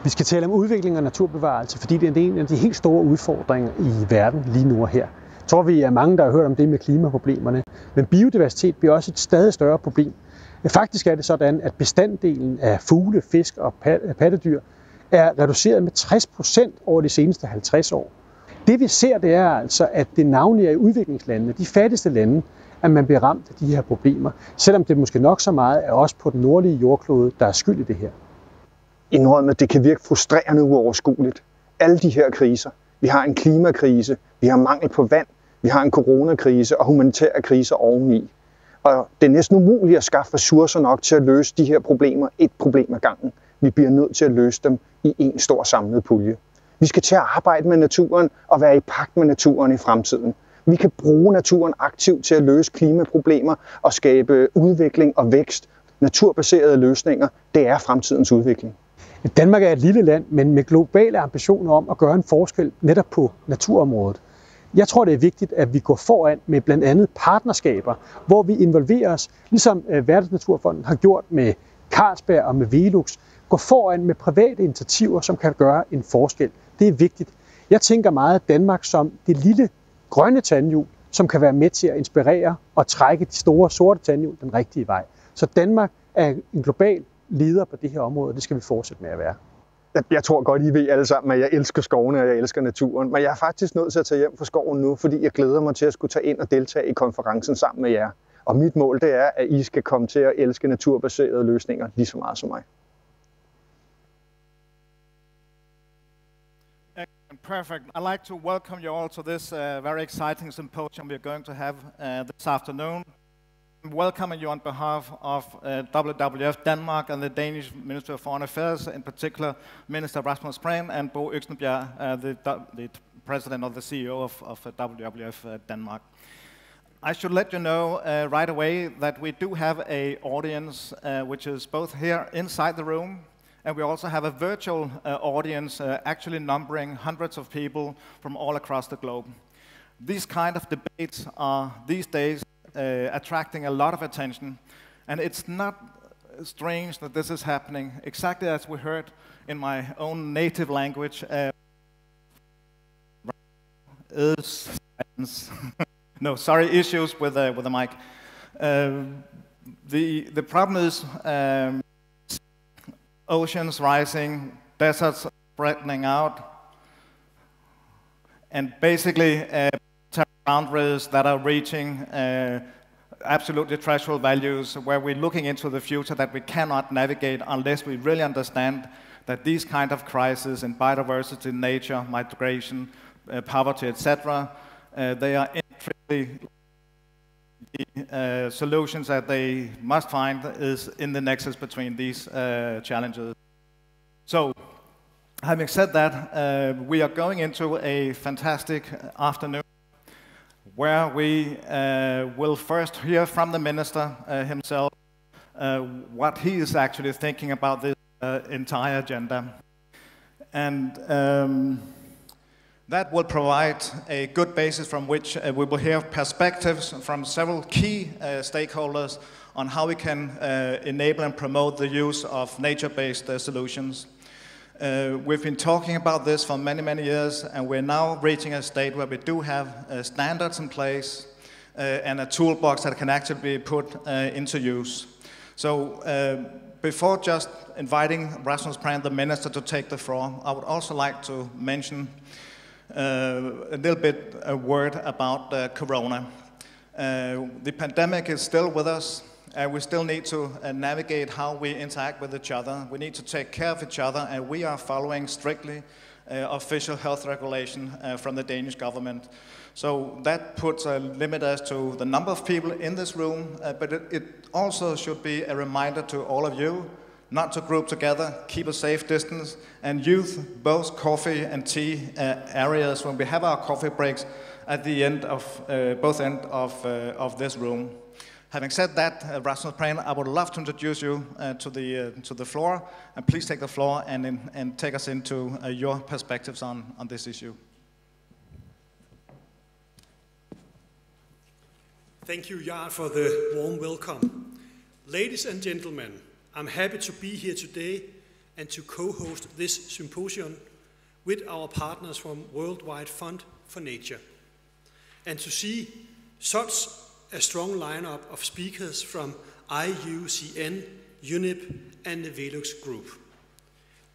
Vi skal tale om udvikling og naturbevarelse, fordi det er en af de helt store udfordringer i verden lige nu og her. Jeg tror, vi er mange, der har hørt om det med klimaproblemerne, men biodiversitet bliver også et stadig større problem. Faktisk er det sådan, at bestanddelen af fugle, fisk og pattedyr er reduceret med 60% over de seneste 50 år. Det vi ser, det er altså, at det navnlig er i udviklingslandene, de fattigste lande, at man bliver ramt af de her problemer, selvom det måske nok så meget er os på den nordlige jordklode, der er skyld i det her. Indrømmet, at det kan virke frustrerende uoverskueligt. Alle de her kriser. Vi har en klimakrise, vi har mangel på vand, vi har en coronakrise og humanitære kriser oveni. Og det er næsten umuligt at skaffe ressourcer nok til at løse de her problemer et problem ad gangen. Vi bliver nødt til at løse dem i en stor samlet pulje. Vi skal til at arbejde med naturen og være i pagt med naturen i fremtiden. Vi kan bruge naturen aktivt til at løse klimaproblemer og skabe udvikling og vækst. Naturbaserede løsninger, det er fremtidens udvikling. Danmark er et lille land, men med globale ambitioner om at gøre en forskel netop på naturområdet. Jeg tror, det er vigtigt, at vi går foran med blandt andet partnerskaber, hvor vi involverer os, ligesom Verdensnaturfonden har gjort med Carlsberg og med Velux, går foran med private initiativer, som kan gøre en forskel. Det er vigtigt. Jeg tænker meget Danmark som det lille grønne tandhjul, som kan være med til at inspirere og trække de store sorte tandhjul den rigtige vej. Så Danmark er en global leder på det her område, og det skal vi fortsætte med at være. Jeg tror godt, I ved alle sammen, at jeg elsker skovene og jeg elsker naturen. Men jeg er faktisk nødt til at tage hjem fra skoven nu, fordi jeg glæder mig til at skulle tage ind og deltage i konferencen sammen med jer. Og mit mål det er, at I skal komme til at elske naturbaserede løsninger lige så meget som mig. Perfect. I'd like to welcome you all to this very exciting symposium we're going to have this afternoon. I'm welcoming you on behalf of WWF Denmark and the Danish Ministry of Foreign Affairs, in particular Minister Rasmus Prehn and Bo Øksenbjerg, the President or the CEO of WWF Denmark. I should let you know right away that we do have an audience which is both here inside the room, and we also have a virtual audience actually numbering hundreds of people from all across the globe. These kind of debates are these days attracting a lot of attention, and it's not strange that this is happening, exactly as we heard in my own native language. No, sorry, issues with the mic. The problem is oceans rising, deserts threatening out, and basically boundaries that are reaching absolutely threshold values where we're looking into the future that we cannot navigate unless we really understand that these kind of crises in biodiversity, nature, migration, poverty, etc., they are intrinsically the solutions that they must find is in the nexus between these challenges. So, having said that, we are going into a fantastic afternoon where we will first hear from the Minister himself what he is actually thinking about this entire agenda. And that will provide a good basis from which we will hear perspectives from several key stakeholders on how we can enable and promote the use of nature-based solutions. We've been talking about this for many, many years, and we're now reaching a state where we do have standards in place and a toolbox that can actually be put into use. So before just inviting Rasmus Prehn, the Minister, to take the floor, I would also like to mention a little bit a word about Corona. The pandemic is still with us. We still need to navigate how we interact with each other. We need to take care of each other, and we are following strictly official health regulation from the Danish government. So that puts a limit as to the number of people in this room, but it also should be a reminder to all of you not to group together, keep a safe distance, and use both coffee and tea areas when we have our coffee breaks at the end of both ends of this room. Having said that, Rasmus Prehn, I would love to introduce you to the floor, and please take the floor and take us into your perspectives on this issue. Thank you, Jarl, for the warm welcome. Ladies and gentlemen, I'm happy to be here today and to co-host this symposium with our partners from Worldwide Fund for Nature, and to see such a strong lineup of speakers from IUCN, UNEP, and the Velux Group.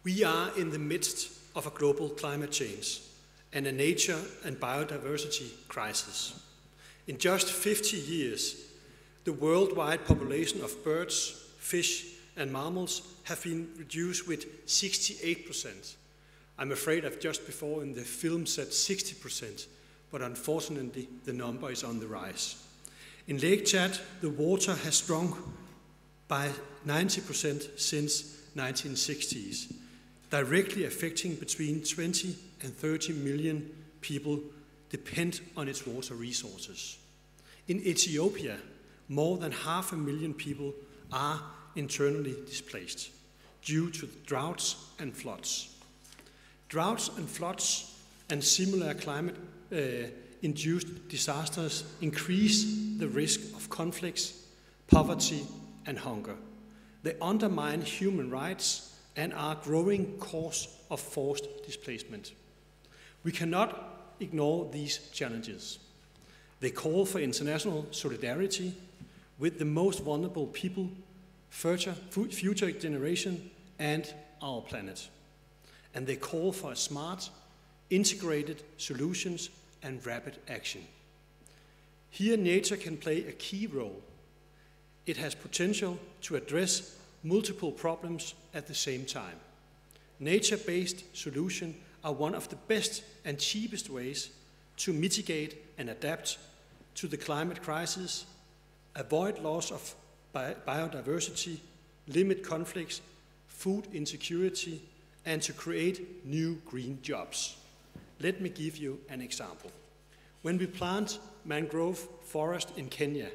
We are in the midst of a global climate change and a nature and biodiversity crisis. In just 50 years, the worldwide population of birds, fish, and mammals have been reduced with 68%. I'm afraid I've just before in the film said 60%, but unfortunately the number is on the rise. In Lake Chad, the water has shrunk by 90% since 1960s, directly affecting between 20 and 30 million people depend on its water resources. In Ethiopia, more than 500,000 people are internally displaced due to droughts and floods. Droughts and floods and similar climate-induced disasters increase the risk of conflicts, poverty, and hunger. They undermine human rights and are a growing cause of forced displacement. We cannot ignore these challenges. They call for international solidarity with the most vulnerable people, future generation, and our planet. And they call for smart, integrated solutions and rapid action. Here, nature can play a key role. It has potential to address multiple problems at the same time. Nature-based solutions are one of the best and cheapest ways to mitigate and adapt to the climate crisis, avoid loss of biodiversity, limit conflicts, food insecurity, and to create new green jobs. Let me give you an example. When we plant mangrove forest in Kenya,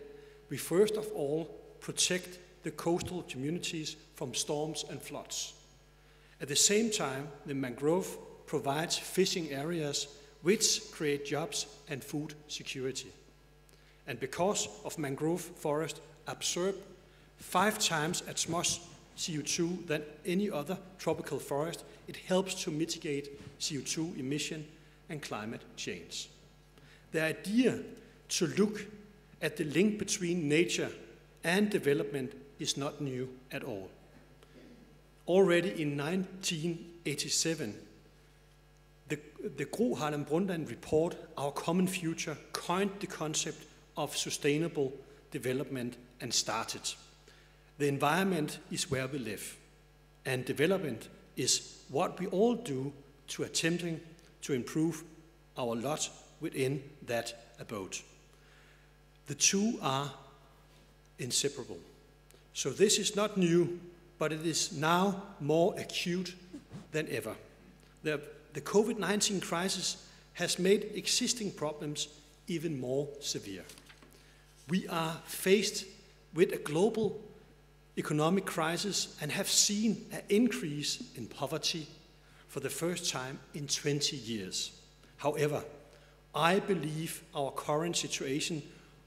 we first of all protect the coastal communities from storms and floods. At the same time, the mangrove provides fishing areas which create jobs and food security. And because of mangrove forest absorb 5 times as much CO2 than any other tropical forest, it helps to mitigate CO2 emission and climate change. The idea to look at the link between nature and development is not new at all. Already in 1987, the Gro Harlem Brundtland report, Our Common Future, coined the concept of sustainable development and started. The environment is where we live, and development is what we all do to attempting to improve our lot within that abode. The two are inseparable. So this is not new, but it is now more acute than ever. The COVID-19 crisis has made existing problems even more severe. We are faced with a global economic crisis and have seen an increase in poverty for the first time in 20 years. However, I believe our current situation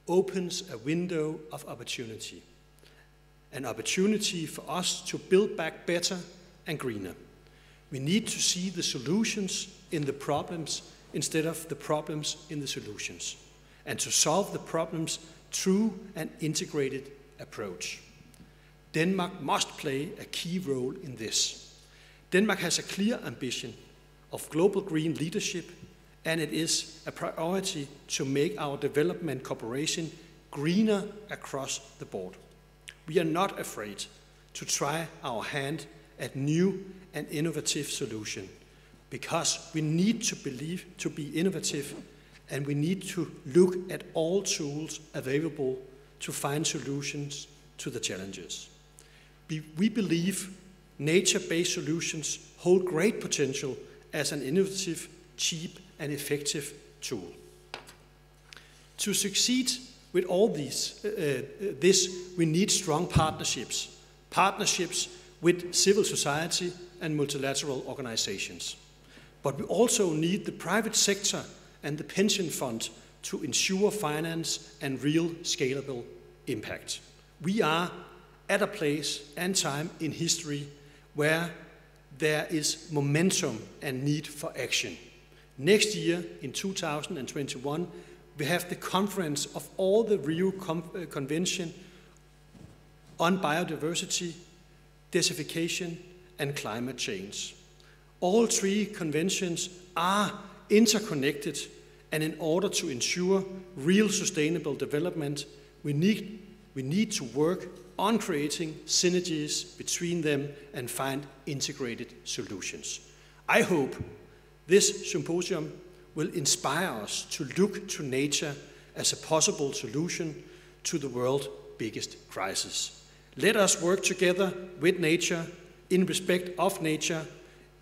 opens a window of opportunity. An opportunity for us to build back better and greener. We need to see the solutions in the problems instead of the problems in the solutions, and to solve the problems through an integrated approach. Denmark must play a key role in this. Denmark has a clear ambition of global green leadership, and it is a priority to make our development cooperation greener across the board. We are not afraid to try our hand at new and innovative solutions, because we need to be innovative, and we need to look at all tools available to find solutions to the challenges. We believe nature-based solutions hold great potential as an innovative, cheap, and effective tool. To succeed with all this, we need strong partnerships with civil society and multilateral organizations. But we also need the private sector and the pension fund to ensure finance and real scalable impact. We are at a place and time in history where there is momentum and need for action. Next year, in 2021, we have the conference of all the Rio Convention on biodiversity, desertification, and climate change. All three conventions are interconnected, and in order to ensure real sustainable development, we need to work on creating synergies between them and find integrated solutions. I hope this symposium will inspire us to look to nature as a possible solution to the world's biggest crisis. Let us work together with nature, in respect of nature,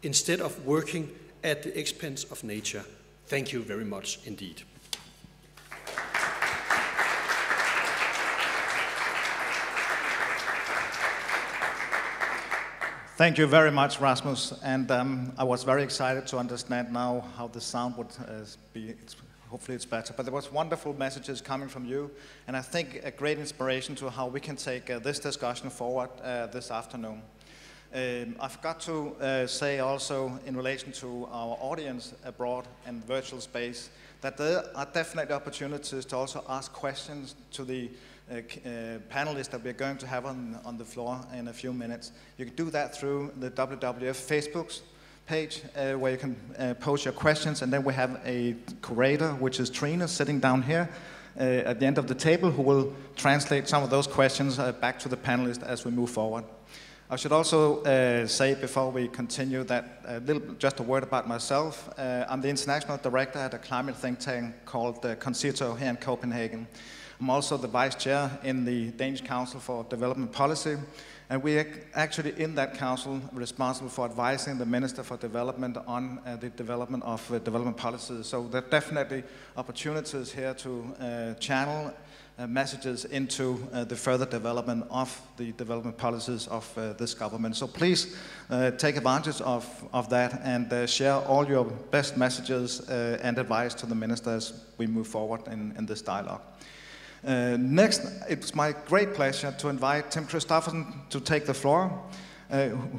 instead of working at the expense of nature. Thank you very much indeed. Thank you very much, Rasmus. And I was very excited to understand now how the sound would be. Hopefully it's better. But there was wonderful messages coming from you, and I think a great inspiration to how we can take this discussion forward this afternoon. I forgot to say also in relation to our audience abroad and virtual space that there are definitely opportunities to also ask questions to the panelists that we're going to have on the floor in a few minutes. You can do that through the WWF Facebook page where you can post your questions, and then we have a curator, which is Trina, sitting down here at the end of the table, who will translate some of those questions back to the panelists as we move forward. I should also say before we continue that just a word about myself. I'm the international director at a climate think tank called Concito here in Copenhagen. I'm also the vice chair in the Danish Council for Development Policy, and we are actually in that council responsible for advising the Minister for Development on the development of development policies. So there are definitely opportunities here to channel messages into the further development of the development policies of this government. So please take advantage of that and share all your best messages and advice to the Minister as we move forward in this dialogue. Next, it's my great pleasure to invite Tim Christoffersen to take the floor,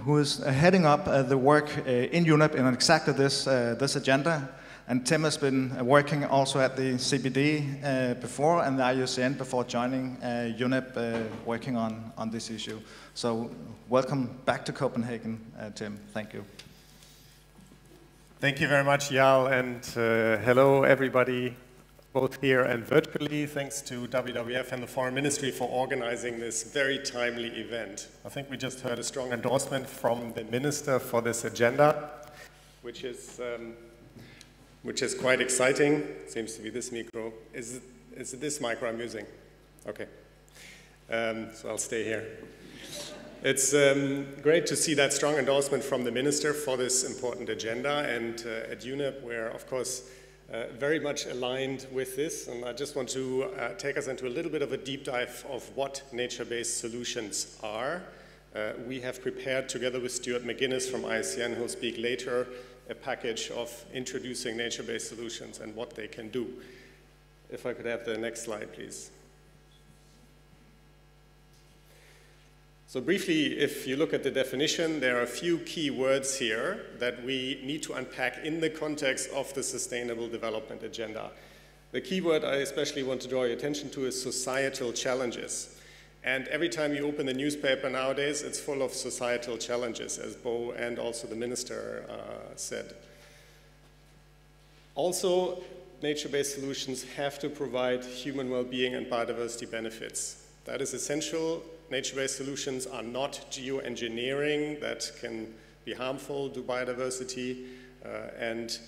who is heading up the work in UNEP in exactly this agenda. And Tim has been working also at the CBD before and the IUCN before joining UNEP working on this issue. So welcome back to Copenhagen, Tim. Thank you. Thank you very much, Jarl, and hello everybody, both here and virtually. Thanks to WWF and the Foreign Ministry for organizing this very timely event. I think we just heard a strong endorsement from the Minister for this agenda, which is quite exciting. Seems to be this micro. Is it this micro I'm using? Okay. So I'll stay here. It's great to see that strong endorsement from the Minister for this important agenda, and at UNEP we're, of course, very much aligned with this, and I just want to take us into a little bit of a deep dive of what nature-based solutions are. We have prepared, together with Stuart McGuinness from IUCN, who'll speak later, a package of introducing nature-based solutions and what they can do. If I could have the next slide, please. So briefly, if you look at the definition, there are a few key words here that we need to unpack in the context of the Sustainable Development Agenda. The key word I especially want to draw your attention to is societal challenges. And every time you open the newspaper nowadays, it's full of societal challenges, as Bo and also the Minister said. Also, nature-based solutions have to provide human well-being and biodiversity benefits. That is essential. Nature-based solutions are not geoengineering that can be harmful to biodiversity, and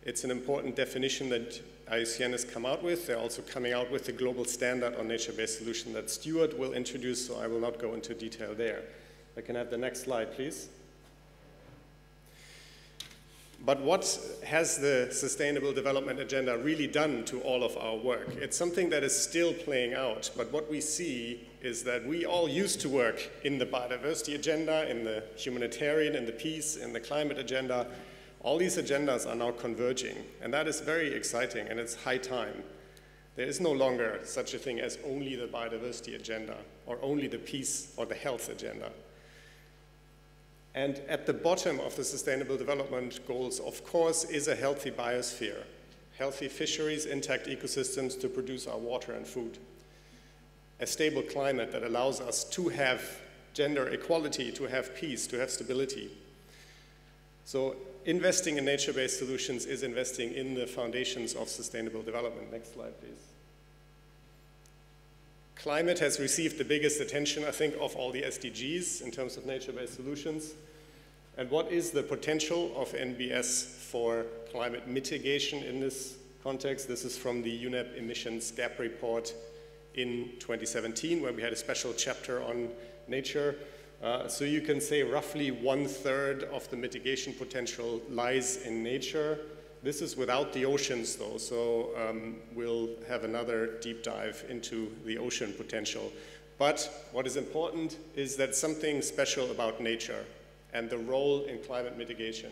it's an important definition that IUCN has come out with. They're also coming out with the global standard on nature-based solution that Stuart will introduce, so I will not go into detail there. I can have the next slide, please. But what has the Sustainable Development Agenda really done to all of our work? It's something that is still playing out, but what we see is that we all used to work in the biodiversity agenda, in the humanitarian, in the peace, in the climate agenda. All these agendas are now converging, and that is very exciting, and it's high time. There is no longer such a thing as only the biodiversity agenda, or only the peace or the health agenda. And at the bottom of the Sustainable Development Goals, of course, is a healthy biosphere, healthy fisheries, intact ecosystems to produce our water and food, a stable climate that allows us to have gender equality, to have peace, to have stability. So investing in nature-based solutions is investing in the foundations of sustainable development. Next slide, please. Climate has received the biggest attention, I think, of all the SDGs in terms of nature-based solutions. And what is the potential of NBS for climate mitigation in this context? This is from the UNEP Emissions Gap Report in 2017, where we had a special chapter on nature. So you can say roughly 1/3 of the mitigation potential lies in nature. This is without the oceans, though, so we'll have another deep dive into the ocean potential. But what is important is that something special about nature and the role in climate mitigation.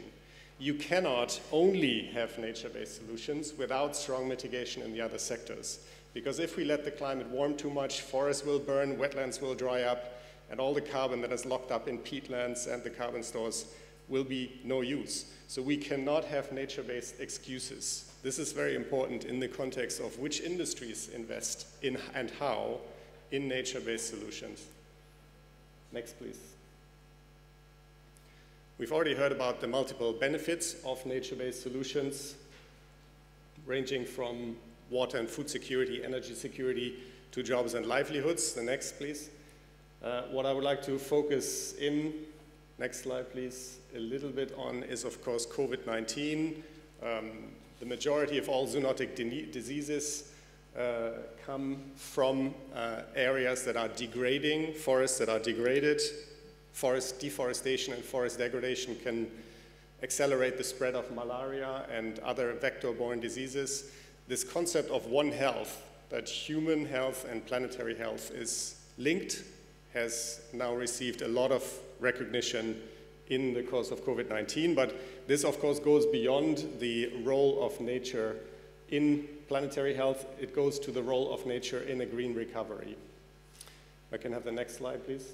You cannot only have nature-based solutions without strong mitigation in the other sectors. Because if we let the climate warm too much, forests will burn, wetlands will dry up, and all the carbon that is locked up in peatlands and the carbon stores will be no use. So we cannot have nature-based excuses. This is very important in the context of which industries invest in and how in nature-based solutions. Next, please. We've already heard about the multiple benefits of nature-based solutions, ranging from water and food security, energy security, to jobs and livelihoods. The next, please. What I would like to focus in, next slide, please, a little bit on is, of course, COVID-19. The majority of all zoonotic diseases come from areas that are degrading, forests that are degraded. Forest deforestation and forest degradation can accelerate the spread of malaria and other vector-borne diseases. This concept of One Health, that human health and planetary health is linked, has now received a lot of recognition in the course of COVID-19, but this of course goes beyond the role of nature in planetary health. It goes to the role of nature in a green recovery. I can have the next slide, please.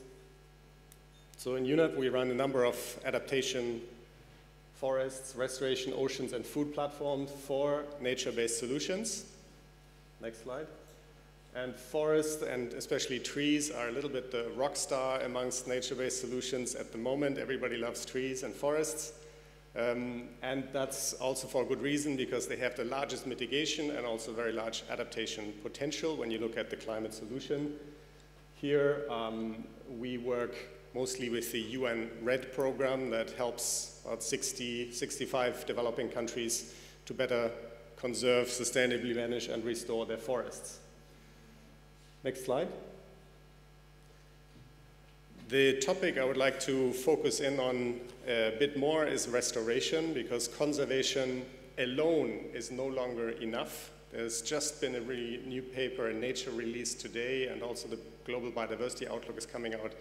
So in UNEP, we run a number of adaptation, forests, restoration, oceans, and food platforms for nature-based solutions. Next slide. And forests, and especially trees, are a little bit the rock star amongst nature-based solutions at the moment. Everybody loves trees and forests. And that's also for a good reason, because they have the largest mitigation and also very large adaptation potential when you look at the climate solution. Here, we work mostly with the UN RED program that helps about 65 developing countries to better conserve, sustainably manage, and restore their forests. Next slide. The topic I would like to focus in on a bit more is restoration, because conservation alone is no longer enough. There's just been a really new paper in Nature released today, and also the Global Biodiversity Outlook is coming out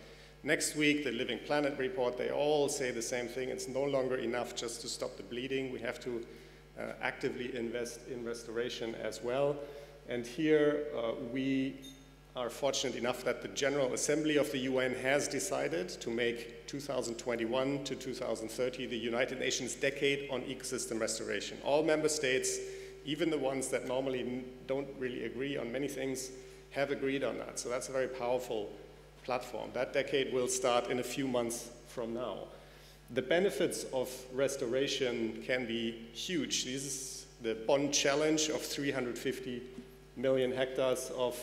next week, the Living Planet report. They all say the same thing. It's no longer enough just to stop the bleeding. We have to actively invest in restoration as well. And here we are fortunate enough that the General Assembly of the UN has decided to make 2021 to 2030 the United Nations Decade on Ecosystem Restoration. All member states, even the ones that normally don't really agree on many things, have agreed on that. So that's a very powerful platform. That decade will start in a few months from now. The benefits of restoration can be huge. This is the Bonn Challenge of 350 million hectares of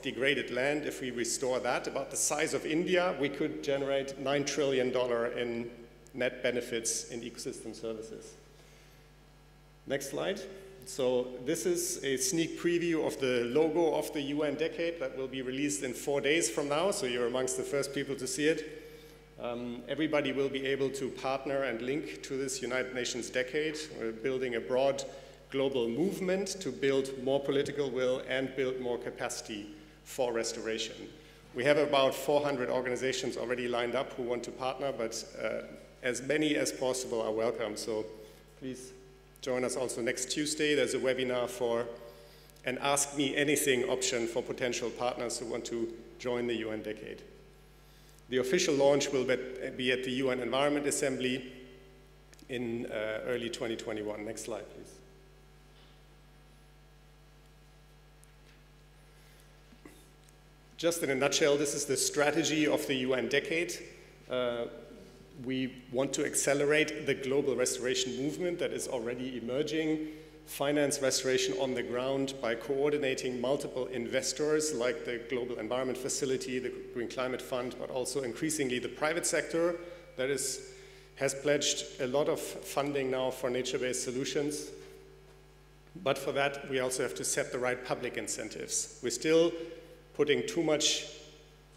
degraded land. If we restore that, about the size of India, we could generate $9 trillion in net benefits in ecosystem services. Next slide. So this is a sneak preview of the logo of the UN Decade that will be released in 4 days from now, so you're amongst the first people to see it. Everybody will be able to partner and link to this United Nations Decade. We're building a broad global movement to build more political will and build more capacity for restoration. We have about 400 organizations already lined up who want to partner, but as many as possible are welcome, so please join us also next Tuesday. There's a webinar for an Ask Me Anything option for potential partners who want to join the UN Decade. The official launch will be at the UN Environment Assembly in early 2021. Next slide, please. Just in a nutshell, this is the strategy of the UN decade. We want to accelerate the global restoration movement that is already emerging, finance restoration on the ground by coordinating multiple investors like the Global Environment Facility, the Green Climate Fund, but also increasingly the private sector that has pledged a lot of funding now for nature-based solutions. But for that, we also have to set the right public incentives. We're still putting too much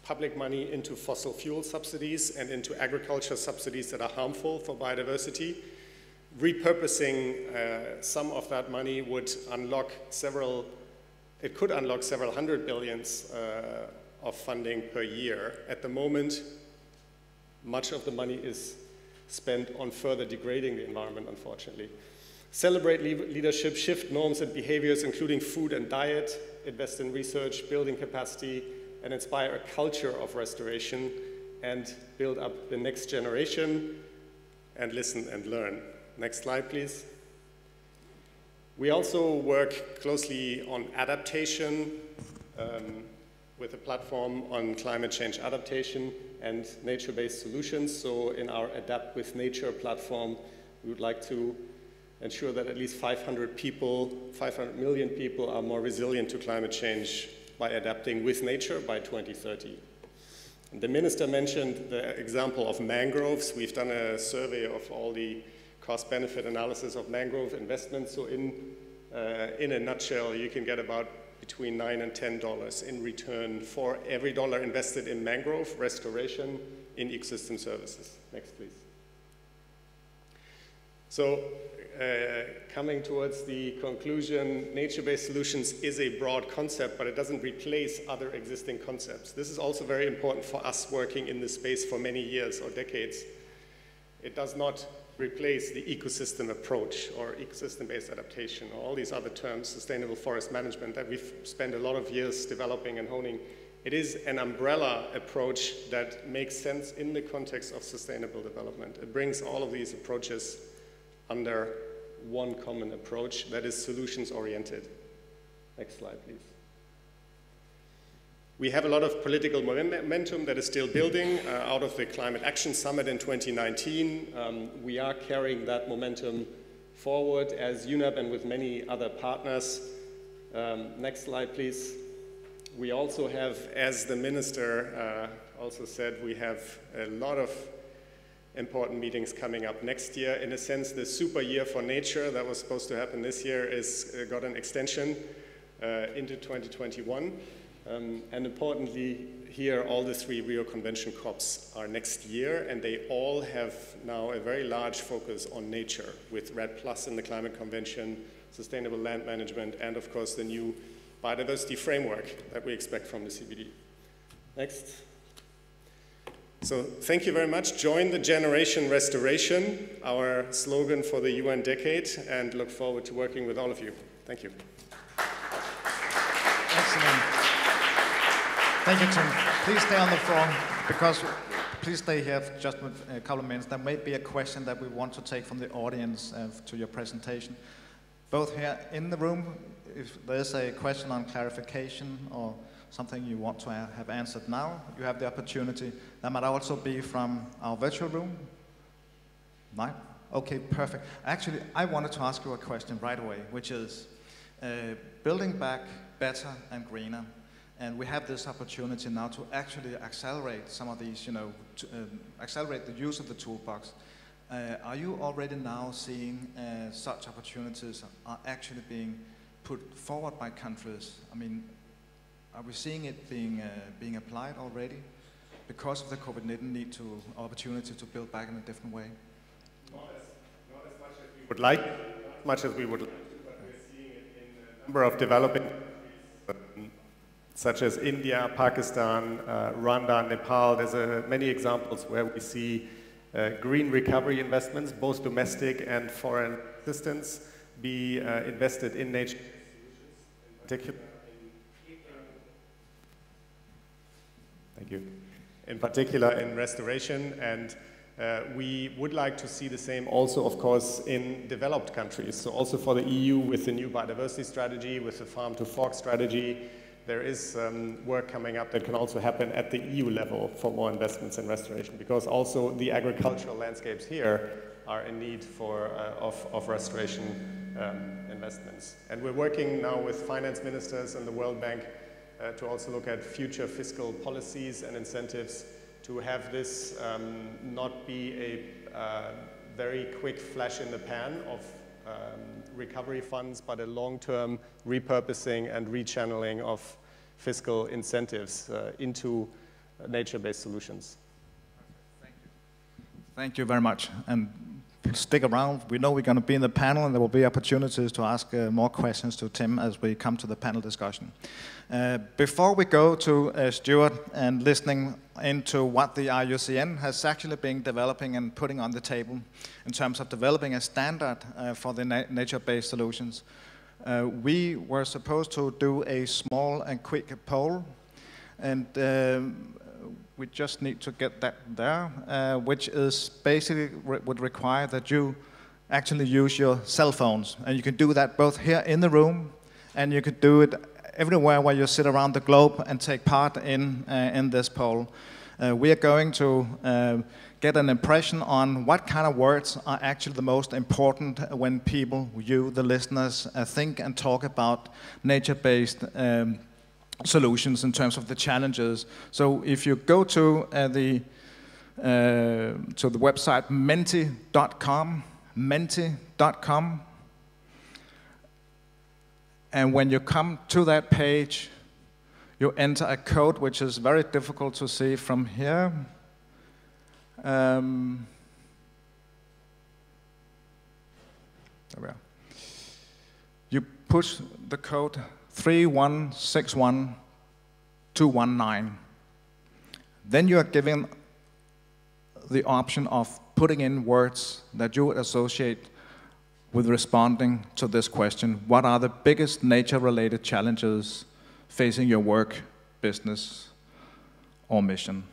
public money into fossil fuel subsidies and into agriculture subsidies that are harmful for biodiversity. Repurposing some of that money would unlock could unlock several hundred billions of funding per year. At the moment, much of the money is spent on further degrading the environment, unfortunately. Celebrate leadership, shift norms and behaviors, including food and diet, invest in research, building capacity, and inspire a culture of restoration, and build up the next generation, and listen and learn. Next slide, please. We also work closely on adaptation with a platform on climate change adaptation and nature-based solutions. So in our Adapt with Nature platform, we would like to ensure that at least 500 million people are more resilient to climate change by adapting with nature by 2030. And the minister mentioned the example of mangroves. We've done a survey of all the cost-benefit analysis of mangrove investments. So in a nutshell, you can get about between $9 and $10 in return for every dollar invested in mangrove restoration in ecosystem services. Next, please. So coming towards the conclusion, nature-based solutions is a broad concept, but it doesn't replace other existing concepts. This is also very important for us working in this space for many years or decades. It does not replace the ecosystem approach or ecosystem-based adaptation or all these other terms, sustainable forest management, that we've spent a lot of years developing and honing. It is an umbrella approach that makes sense in the context of sustainable development. It brings all of these approaches under one common approach that is solutions-oriented. Next slide, please. We have a lot of political momentum that is still building out of the Climate Action Summit in 2019. We are carrying that momentum forward as UNEP and with many other partners. Next slide, please. We also have, as the minister also said, we have a lot of important meetings coming up next year. In a sense, the super year for nature that was supposed to happen this year got an extension into 2021. And importantly, here, all the 3 Rio Convention COPs are next year, and they all have now a very large focus on nature, with REDD+ in the Climate Convention, sustainable land management, and of course the new biodiversity framework that we expect from the CBD. Next. So thank you very much. Join the Generation Restoration, our slogan for the UN decade, and look forward to working with all of you. Thank you. Excellent. Thank you, Tim. Please stay on the floor, because please stay here for just a couple of minutes. There may be a question that we want to take from the audience to your presentation. Both here in the room, if there's a question on clarification or something you want to have answered now, you have the opportunity. That might also be from our virtual room. No? Okay, perfect. Actually, I wanted to ask you a question right away, which is building back better and greener. And we have this opportunity now to actually accelerate some of these, accelerate the use of the toolbox. Are you already now seeing such opportunities are actually being put forward by countries? I mean, are we seeing it being applied already because of the COVID-19 opportunity to build back in a different way? Not as much as we would like, not much as we would like to, but we're seeing it in a number of developing countries, such as India, Pakistan, Rwanda, Nepal. There's many examples where we see green recovery investments, both domestic and foreign assistance, be invested in nature, in particular. Thank you. in particular in restoration, and we would like to see the same also, of course, in developed countries. So also for the EU with the new biodiversity strategy, with the farm to fork strategy, there is work coming up that can also happen at the EU level for more investments in restoration, because also the agricultural landscapes here are in need for, of restoration investments. And we're working now with finance ministers and the World Bank to also look at future fiscal policies and incentives to have this not be a very quick flash in the pan of recovery funds, but a long-term repurposing and rechanneling of fiscal incentives into nature-based solutions. Thank you very much. And stick around. We know we're going to be in the panel, and there will be opportunities to ask more questions to Tim as we come to the panel discussion. Before we go to Stuart and listening into what the IUCN has actually been developing and putting on the table in terms of developing a standard for the nature-based solutions, we were supposed to do a small and quick poll, and we just need to get that there, which is basically would require that you actually use your cell phones. And you can do that both here in the room, and you could do it everywhere where you sit around the globe and take part in this poll. We are going to get an impression on what kind of words are actually the most important when people, you, the listeners, think and talk about nature-based solutions in terms of the challenges. So if you go to the website menti.com, and when you come to that page, you enter a code which is very difficult to see from here. There we are. You push the code 3161219. Then you are given the option of putting in words that you would associate with responding to this question. What are the biggest nature-related challenges facing your work, business, or mission?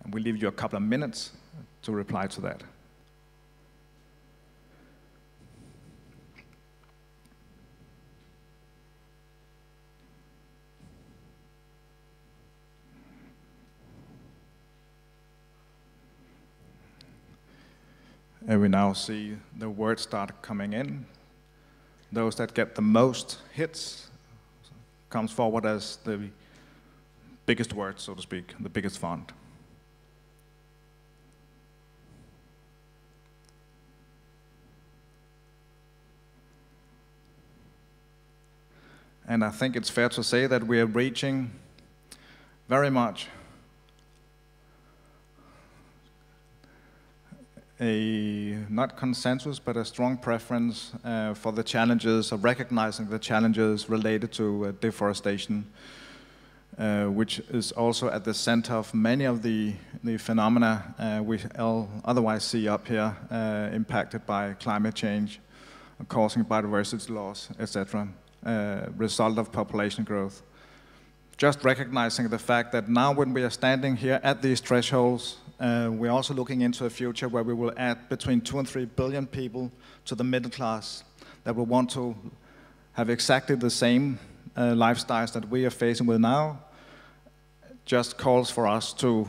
And we'll leave you a couple of minutes to reply to that. And we now see the words start coming in. Those that get the most hits comes forward as the biggest word, so to speak, the biggest font. And I think it's fair to say that we are reaching very much a, not consensus, but a strong preference for the challenges, of recognizing the challenges related to deforestation, which is also at the center of many of the phenomena we otherwise see up here, impacted by climate change, causing biodiversity loss, etc., result of population growth. Just recognizing the fact that now when we are standing here at these thresholds, we're also looking into a future where we will add between 2 and 3 billion people to the middle class that will want to have exactly the same lifestyles that we are facing with now. Just calls for us to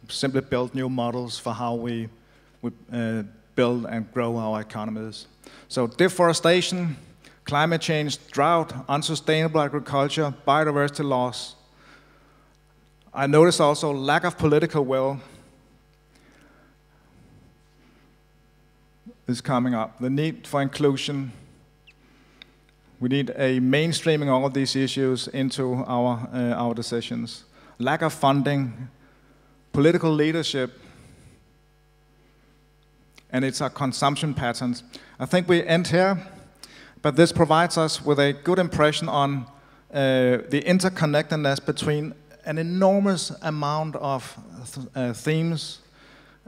simply build new models for how we build and grow our economies. So deforestation, climate change, drought, unsustainable agriculture, biodiversity loss. I notice also lack of political will is coming up. The need for inclusion. We need a mainstreaming all of these issues into our decisions. Lack of funding, political leadership, and it's our consumption patterns. I think we end here, but this provides us with a good impression on the interconnectedness between an enormous amount of themes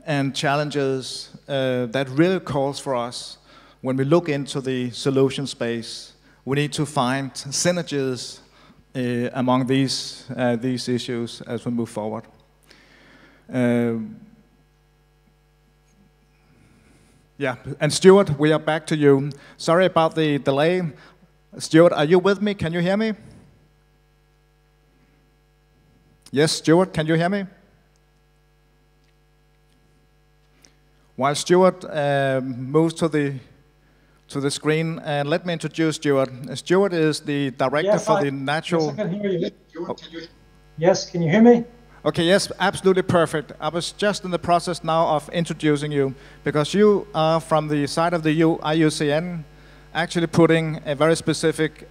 and challenges that really calls for us when we look into the solution space. We need to find synergies among these issues as we move forward. Yeah, and Stuart, we are back to you. Sorry about the delay. Stuart, are you with me? Can you hear me? Yes, Stuart, can you hear me? While Stuart moves to the screen, and let me introduce Stuart. Stuart is the director for the natural. Yes, I can hear you. Stuart, yes, can you hear me? Okay, yes, absolutely perfect. I was just in the process now of introducing you because you are from the side of the IUCN, actually putting a very specific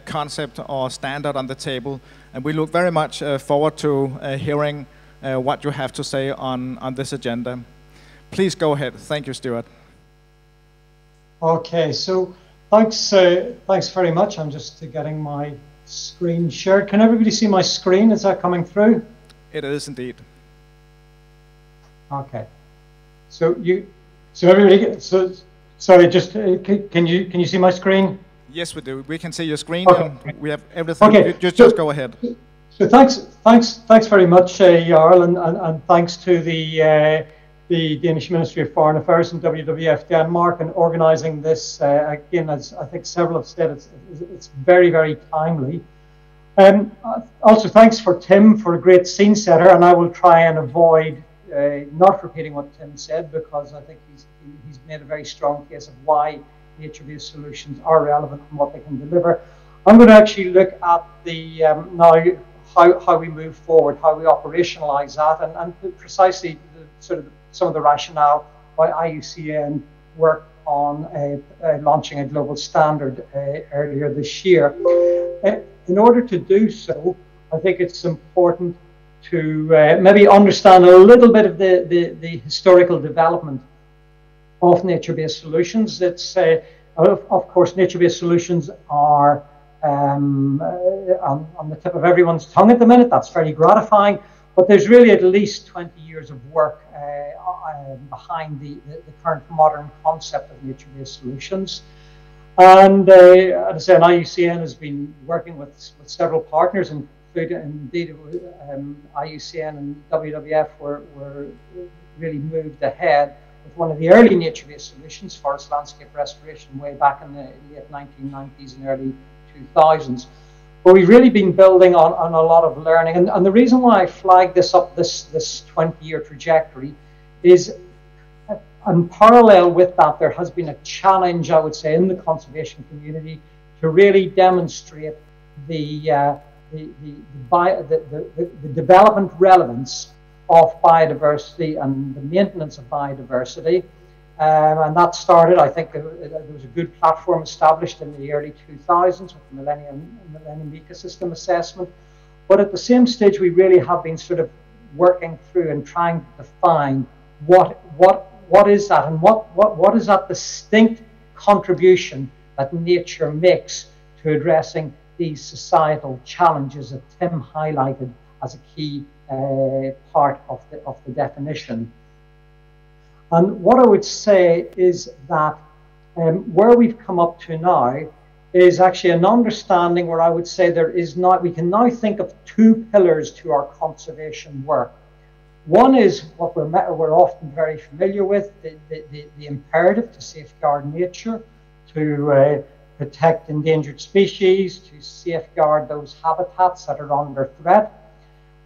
concept or standard on the table, and we look very much forward to hearing what you have to say on this agenda. Please go ahead. Thank you, Stuart. Okay, so thanks very much. I'm just getting my screen shared. Can everybody see my screen? Is that coming through? It is indeed. Okay. So everybody. Sorry. Just can you see my screen? Yes, we do. We can see your screen. Okay. And we have everything. Okay. Just go ahead. So thanks very much, Jarl, and thanks to the Danish Ministry of Foreign Affairs and WWF Denmark in organising this. Again, as I think several have said, it's very, very timely. Also, thanks for Tim for a great scene setter, and I will try and avoid not repeating what Tim said because I think he's made a very strong case of why nature-based solutions are relevant and what they can deliver. I'm going to actually look at the now how we move forward, how we operationalise that, and precisely some of the rationale why IUCN worked on launching a global standard earlier this year. In order to do so, I think it's important to maybe understand a little bit of the historical development of nature-based solutions. It's of course, nature-based solutions are on the tip of everyone's tongue at the minute. That's very gratifying. But there's really at least 20 years of work behind the current modern concept of nature-based solutions. And as I say, IUCN has been working with several partners, including indeed IUCN and WWF were really moved ahead with one of the early nature-based solutions, forest landscape restoration, way back in the late 1990s and early 2000s. But we've really been building on a lot of learning. And the reason why I flagged this up, this 20-year trajectory, is in parallel with that, there has been a challenge, I would say, in the conservation community to really demonstrate the development relevance of biodiversity and the maintenance of biodiversity. And that started, I think, there was a good platform established in the early 2000s with the Millennium Ecosystem Assessment. But at the same stage, we really have been sort of working through and trying to define what is that and what is that distinct contribution that nature makes to addressing these societal challenges that Tim highlighted as a key part of the definition. And what I would say is that where we've come up to now is actually an understanding where I would say we can now think of two pillars to our conservation work. One is what we're often very familiar with, the imperative to safeguard nature, to protect endangered species, to safeguard those habitats that are under threat.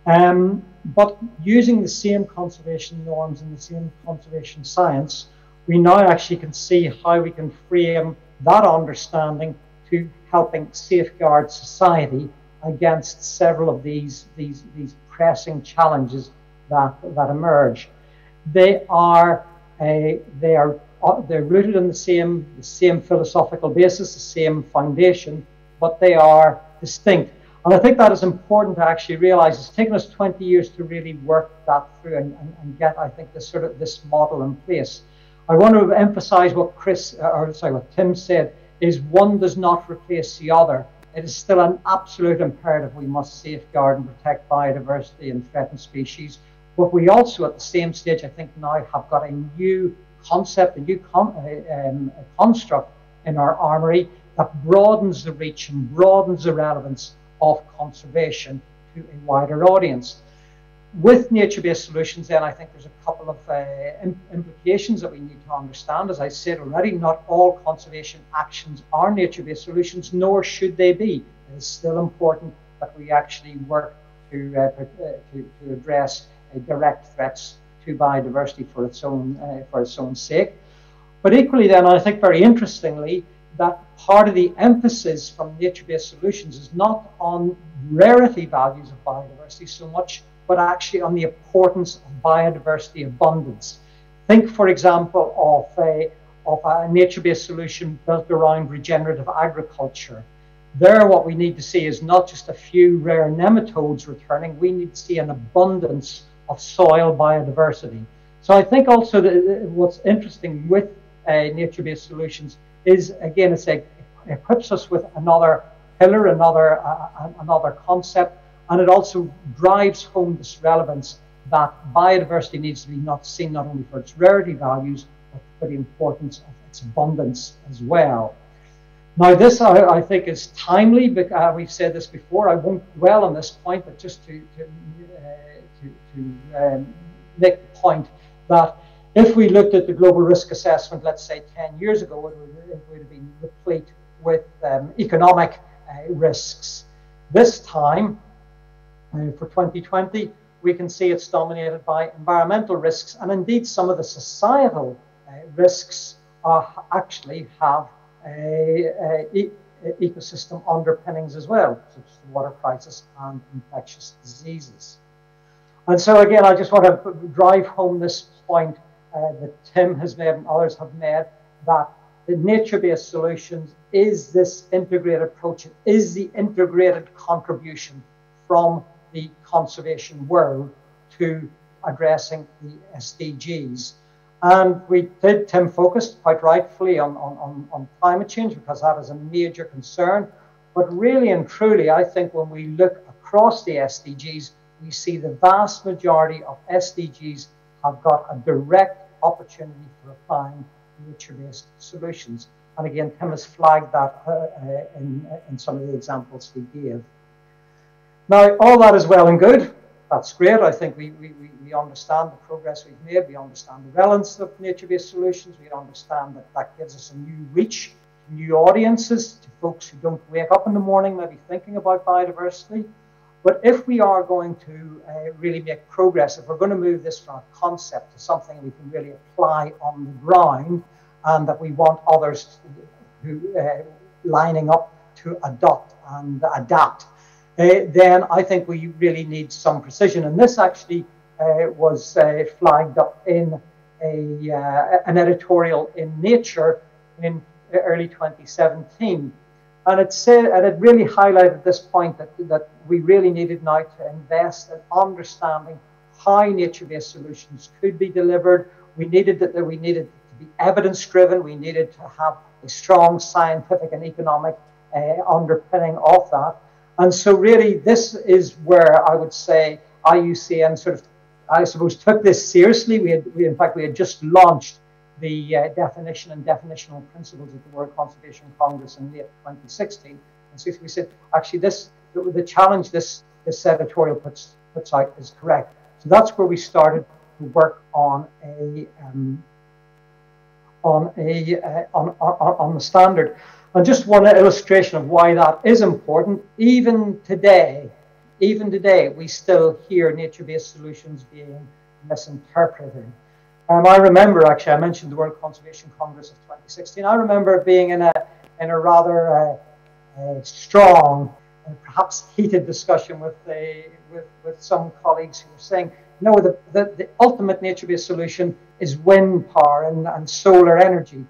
But using the same conservation norms and the same conservation science, we now actually can see how we can frame that understanding to helping safeguard society against several of these pressing challenges that emerge. They're rooted in the same philosophical basis, the same foundation, but they are distinct. And I think that is important to actually realize. It's taken us 20 years to really work that through and get, I think, this model in place. I want to emphasize what what Tim said, is one does not replace the other. It is still an absolute imperative. We must safeguard and protect biodiversity and threatened species. But we also, at the same stage, I think now have got a new concept, a new construct in our armory that broadens the reach and broadens the relevance of conservation to a wider audience. With nature-based solutions, then, I think there's a couple of implications that we need to understand. As I said already, not all conservation actions are nature-based solutions, nor should they be. It is still important that we actually work to address direct threats to biodiversity for its own sake. But equally, then, I think very interestingly, that part of the emphasis from nature-based solutions is not on rarity values of biodiversity so much, but actually on the importance of biodiversity abundance. Think, for example, of a nature-based solution built around regenerative agriculture. There, what we need to see is not just a few rare nematodes returning, we need to see an abundance of soil biodiversity. So I think also that what's interesting with nature-based solutions is, again, it equips us with another pillar, another concept, and it also drives home this relevance that biodiversity needs to be seen not only for its rarity values, but for the importance of its abundance as well. Now, this I think is timely, because we've said this before. I won't dwell on this point, but just to make the point that if we looked at the global risk assessment, let's say 10 years ago, it would have been replete with economic risks. This time, for 2020, we can see it's dominated by environmental risks, and indeed some of the societal risks actually have ecosystem underpinnings as well, such as the water crisis and infectious diseases. And so again, I just want to drive home this point that Tim has made and others have made, that the nature-based solutions is this integrated approach. It is the integrated contribution from the conservation world to addressing the SDGs. And Tim focused quite rightfully on climate change, because that is a major concern. But really and truly, I think when we look across the SDGs, we see the vast majority of SDGs have got a direct opportunity for applying nature-based solutions. And again, Tim has flagged that in some of the examples he gave. Now, all that is well and good. That's great. I think we understand the progress we've made. We understand the relevance of nature-based solutions. We understand that that gives us a new reach, new audiences, to folks who don't wake up in the morning maybe thinking about biodiversity. But if we are going to really make progress, if we're going to move this from a concept to something we can really apply on the ground, and that we want others who lining up to adopt and adapt, then I think we really need some precision. And this actually was flagged up in an editorial in Nature in early 2017. And it said, and it really highlighted this point that we really needed now to invest in understanding how nature-based solutions could be delivered. We needed to be evidence-driven. We needed to have a strong scientific and economic underpinning of that. And so really, this is where I would say IUCN sort of, I suppose, took this seriously. In fact, we had just launched the definition and definitional principles of the World Conservation Congress in late 2016. And so we said, actually, the challenge this editorial puts out is correct. So that's where we started to work on the standard. And just one illustration of why that is important. Even today, we still hear nature-based solutions being misinterpreted. I remember, actually, I mentioned the World Conservation Congress of 2016. I remember being in a rather strong and perhaps heated discussion with some colleagues who were saying, no, the ultimate nature-based solution is wind power and solar energy.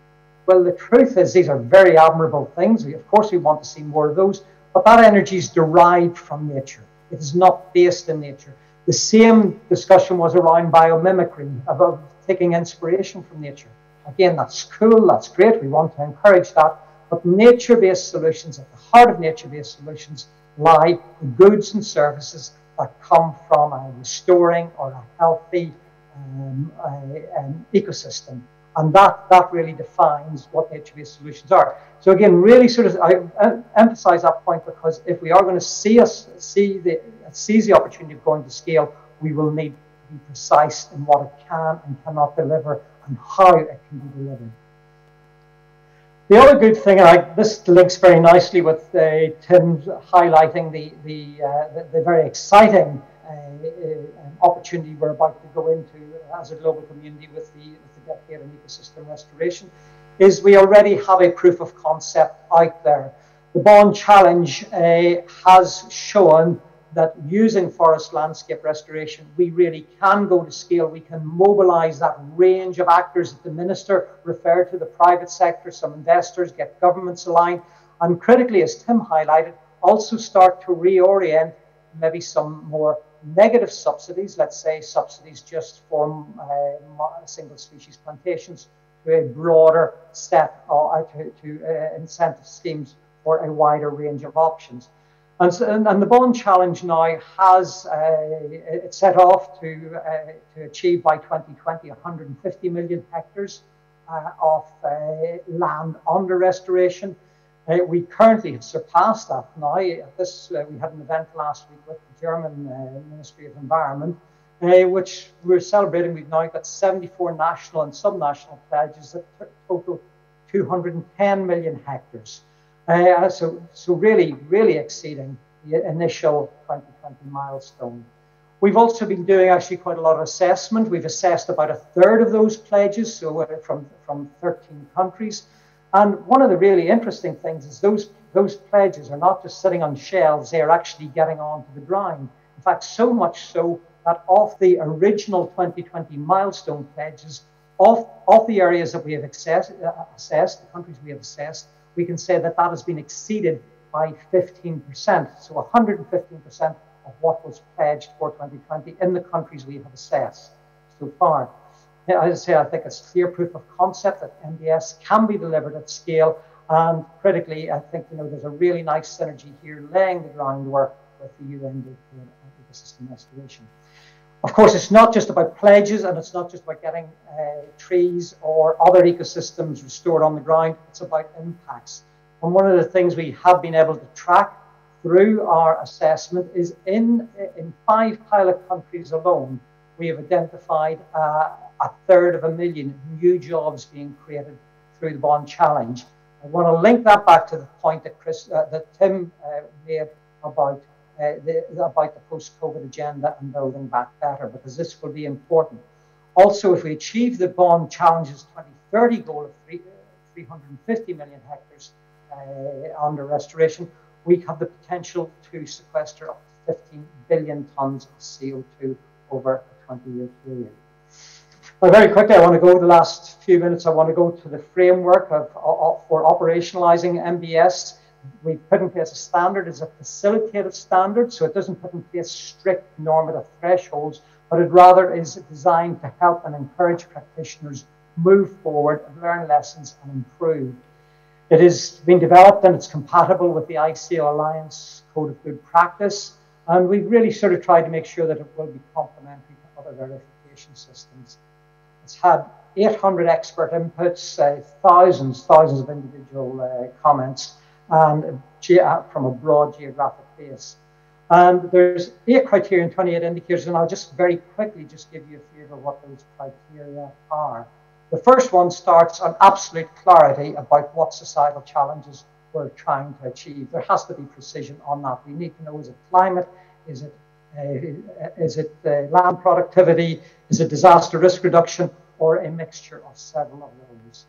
Well, the truth is these are very admirable things. Of course, we want to see more of those, but that energy is derived from nature. It is not based in nature. The same discussion was around biomimicry, about taking inspiration from nature. Again, that's cool, that's great, we want to encourage that, but nature-based solutions, at the heart of nature-based solutions, lie the goods and services that come from a restoring or a healthy ecosystem. And that really defines what nature-based solutions are. So again, really sort of, I emphasize that point because if we are going to seize the opportunity of going to scale, we will need to be precise in what it can and cannot deliver and how it can be delivered. The other good thing, and this links very nicely with Tim highlighting the very exciting opportunity we're about to go into as a global community with the decade in ecosystem restoration, is we already have a proof of concept out there. The Bond Challenge has shown that using forest landscape restoration, we really can go to scale. We can mobilize that range of actors that the minister referred to, the private sector, some investors, get governments aligned, and critically, as Tim highlighted, also start to reorient maybe some more negative subsidies, let's say subsidies just for single species plantations, to a broader set to incentive schemes for a wider range of options. And the Bond Challenge now has it set off to achieve by 2020 150 million hectares of land under restoration. We currently have surpassed that now. We had an event last week with the German Ministry of Environment, which we're celebrating. We've now got 74 national and subnational pledges that total 210 million hectares. So really, really exceeding the initial 2020 milestone. We've also been doing actually quite a lot of assessment. We've assessed about a third of those pledges, so from 13 countries. And one of the really interesting things is those pledges are not just sitting on shelves, they are actually getting onto the ground. In fact, so much so that of the original 2020 milestone pledges, of the areas that we have assessed, the countries we have assessed, we can say that that has been exceeded by 15%. So 115% of what was pledged for 2020 in the countries we have assessed so far. As I say, I think it's clear proof of concept that MBS can be delivered at scale. And critically, I think there's a really nice synergy here, laying the groundwork with the UN ecosystem restoration. Of course, it's not just about pledges, and it's not just about getting trees or other ecosystems restored on the ground. It's about impacts. And one of the things we have been able to track through our assessment is in 5 pilot countries alone, we have identified 1/3 new jobs being created through the Bond Challenge. I want to link that back to the point that Tim made about the post-COVID agenda and building back better, because this will be important. Also, if we achieve the Bond Challenge's 2030 goal of 350 million hectares under restoration, we have the potential to sequester up to 15 billion tons of CO2 over a 20-year period. Well, very quickly, I want to go the last few minutes. I want to go to the framework for operationalizing MBS. We put in place a standard as a facilitative standard, so it doesn't put in place strict normative thresholds, but it rather is designed to help and encourage practitioners move forward, learn lessons, and improve. It has been developed and it's compatible with the ICL Alliance Code of Good Practice, and we've really sort of tried to make sure that it will be complementary to other verification systems. It's had 800 expert inputs, thousands of individual comments, and from a broad geographic base. And there's 8 criteria and 28 indicators, and I'll just very quickly just give you a feel of what those criteria are. The first one starts on absolute clarity about what societal challenges we're trying to achieve. There has to be precision on that. We need to know, is it climate? Is it land productivity? Is it disaster risk reduction? Or a mixture of several of those?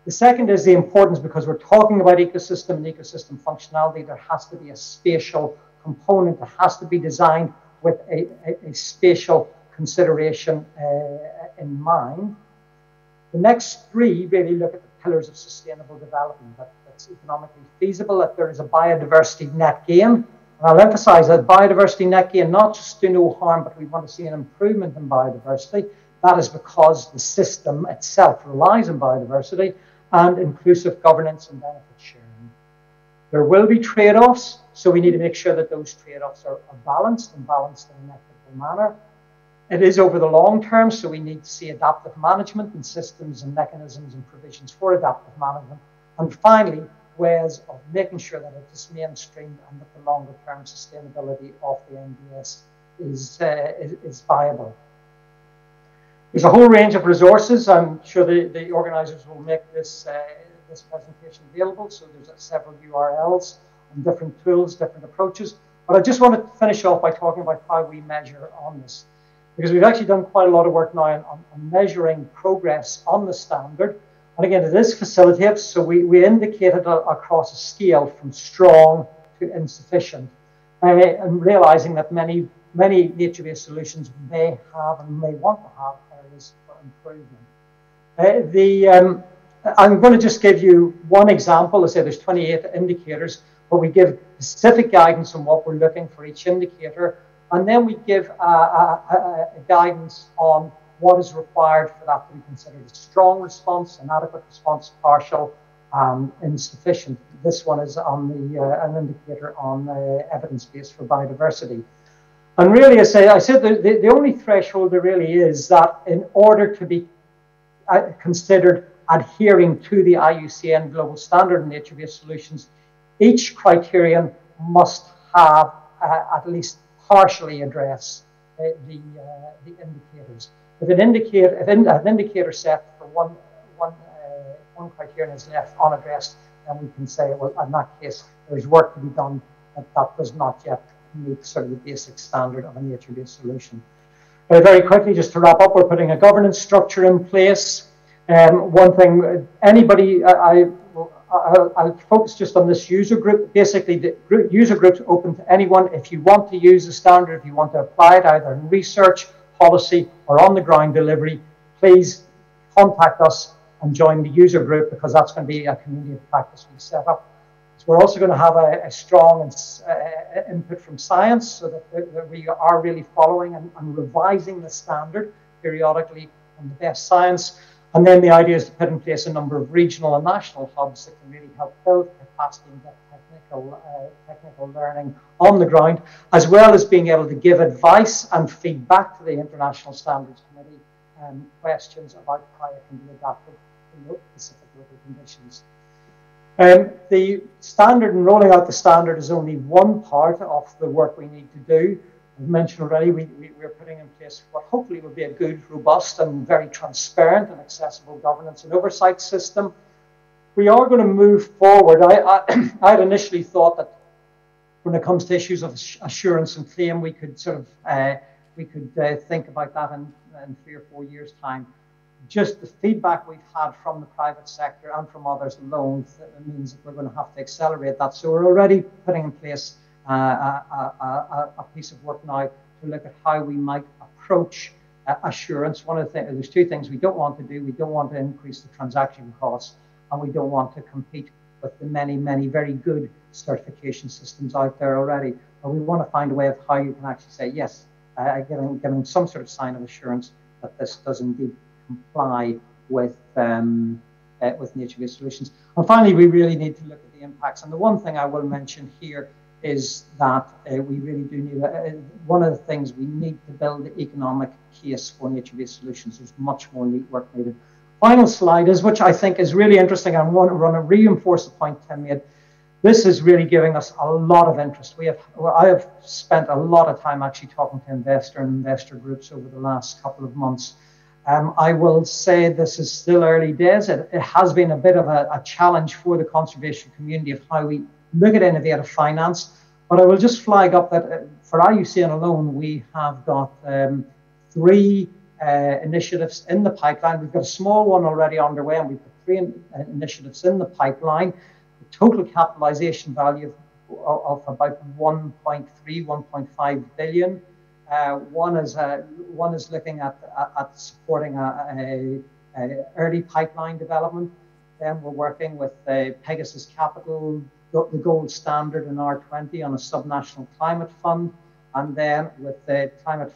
The second is the importance, because we're talking about ecosystem and ecosystem functionality, there has to be a spatial component that has to be designed with a spatial consideration in mind. The next 3 really look at the pillars of sustainable development, that's economically feasible, that there is a biodiversity net gain. And I'll emphasize that biodiversity net gain, not just do no harm, but we want to see an improvement in biodiversity. That is because the system itself relies on biodiversity, and inclusive governance and benefit sharing. There will be trade-offs, so we need to make sure that those trade-offs are balanced and balanced in an equitable manner. It is over the long term, so we need to see adaptive management and systems and mechanisms and provisions for adaptive management. And finally, ways of making sure that it is mainstreamed and that the longer term sustainability of the MBS is viable. There's a whole range of resources. I'm sure the organisers will make this presentation available. So there's several URLs and different tools, different approaches. But I just want to finish off by talking about how we measure on this, because we've actually done quite a lot of work now on measuring progress on the standard. And again, it is facilitative, so we indicate it across a scale from strong to insufficient, and realising that many nature-based solutions may have and may want to have areas for improvement. I'm going to just give you one example. Let's say there's 28 indicators, but we give specific guidance on what we're looking for each indicator, and then we give a guidance on what is required for that to be considered a strong response, an adequate response, partial, insufficient. This one is on an indicator on evidence-based for biodiversity. And really, I said the only threshold there really is that in order to be considered adhering to the IUCN Global Standard in Nature-Based Solutions, each criterion must have at least partially address the indicators. If an indicator set for one criterion is left unaddressed, then we can say, well, in that case, there's work to be done that does not yet meet sort of the basic standard of a nature-based solution. Very quickly, just to wrap up, we're putting a governance structure in place. One thing, anybody, I'll focus just on this user group. Basically, the user group's open to anyone. If you want to use the standard, if you want to apply it either in research, policy, or on the ground delivery, please contact us and join the user group, because that's going to be a community of practice we set up. So we're also going to have a strong input from science, so that we are really following and revising the standard periodically on the best science. And then the idea is to put in place a number of regional and national hubs that can really help build capacity and get technical learning on the ground, as well as being able to give advice and feedback to the International Standards Committee questions about how it can be adapted to specific local conditions. The standard and rolling out the standard is only one part of the work we need to do. As mentioned already, we're putting in place what hopefully will be a good, robust, and very transparent and accessible governance and oversight system. We are going to move forward. I had initially thought that when it comes to issues of assurance and claim, we could sort of think about that in 3 or 4 years' time. Just the feedback we've had from the private sector and from others alone means that we're going to have to accelerate that. So we're already putting in place a piece of work now to look at how we might approach assurance. One of the things, there's two things we don't want to do. We don't want to increase the transaction costs, and we don't want to compete with the many, many very good certification systems out there already. But we want to find a way of how you can actually say, yes, giving some sort of sign of assurance that this does indeed comply with nature-based solutions. And finally, we really need to look at the impacts. And the one thing I will mention here is that we really do need, one of the things we need to build the economic case for nature-based solutions. There's much more work needed. Final slide is, which I think is really interesting. I want to reinforce the point Tim made. This is really giving us a lot of interest. I have spent a lot of time actually talking to investor groups over the last couple of months. I will say this is still early days. It has been a bit of a challenge for the conservation community of how we look at innovative finance. But I will just flag up that for IUCN alone, we have got 3 initiatives in the pipeline. We've got a small one already underway, and we've got 3 initiatives in the pipeline. The total capitalization value of about 1.3, 1.5 billion. One is looking at supporting a early pipeline development. Then we're working with Pegasus Capital, the gold standard in R20 on a subnational climate fund, and then with the climate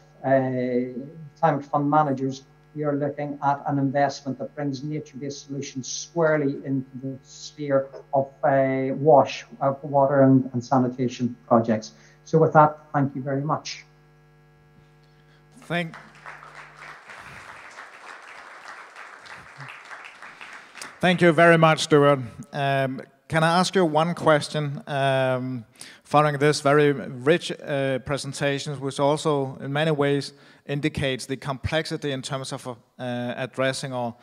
fund managers, we are looking at an investment that brings nature-based solutions squarely into the sphere of water and sanitation projects. So with that, thank you very much. Thank Thank you very much, Stuart. Can I ask you one question? Following this very rich presentation, which also in many ways indicates the complexity in terms of addressing or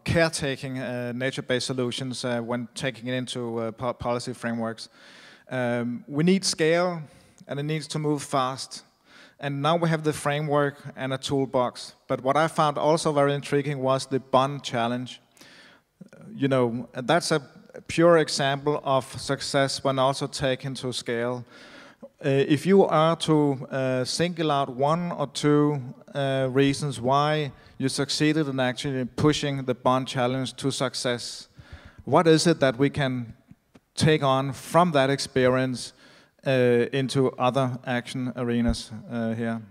caretaking nature-based solutions when taking it into policy frameworks. We need scale, and it needs to move fast. And now we have the framework and a toolbox. But what I found also very intriguing was the bond challenge. You know, that's a pure example of success when also taken to scale. If you are to single out one or two reasons why you succeeded in actually pushing the bond challenge to success, what is it that we can take on from that experience into other action arenas here?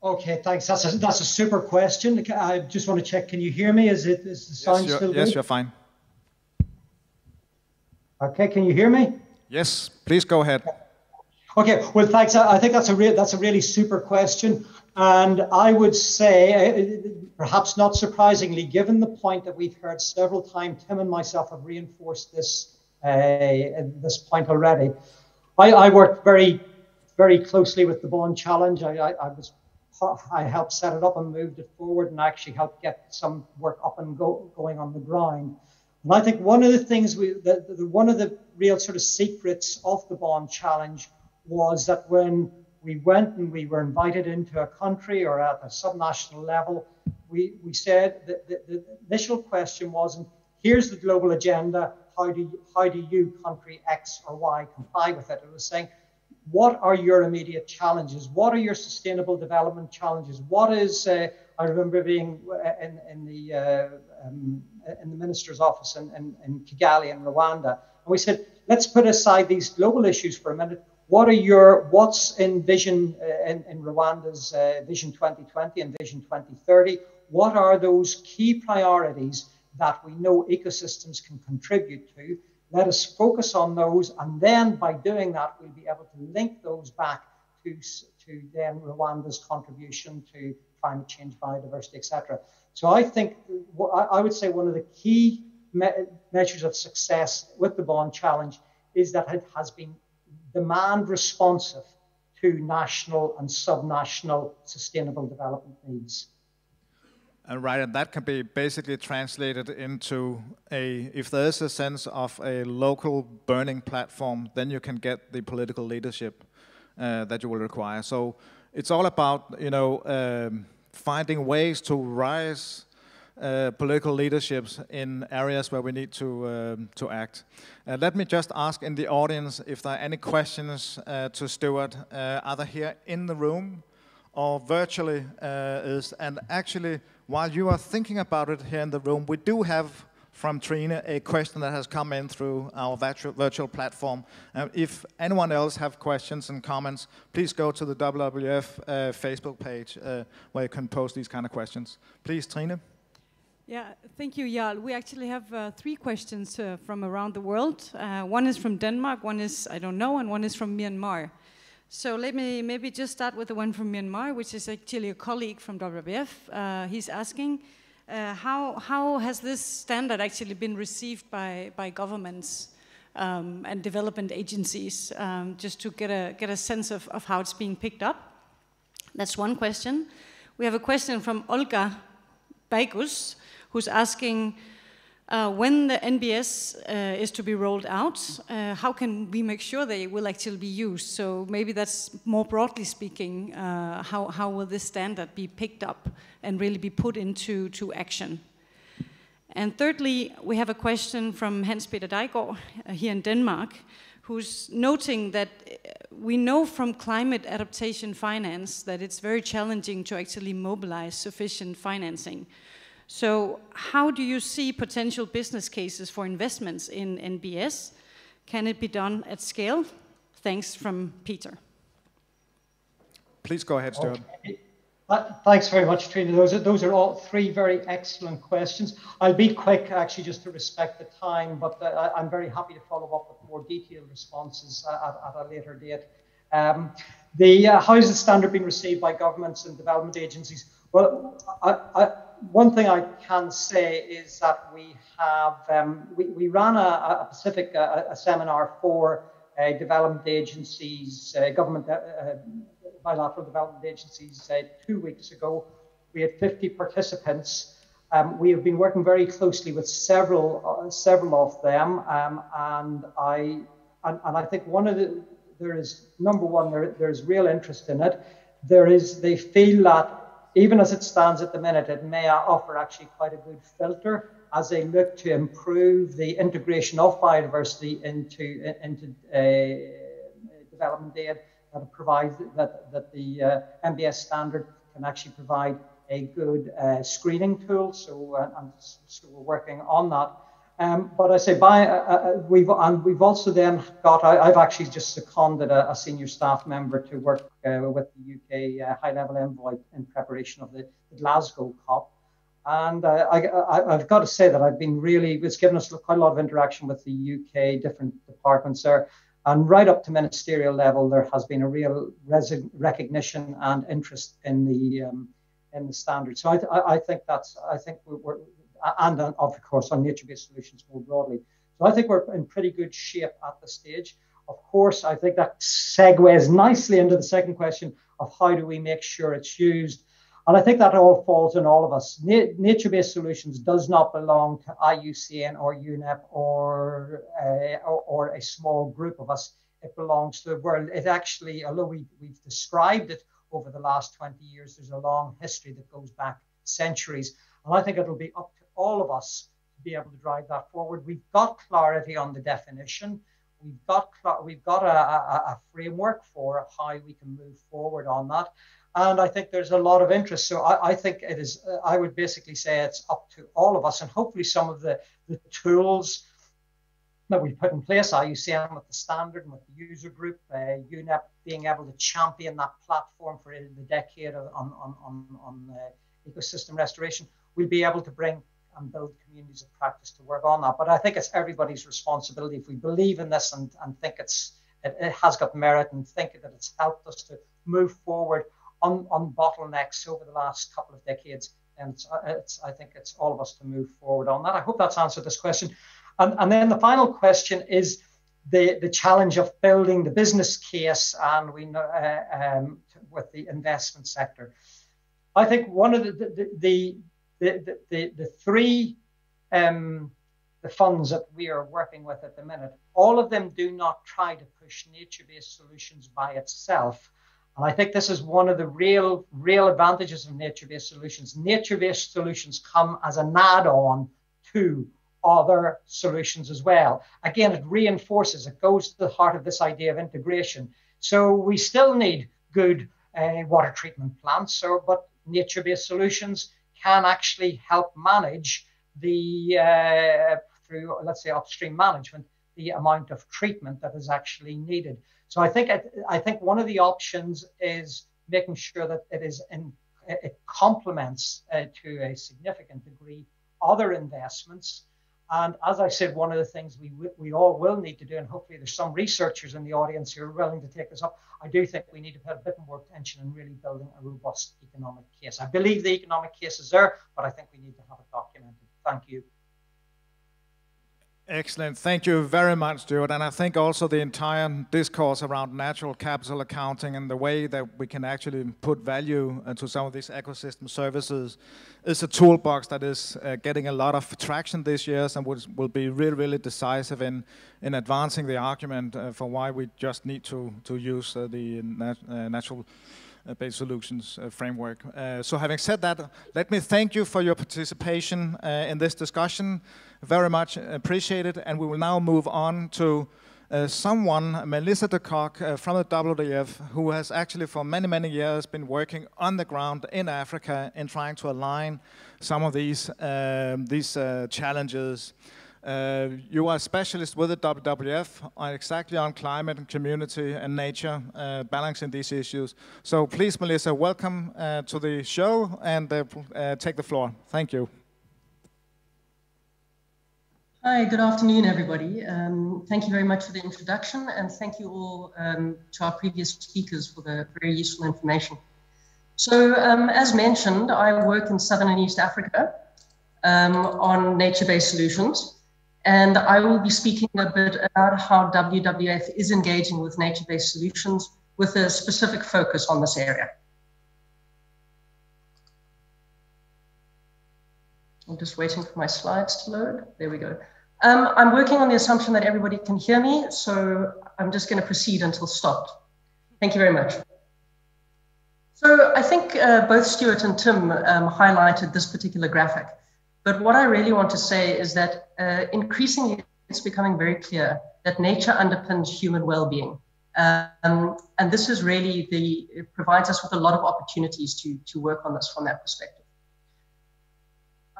Okay, thanks. That's a super question. I just want to check. Can you hear me? Is the sound still good? Yes, you're fine. Okay, can you hear me? Yes, please go ahead. Okay, well, thanks. I think that's a really super question, and I would say, perhaps not surprisingly, given the point that we've heard several times, Tim and myself have reinforced this point already. I worked very, very closely with the Bond Challenge. I helped set it up and moved it forward, and actually helped get some work up and going on the ground. And I think one of the things one of the real sort of secrets of the Bond Challenge was that when we went and we were invited into a country or at a subnational level, we said that the initial question wasn't, here's the global agenda, how do you, country X or Y, comply with it? It was saying, what are your immediate challenges? What are your sustainable development challenges? What is, I remember being in the minister's office in Kigali in Rwanda, and we said, let's put aside these global issues for a minute. What's in Vision, in Rwanda's Vision 2020 and Vision 2030? What are those key priorities that we know ecosystems can contribute to? Let us focus on those, and then by doing that, we'll be able to link those back to then Rwanda's contribution to climate change, biodiversity, etc. So I think, I would say one of the key measures of success with the Bond Challenge is that it has been demand responsive to national and subnational sustainable development needs. Right, and that can be basically translated into if there is a sense of a local burning platform, then you can get the political leadership that you will require. So it's all about, you know, finding ways to rise political leaderships in areas where we need to act. Let me just ask in the audience if there are any questions to Stuart, either here in the room or virtually and actually, while you are thinking about it here in the room, we do have from Trine a question that has come in through our virtual platform. If anyone else have questions and comments, please go to the WWF Facebook page where you can post these kind of questions. Please, Trine. Yeah, thank you, Jarl. We actually have 3 questions from around the world. One is from Denmark, one is, I don't know, and one is from Myanmar. So let me maybe just start with the one from Myanmar, which is actually a colleague from WWF. He's asking, how has this standard actually been received by governments and development agencies, just to get a sense of how it's being picked up? That's one question. We have a question from Olga Baigus, who's asking, when the NBS is to be rolled out, how can we make sure they will actually be used? So maybe that's more broadly speaking, how will this standard be picked up and really be put into action? And thirdly, we have a question from Hans-Peter Dejgaard here in Denmark, who's noting that we know from climate adaptation finance that it's very challenging to actually mobilize sufficient financing. So how do you see potential business cases for investments in NBS? Can it be done at scale? Thanks, from Peter. Please go ahead, Stuart. Okay. Thanks very much, Trina. Those are all 3 very excellent questions. I'll be quick, actually, just to respect the time, but I'm very happy to follow up with more detailed responses at a later date. How is the standard being received by governments and development agencies? Well, one thing I can say is that we have we ran a Pacific seminar for development agencies, government bilateral development agencies 2 weeks ago. We had 50 participants. We have been working very closely with several of them, and I think there's real interest in it. They feel that even as it stands at the minute, it may offer actually quite a good filter as they look to improve the integration of biodiversity into development aid, that it provides that the MBS standard can actually provide a good screening tool. So we're working on that. But I say we've also then got. I've actually just seconded a senior staff member to work with the UK high-level envoy in preparation of the Glasgow COP. And I've got to say that it's given us quite a lot of interaction with the UK different departments there, and right up to ministerial level, there has been a real recognition and interest in the standard. So I think we're and of course on nature-based solutions more broadly. So I think we're in pretty good shape at this stage. Of course, I think that segues nicely into the second question of how do we make sure it's used. And I think that all falls on all of us. Nature-based solutions does not belong to IUCN or UNEP or a small group of us. It belongs to the world. It actually, although we've described it over the last 20 years, there's a long history that goes back centuries. And I think it'll be up to all of us to be able to drive that forward. We've got clarity on the definition. We've got a framework for how we can move forward on that. And I think there's a lot of interest. So I think it is, I would basically say it's up to all of us, and hopefully some of the tools that we've put in place, IUCN with the standard and with the user group, UNEP being able to champion that platform for the decade on ecosystem restoration, we'll be able to bring and build communities of practice to work on that. But I think it's everybody's responsibility. If we believe in this and think it has got merit and think that it's helped us to move forward on bottlenecks over the last couple of decades, and I think it's all of us to move forward on that. I hope that's answered this question. And then the final question is the challenge of building the business case, and we know with the investment sector. I think one of the three the funds that we are working with at the minute, all of them do not try to push nature-based solutions by itself. And I think this is one of the real advantages of nature-based solutions. Nature-based solutions come as an add-on to other solutions as well. Again, it reinforces, it goes to the heart of this idea of integration. So we still need good water treatment plants, but nature-based solutions can actually help manage through, let's say, upstream management, the amount of treatment that is actually needed. So I think one of the options is making sure that it complements to a significant degree other investments. And as I said, one of the things we all will need to do, and hopefully there's some researchers in the audience who are willing to take this up, I do think we need to put a bit more attention in really building a robust economic case. I believe the economic case is there, but I think we need to have it documented. Thank you. Excellent. Thank you very much, Stuart. And I think also the entire discourse around natural capital accounting and the way that we can actually put value to some of these ecosystem services is a toolbox that is getting a lot of traction this year and will be really, really decisive in advancing the argument for why we just need to use the natural-based solutions framework. So having said that, let me thank you for your participation in this discussion. Very much appreciated, and we will now move on to Melissa de Kock from the WWF, who has actually for many, many years been working on the ground in Africa in trying to align some of these challenges. You are a specialist with the WWF exactly on climate and community and nature, balancing these issues. So please, Melissa, welcome to the show and take the floor. Thank you. Hi, good afternoon, everybody. Thank you very much for the introduction, and thank you all to our previous speakers for the very useful information. So as mentioned, I work in Southern and East Africa on nature-based solutions. And I will be speaking a bit about how WWF is engaging with nature-based solutions with a specific focus on this area. I'm just waiting for my slides to load. There we go. I'm working on the assumption that everybody can hear me, so I'm just going to proceed until stopped. Thank you very much. So I think both Stuart and Tim highlighted this particular graphic. But what I really want to say is that increasingly it's becoming very clear that nature underpins human well-being. And this is really it provides us with a lot of opportunities to work on this from that perspective.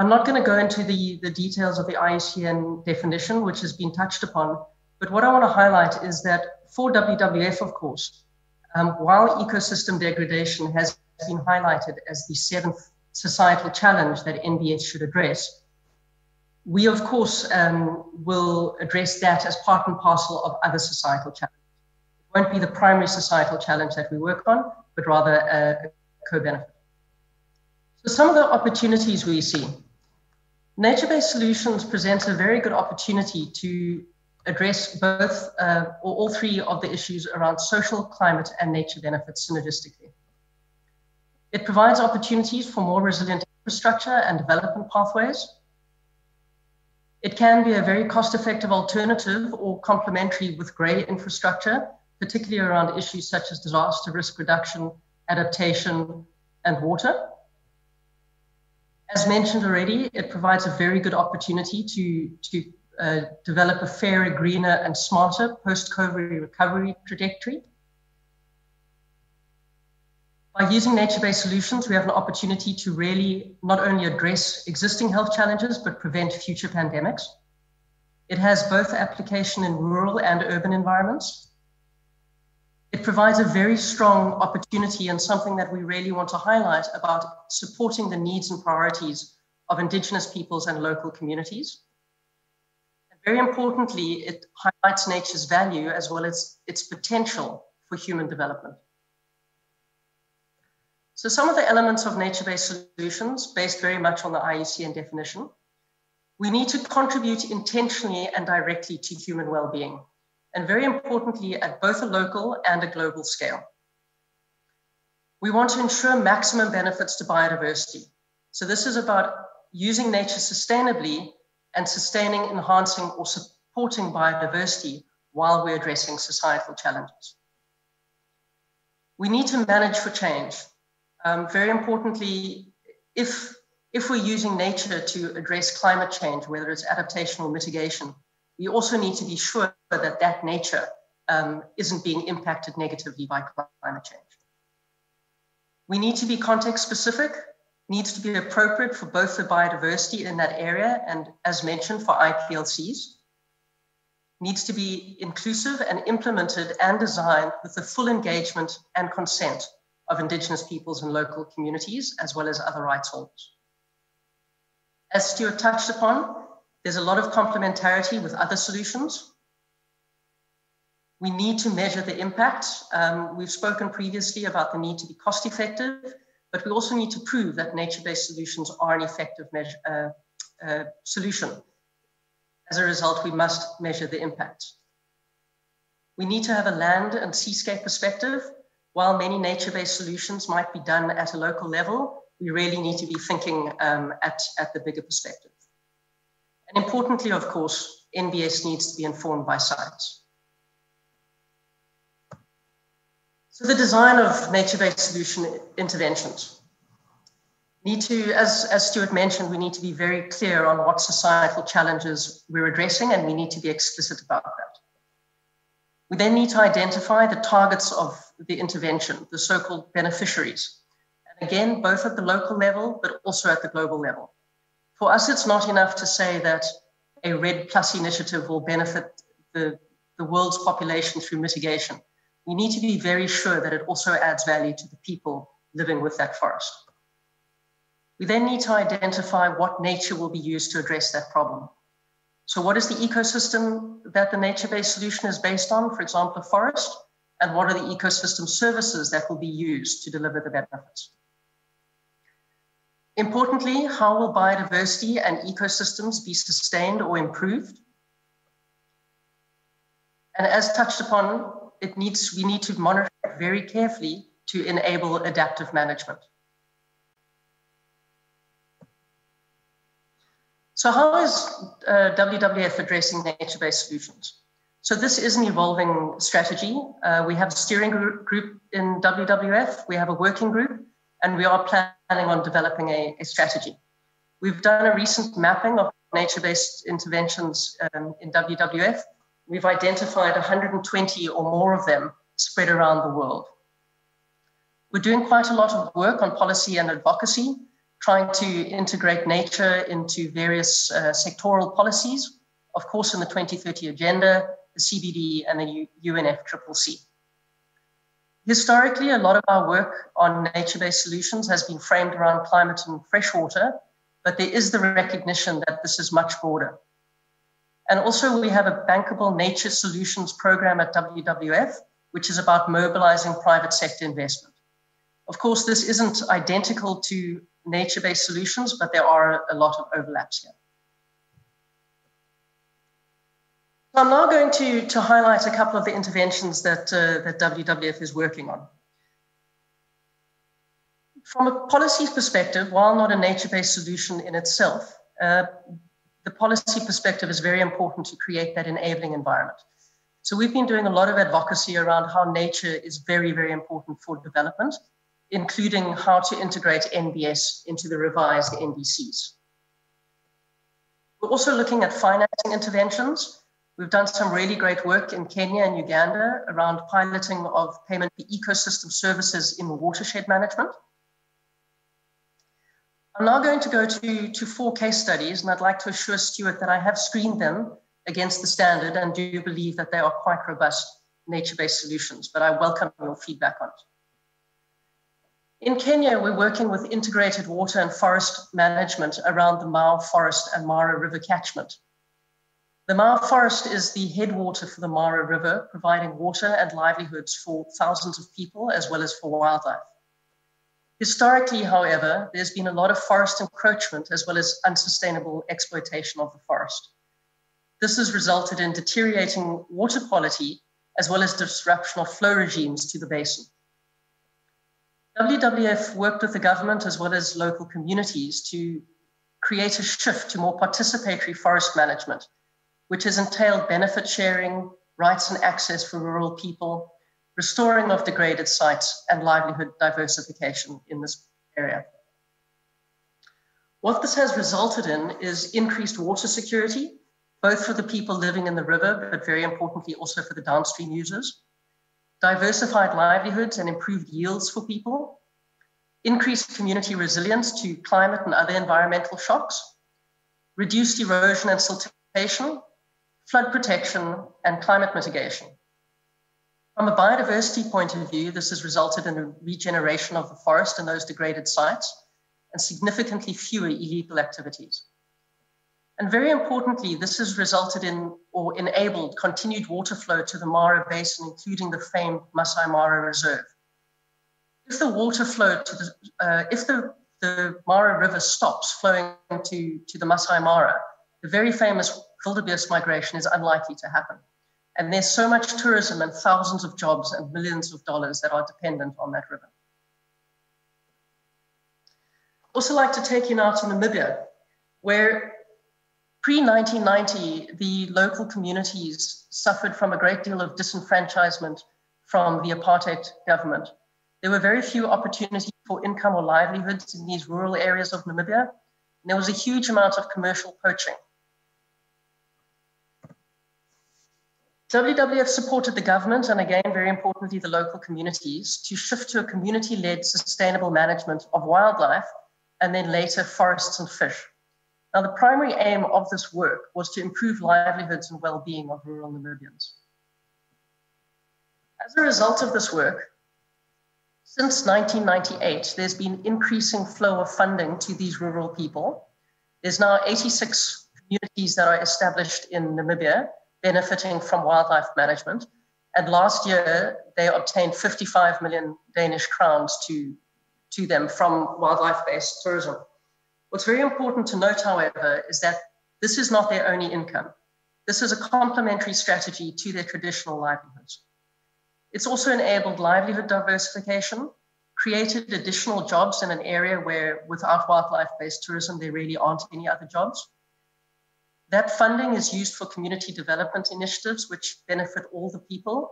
I'm not going to go into the details of the IUCN definition, which has been touched upon, but what I want to highlight is that for WWF, of course, while ecosystem degradation has been highlighted as the 7th societal challenge that NBS should address, we of course will address that as part and parcel of other societal challenges. It won't be the primary societal challenge that we work on, but rather a co-benefit. So some of the opportunities we see. Nature-based solutions present a very good opportunity to address both or all three of the issues around social, climate, and nature benefits synergistically. It provides opportunities for more resilient infrastructure and development pathways. It can be a very cost-effective alternative or complementary with grey infrastructure, particularly around issues such as disaster risk reduction, adaptation, and water. As mentioned already, it provides a very good opportunity to develop a fairer, greener, and smarter post-COVID recovery trajectory. By using nature-based solutions, we have an opportunity to really not only address existing health challenges, but prevent future pandemics. It has both application in rural and urban environments. It provides a very strong opportunity and something that we really want to highlight about supporting the needs and priorities of Indigenous peoples and local communities. And very importantly, it highlights nature's value as well as its potential for human development. So some of the elements of nature-based solutions, based very much on the IUCN definition, we need to contribute intentionally and directly to human well-being, and very importantly, at both a local and a global scale. We want to ensure maximum benefits to biodiversity. So this is about using nature sustainably and sustaining, enhancing, or supporting biodiversity while we're addressing societal challenges. We need to manage for change. Very importantly, if we're using nature to address climate change, whether it's adaptation or mitigation, we also need to be sure that that nature isn't being impacted negatively by climate change. We need to be context specific, needs to be appropriate for both the biodiversity in that area and, as mentioned, for IPLCs. Needs to be inclusive and implemented and designed with the full engagement and consent of Indigenous peoples and local communities, as well as other rights holders. As Stuart touched upon, there's a lot of complementarity with other solutions. We need to measure the impact. We've spoken previously about the need to be cost effective, but we also need to prove that nature-based solutions are an effective solution. As a result, we must measure the impact. We need to have a land and seascape perspective. While many nature-based solutions might be done at a local level, we really need to be thinking at the bigger perspective. And importantly, of course, NBS needs to be informed by science. So the design of nature-based solution interventions need to, as Stuart mentioned, we need to be very clear on what societal challenges we're addressing, and we need to be explicit about that. We then need to identify the targets of the intervention, the so-called beneficiaries. And again, both at the local level, but also at the global level. For us, it's not enough to say that a REDD+ initiative will benefit the world's population through mitigation. We need to be very sure that it also adds value to the people living with that forest. We then need to identify what nature will be used to address that problem. So what is the ecosystem that the nature-based solution is based on, for example, a forest, and what are the ecosystem services that will be used to deliver the benefits? Importantly, how will biodiversity and ecosystems be sustained or improved? And as touched upon, we need to monitor it very carefully to enable adaptive management. So how is WWF addressing nature-based solutions? So this is an evolving strategy. We have a steering group in WWF, we have a working group, and we are planning on developing a strategy. We've done a recent mapping of nature-based interventions in WWF. We've identified 120 or more of them spread around the world. We're doing quite a lot of work on policy and advocacy, trying to integrate nature into various sectoral policies, of course in the 2030 Agenda, the CBD and the UNFCCC. Historically, a lot of our work on nature-based solutions has been framed around climate and freshwater, but there is the recognition that this is much broader. And also we have a bankable nature solutions program at WWF, which is about mobilizing private sector investment. Of course, this isn't identical to nature-based solutions, but there are a lot of overlaps here. So I'm now going to highlight a couple of the interventions that WWF is working on. From a policy perspective, while not a nature-based solution in itself, the policy perspective is very important to create that enabling environment. So we've been doing a lot of advocacy around how nature is very, very important for development, including how to integrate NBS into the revised NDCs. We're also looking at financing interventions. We've done some really great work in Kenya and Uganda around piloting of payment for ecosystem services in watershed management. I'm now going to go to 4 case studies, and I'd like to assure Stuart that I have screened them against the standard and do believe that they are quite robust nature-based solutions, but I welcome your feedback on it. In Kenya, we're working with integrated water and forest management around the Mau Forest and Mara River catchment. The Mau Forest is the headwater for the Mara River, providing water and livelihoods for thousands of people as well as for wildlife. Historically, however, there's been a lot of forest encroachment as well as unsustainable exploitation of the forest. This has resulted in deteriorating water quality as well as disruption of flow regimes to the basin. WWF worked with the government as well as local communities to create a shift to more participatory forest management, which has entailed benefit sharing, rights and access for rural people, restoring of degraded sites, and livelihood diversification in this area. What this has resulted in is increased water security, both for the people living in the river, but very importantly also for the downstream users, diversified livelihoods and improved yields for people, increased community resilience to climate and other environmental shocks, reduced erosion and siltation, flood protection, and climate mitigation. From a biodiversity point of view, this has resulted in a regeneration of the forest and those degraded sites, and significantly fewer illegal activities. And very importantly, this has resulted in or enabled continued water flow to the Mara Basin, including the famed Masai Mara Reserve. If the water flow to the Mara River stops flowing to the Masai Mara, the very famous wildebeest migration is unlikely to happen. And there's so much tourism and thousands of jobs and millions of dollars that are dependent on that river. I'd also like to take you now to Namibia, where pre-1990, the local communities suffered from a great deal of disenfranchisement from the apartheid government. There were very few opportunities for income or livelihoods in these rural areas of Namibia, and there was a huge amount of commercial poaching. WWF supported the government and again, very importantly, the local communities to shift to a community-led sustainable management of wildlife and then later forests and fish. Now, the primary aim of this work was to improve livelihoods and well-being of rural Namibians. As a result of this work, since 1998, there's been increasing flow of funding to these rural people. There's now 86 communities that are established in Namibia, benefiting from wildlife management. And last year, they obtained 55 million Danish crowns to them from wildlife-based tourism. What's very important to note, however, is that this is not their only income. This is a complementary strategy to their traditional livelihoods. It's also enabled livelihood diversification, created additional jobs in an area where without wildlife-based tourism, there really aren't any other jobs. That funding is used for community development initiatives, which benefit all the people.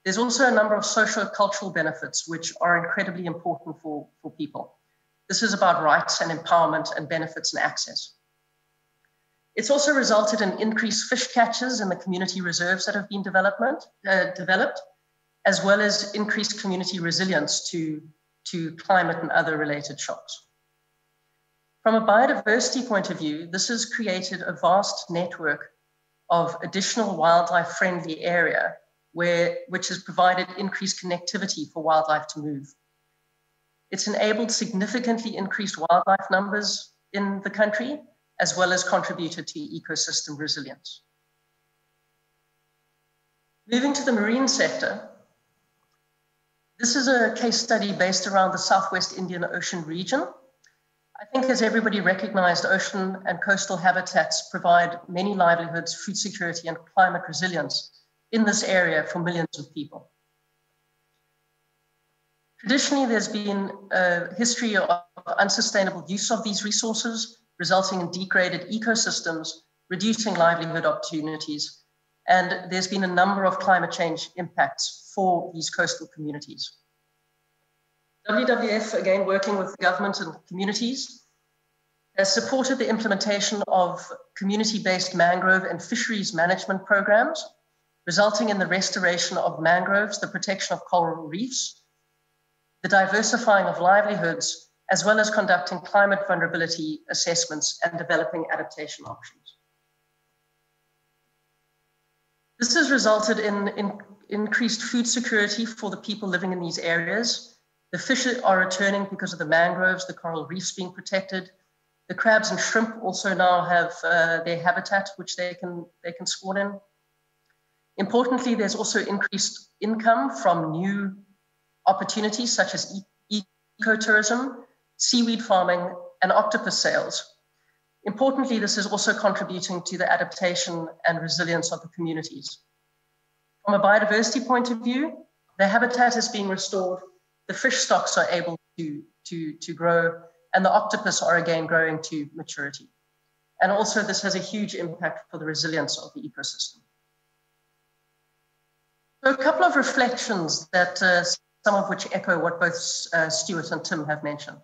There's also a number of socio-cultural benefits, which are incredibly important for people. This is about rights and empowerment and benefits and access. It's also resulted in increased fish catches in the community reserves that have been developed, as well as increased community resilience to climate and other related shocks. From a biodiversity point of view, this has created a vast network of additional wildlife-friendly area which has provided increased connectivity for wildlife to move. It's enabled significantly increased wildlife numbers in the country, as well as contributed to ecosystem resilience. Moving to the marine sector, this is a case study based around the Southwest Indian Ocean region. I think, as everybody recognized, ocean and coastal habitats provide many livelihoods, food security, and climate resilience in this area for millions of people. Traditionally, there's been a history of unsustainable use of these resources, resulting in degraded ecosystems, reducing livelihood opportunities, and there's been a number of climate change impacts for these coastal communities. WWF, again working with the government and communities, has supported the implementation of community-based mangrove and fisheries management programs, resulting in the restoration of mangroves, the protection of coral reefs, the diversifying of livelihoods, as well as conducting climate vulnerability assessments and developing adaptation options. This has resulted in increased food security for the people living in these areas. The fish are returning because of the mangroves, the coral reefs being protected. The crabs and shrimp also now have their habitat, which they can spawn in. Importantly, there's also increased income from new opportunities such as ecotourism, seaweed farming, and octopus sales. Importantly, this is also contributing to the adaptation and resilience of the communities. From a biodiversity point of view, the habitat is being restored, the fish stocks are able to grow, and the octopus are again growing to maturity. And also this has a huge impact for the resilience of the ecosystem. So a couple of reflections that some of which echo what both Stuart and Tim have mentioned.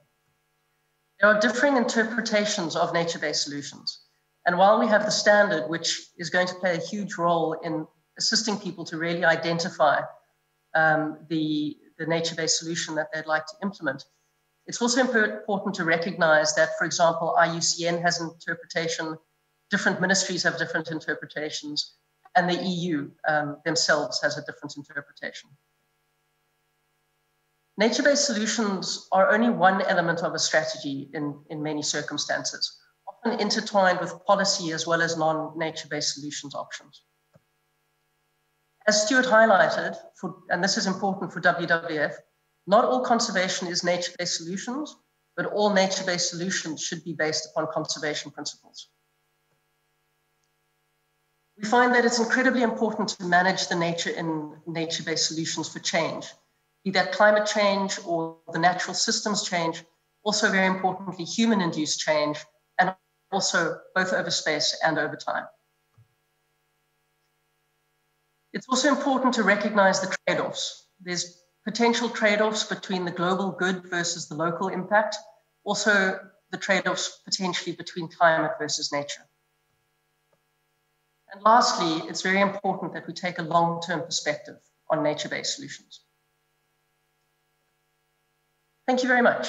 There are differing interpretations of nature-based solutions. And while we have the standard, which is going to play a huge role in assisting people to really identify the nature-based solution that they'd like to implement, it's also important to recognize that, for example, IUCN has an interpretation, different ministries have different interpretations, and the EU themselves has a different interpretation. Nature-based solutions are only one element of a strategy in many circumstances, often intertwined with policy as well as non-nature-based solutions options. As Stuart highlighted, and this is important for WWF, not all conservation is nature-based solutions, but all nature-based solutions should be based upon conservation principles. We find that it's incredibly important to manage the nature in nature-based solutions for change, be that climate change or the natural systems change, also very importantly, human-induced change, and also both over space and over time. It's also important to recognize the trade-offs. There's potential trade-offs between the global good versus the local impact, also the trade-offs potentially between climate versus nature. And lastly, it's very important that we take a long-term perspective on nature-based solutions. Thank you very much.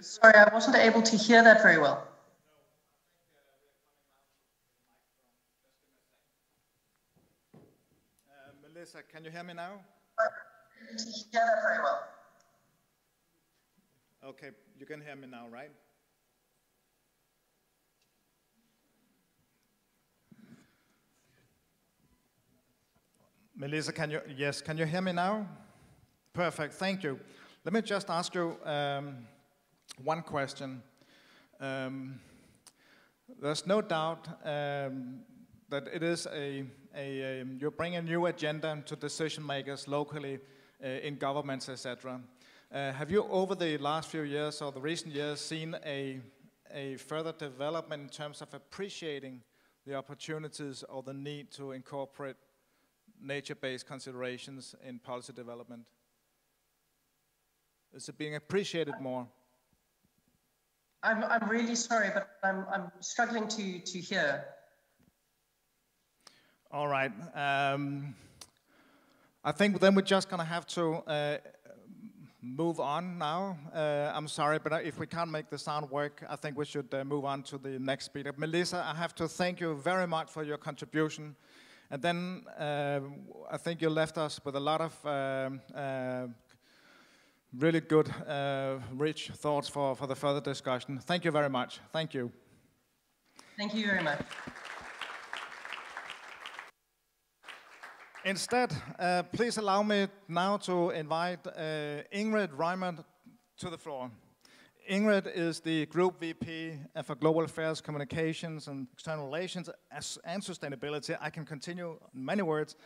Sorry, I wasn't able to hear that very well. Melissa, can you hear me now? To hear that very well. Okay, you can hear me now, right? Melissa, can you hear me now? Perfect, thank you. Let me just ask you one question. There's no doubt that it is you bring a new agenda to decision makers locally in governments, etc. Have you, over the last few years or the recent years, seen a further development in terms of appreciating the opportunities or the need to incorporate nature-based considerations in policy development? Is it being appreciated more? I'm really sorry, but I'm struggling to hear. All right. I think then we're just going to have to move on now. I'm sorry, but if we can't make the sound work, I think we should move on to the next speaker. Melissa, I have to thank you very much for your contribution. And then I think you left us with a lot of really good, rich thoughts for the further discussion. Thank you very much. Thank you. Thank you very much. Instead, please allow me now to invite Ingrid Reimann to the floor. Ingrid is the Group VP for Global Affairs, Communications and External Relations and Sustainability. I can continue in many words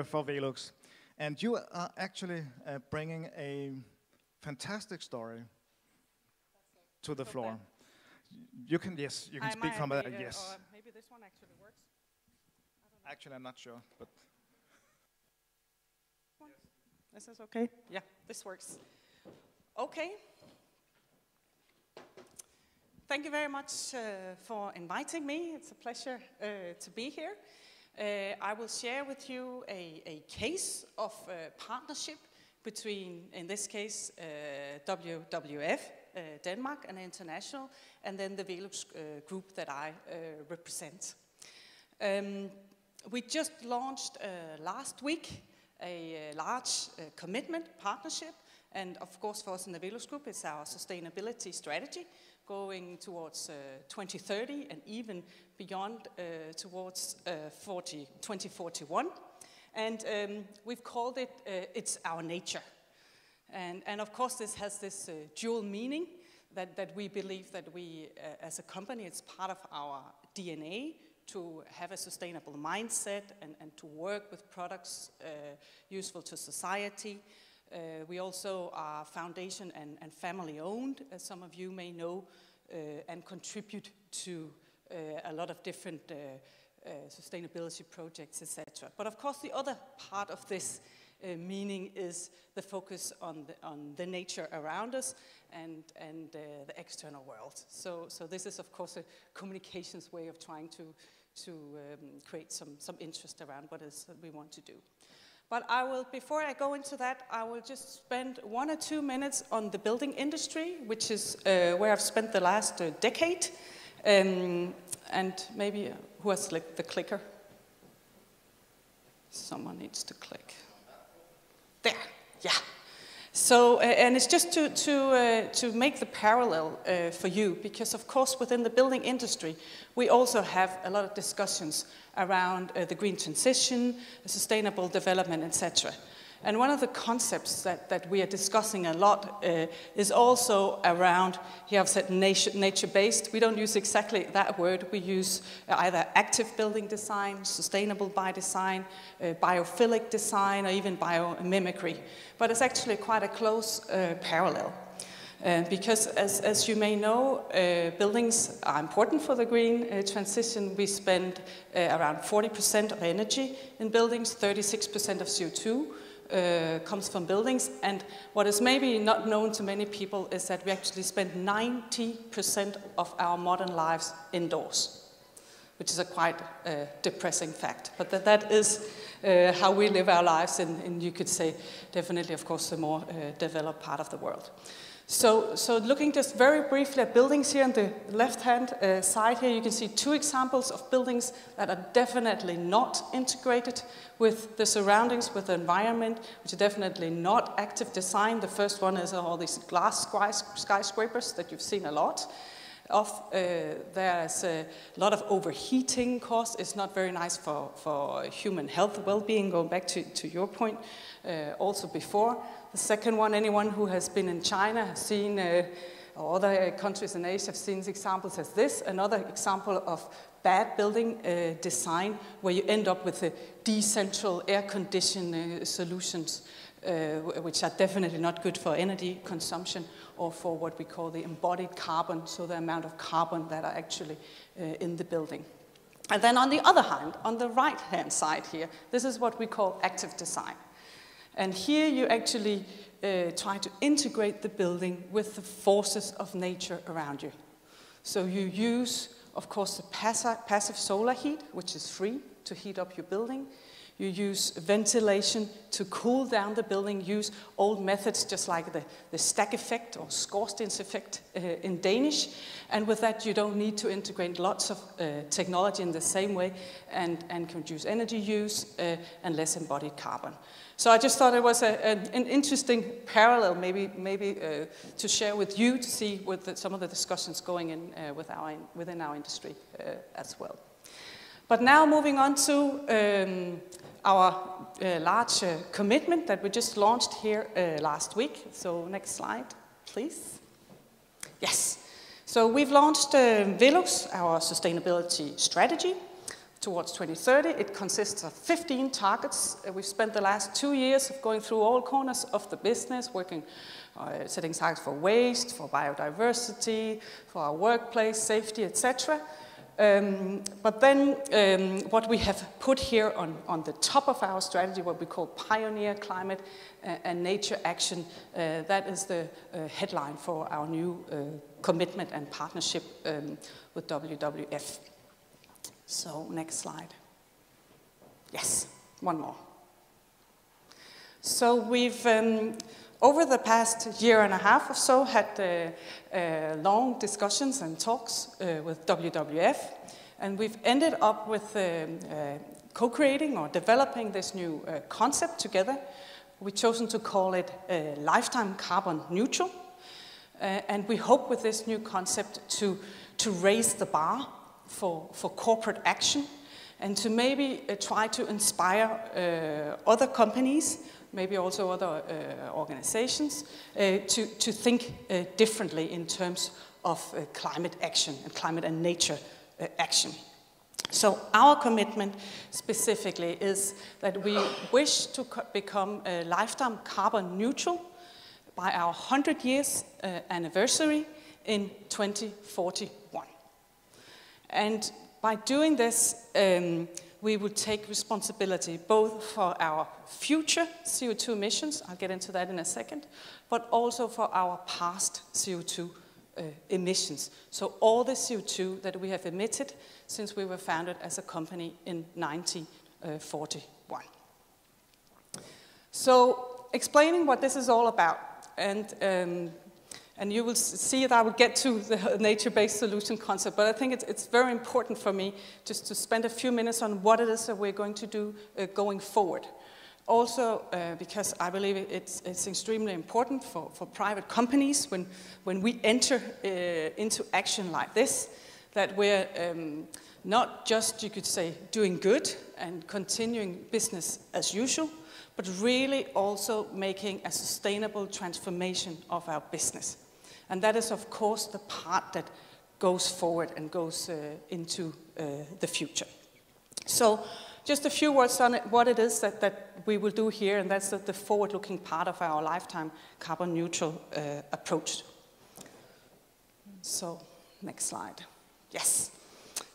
for Velux. And you are actually bringing a fantastic story to the floor. You can, yes, you can speak from there, yes. Maybe this one actually works. Actually, I'm not sure, but. This is okay? Yeah, this works. Okay. Thank you very much for inviting me. It's a pleasure to be here. I will share with you a case of partnership between, in this case, WWF, Denmark and International, and then the Velux group that I represent. We just launched last week a large commitment partnership, and of course for us in the Velux group it's our sustainability strategy going towards 2030 and even beyond towards 2041. And we've called it It's Our Nature. And of course this has this dual meaning that we believe that we as a company, it's part of our DNA to have a sustainable mindset and to work with products useful to society. We also are foundation and family owned, as some of you may know, and contribute to a lot of different sustainability projects, etc. But of course the other part of this meaning is the focus on the nature around us and the external world. So this is of course a communications way of trying to create some interest around what it is that we want to do. But I will, before I go into that, I will just spend 1 or 2 minutes on the building industry, which is where I've spent the last decade. And maybe, who has the clicker? Someone needs to click. There, yeah. So, and it's just to make the parallel for you, because of course within the building industry, we also have a lot of discussions around the green transition, sustainable development, etc. And one of the concepts that we are discussing a lot is also around, here I've said nature-based. We don't use exactly that word. We use either active building design, sustainable by design, biophilic design, or even biomimicry. But it's actually quite a close parallel. Because as you may know, buildings are important for the green transition. We spend around 40% of energy in buildings, 36% of CO2. Comes from buildings, and what is maybe not known to many people is that we actually spend 90% of our modern lives indoors, which is a quite depressing fact. But that is how we live our lives in, you could say, definitely, of course, the more developed part of the world. So looking just very briefly at buildings here on the left-hand side here, you can see two examples of buildings that are definitely not integrated with the surroundings, with the environment, which are definitely not active design. The first one is all these glass skyscrapers that you've seen a lot of. There's a lot of overheating costs. It's not very nice for human health, well-being, going back to your point also before. The second one, anyone who has been in China has seen, or other countries in Asia have seen examples as this, another example of bad building design where you end up with the decentral air conditioning solutions, which are definitely not good for energy consumption or for what we call the embodied carbon, so the amount of carbon that are actually in the building. And then on the other hand, on the right-hand side here, this is what we call active design. And here you actually try to integrate the building with the forces of nature around you. So you use, of course, the passive solar heat, which is free to heat up your building. You use ventilation to cool down the building, use old methods just like the stack effect or skorstens effect in Danish. And with that, you don't need to integrate lots of technology in the same way and can reduce energy use and less embodied carbon. So I just thought it was an interesting parallel maybe to share with you to see with some of the discussions going in within our industry as well. But now moving on to our large commitment that we just launched here last week. So next slide, please. Yes. So we've launched VELUX, our sustainability strategy, towards 2030. It consists of 15 targets. We've spent the last 2 years of going through all corners of the business, working, setting targets for waste, for biodiversity, for our workplace, safety, etc. But then what we have put here on the top of our strategy, what we call Pioneer Climate and Nature Action, that is the headline for our new commitment and partnership with WWF. So next slide. Yes, one more. So we've, over the past year and a half or so, had long discussions and talks with WWF, and we've ended up with co-creating or developing this new concept together. We've chosen to call it lifetime carbon neutral, and we hope with this new concept to raise the bar for corporate action and to maybe try to inspire other companies, maybe also other organizations, to think differently in terms of climate action and climate and nature action. So our commitment specifically is that we wish to become lifetime carbon neutral by our 100 years anniversary in 2041. And by doing this, we would take responsibility both for our future CO2 emissions, I'll get into that in a second, but also for our past CO2 emissions. So all the CO2 that we have emitted since we were founded as a company in 1941. So explaining what this is all about, and you will see that I will get to the nature-based solution concept, but I think it's very important for me just to spend a few minutes on what it is that we're going to do going forward. Also, because I believe it's extremely important for private companies when we enter into action like this, that we're not just, you could say, doing good and continuing business as usual, but really also making a sustainable transformation of our business. And that is, of course, the part that goes forward and goes into the future. So just a few words on it, what it is that we will do here, and that's the forward-looking part of our lifetime carbon neutral approach. So next slide. Yes.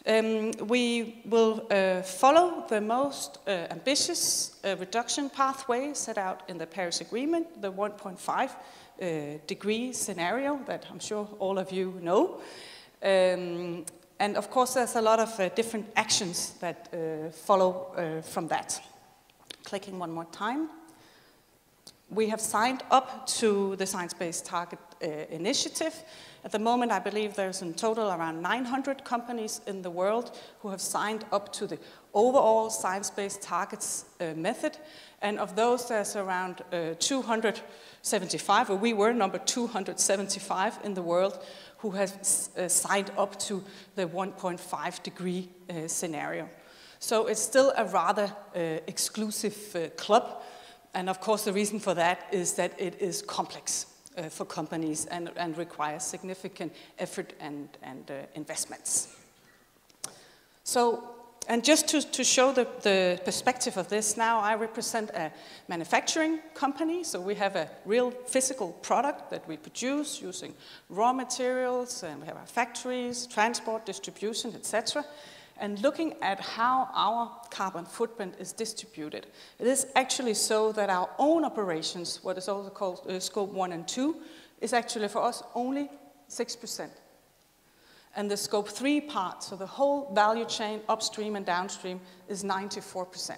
We will follow the most ambitious reduction pathway set out in the Paris Agreement, the 1.5 degree scenario that I'm sure all of you know. And of course, there's a lot of different actions that follow from that. Clicking one more time. We have signed up to the Science-Based Target initiative. At the moment, I believe there's in total around 900 companies in the world who have signed up to the overall science-based targets method. And of those, there's around 275, or we were number 275 in the world, who have signed up to the 1.5 degree scenario. So it's still a rather exclusive club. And of course, the reason for that is that it is complex for companies and requires significant effort and investments. So, and just to show the perspective of this, now I represent a manufacturing company. So we have a real physical product that we produce using raw materials, and we have our factories, transport, distribution, etc. And looking at how our carbon footprint is distributed, it is actually so that our own operations, what is also called scope 1 and 2, is actually for us only 6%. And the scope 3 part, so the whole value chain, upstream and downstream, is 94%.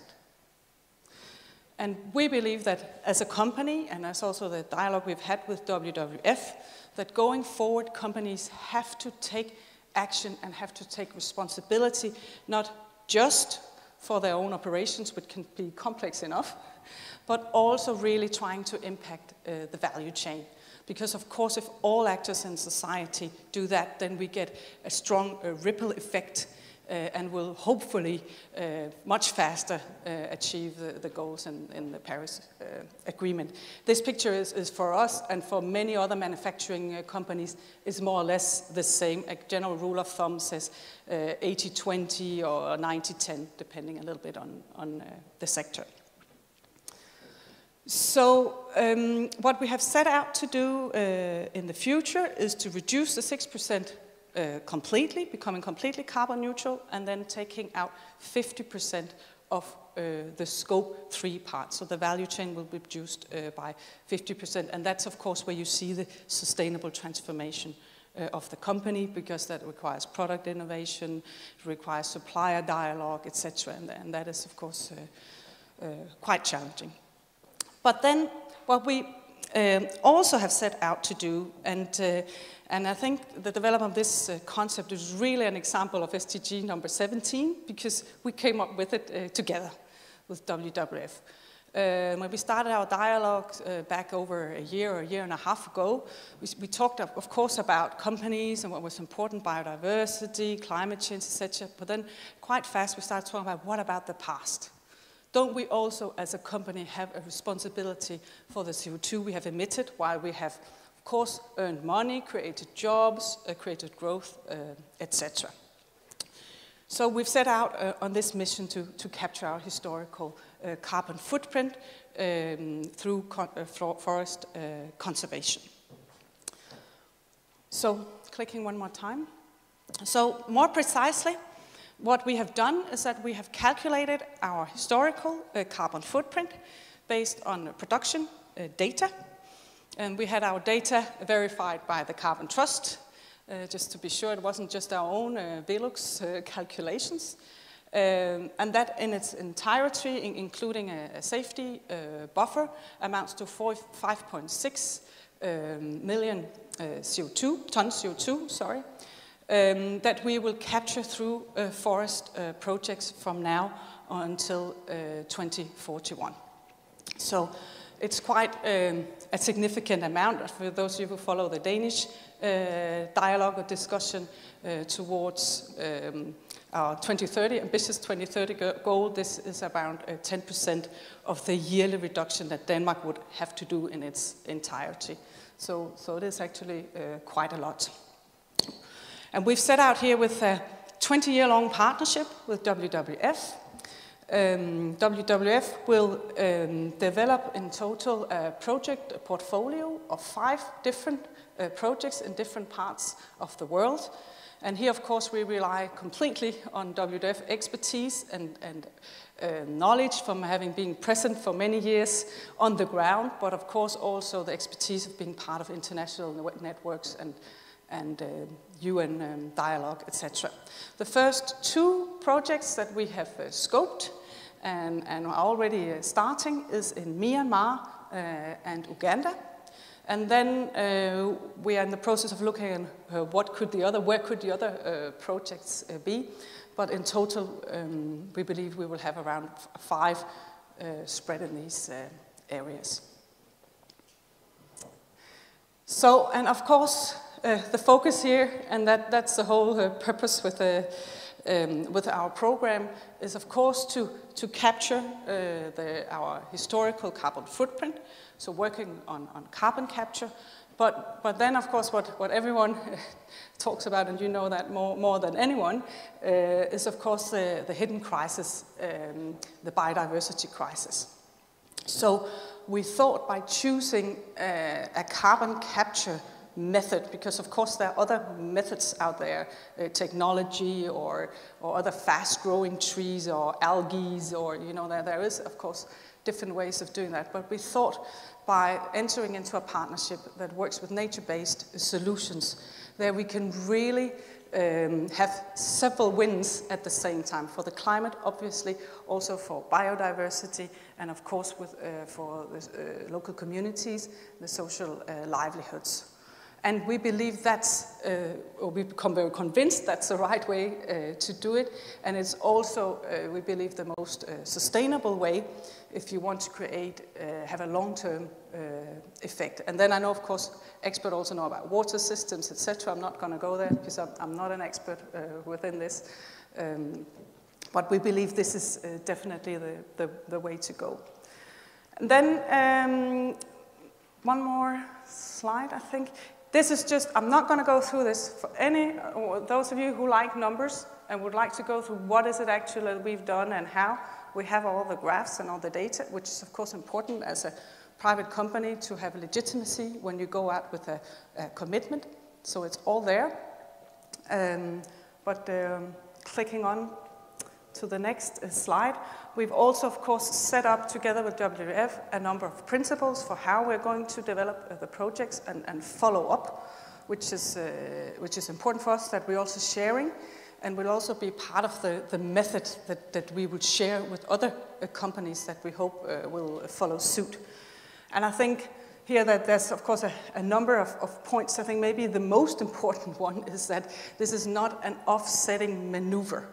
And we believe that as a company, and as also the dialogue we've had with WWF, that going forward, companies have to take action and have to take responsibility, not just for their own operations, which can be complex enough, but also really trying to impact the value chain. Because of course, if all actors in society do that, then we get a strong ripple effect and will hopefully much faster achieve the goals in the Paris Agreement. This picture is for us, and for many other manufacturing companies is more or less the same. A general rule of thumb says 80-20 or 90-10, depending a little bit on the sector. So what we have set out to do in the future is to reduce the 6% completely, becoming completely carbon neutral, and then taking out 50% of the scope 3 part. So the value chain will be reduced by 50%, and that's of course where you see the sustainable transformation of the company, because that requires product innovation, it requires supplier dialogue, etc., and that is of course quite challenging. But then what we also have set out to do, and I think the development of this concept is really an example of SDG number 17, because we came up with it together with WWF. When we started our dialogue back over a year and a half ago, we talked, of course, about companies and what was important, biodiversity, climate change, etc. But then quite fast we started talking about, what about the past? Don't we also, as a company, have a responsibility for the CO2 we have emitted, while we have, of course, earned money, created jobs, created growth, etc. So we've set out on this mission to capture our historical carbon footprint through forest conservation. So, clicking one more time. So, more precisely, what we have done is that we have calculated our historical carbon footprint based on production data. And we had our data verified by the Carbon Trust, just to be sure it wasn't just our own Velux calculations. And that in its entirety, including a safety buffer, amounts to 5.6 million tons CO2, that we will capture through forest projects from now until 2041. So it's quite a significant amount. For those of you who follow the Danish dialogue or discussion towards our 2030, ambitious 2030 goal, this is around 10% of the yearly reduction that Denmark would have to do in its entirety. So it is actually quite a lot. And we've set out here with a 20-year-long partnership with WWF. WWF will develop in total a project portfolio of 5 different projects in different parts of the world. And here, of course, we rely completely on WWF expertise and knowledge from having been present for many years on the ground, but of course also the expertise of being part of international networks and UN dialogue, etc. The first 2 projects that we have scoped and are already starting is in Myanmar and Uganda. And then we are in the process of looking at where could the other projects be. But in total, we believe we will have around 5 spread in these areas. So, and of course, the focus here, and that's the whole purpose with our program, is of course to capture our historical carbon footprint, so working on carbon capture, but then of course what everyone talks about, and you know that more than anyone, is of course the hidden crisis, the biodiversity crisis. So we thought by choosing a carbon capture method, because of course there are other methods out there, technology or other fast-growing trees or algae, or there is of course different ways of doing that. But we thought by entering into a partnership that works with nature-based solutions, there we can really have several wins at the same time, for the climate, obviously, also for biodiversity, and of course for the local communities, the social livelihoods. And we believe or we become very convinced that's the right way to do it. And it's also, we believe, the most sustainable way if you want to have a long-term effect. And then I know, of course, experts also know about water systems, etc. I'm not going to go there because I'm not an expert within this. But we believe this is definitely the way to go. And then one more slide, I think. This is just, I'm not going to go through this for those of you who like numbers and would like to go through what is it actually that we've done and how. We have all the graphs and all the data, which is of course important as a private company to have legitimacy when you go out with a commitment. So it's all there. Clicking on to the next slide, we've also of course set up together with WWF a number of principles for how we're going to develop the projects and follow up, which is important for us, that we're also sharing, and will also be part of the method that we will share with other companies that we hope will follow suit. And I think here that there's of course a number of points. I think maybe the most important one is that this is not an offsetting maneuver.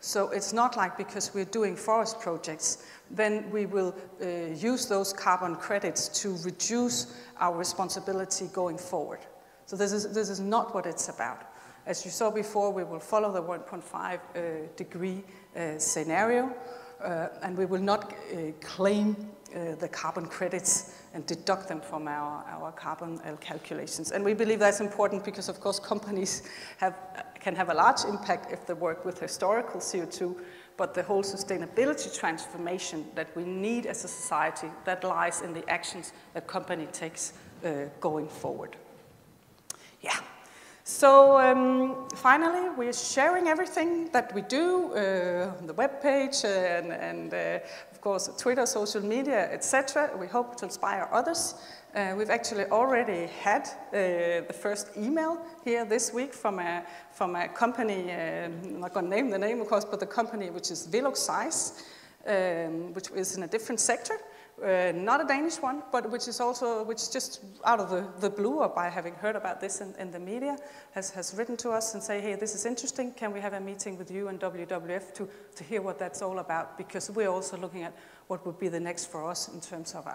So it's not like because we're doing forest projects, then we will use those carbon credits to reduce our responsibility going forward. So this is not what it's about. As you saw before, we will follow the 1.5 degree scenario, and we will not claim the carbon credits and deduct them from our carbon calculations. And we believe that's important because, of course, companies can have a large impact if they work with historical CO2, but the whole sustainability transformation that we need as a society, that lies in the actions that company takes going forward. Yeah. So finally, we're sharing everything that we do on the webpage and of course, Twitter, social media, etc. We hope to inspire others. We've actually already had the first email here this week from a company, I'm not going to name the name, of course, but the company which is CRISES, which is in a different sector. Not a Danish one, but which just out of the blue, or by having heard about this in the media, has written to us and say, hey, this is interesting, can we have a meeting with you and WWF to hear what that's all about? Because we're also looking at what would be the next for us in terms of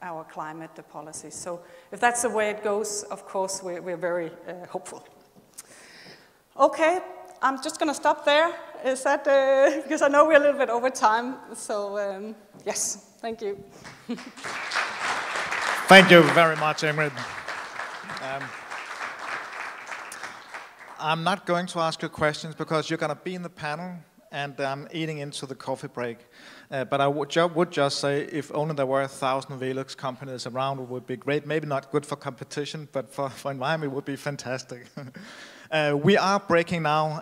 our climate policy. So if that's the way it goes, of course, we're very hopeful. Okay, I'm just going to stop there. Is that, because I know we're a little bit over time, so yes. Thank you. Thank you very much, Ingrid. I'm not going to ask you questions because you're going to be in the panel and I'm eating into the coffee break. But I would just say if only there were 1,000 Velux companies around, it would be great. Maybe not good for competition, but for environment, it would be fantastic. We are breaking now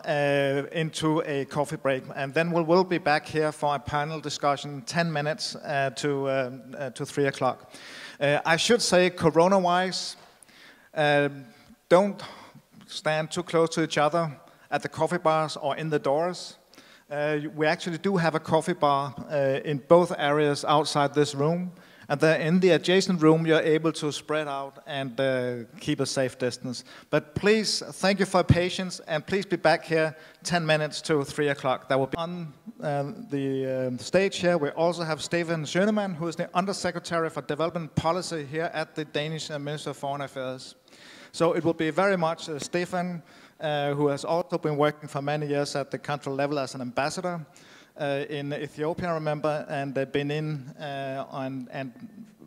into a coffee break, and then we will be back here for a panel discussion 10 minutes to 3 o'clock. I should say, corona-wise, don't stand too close to each other at the coffee bars or in the doors. We actually do have a coffee bar in both areas outside this room, And in the adjacent room, you're able to spread out and keep a safe distance. But please, thank you for your patience, and please be back here 10 minutes to 3 o'clock. That will be on the stage here. We also have Stefan Schönemann, who is the Undersecretary for Development Policy here at the Danish Ministry of Foreign Affairs. So it will be very much Stefan, who has also been working for many years at the country level as an ambassador in Ethiopia, I remember, and they've been and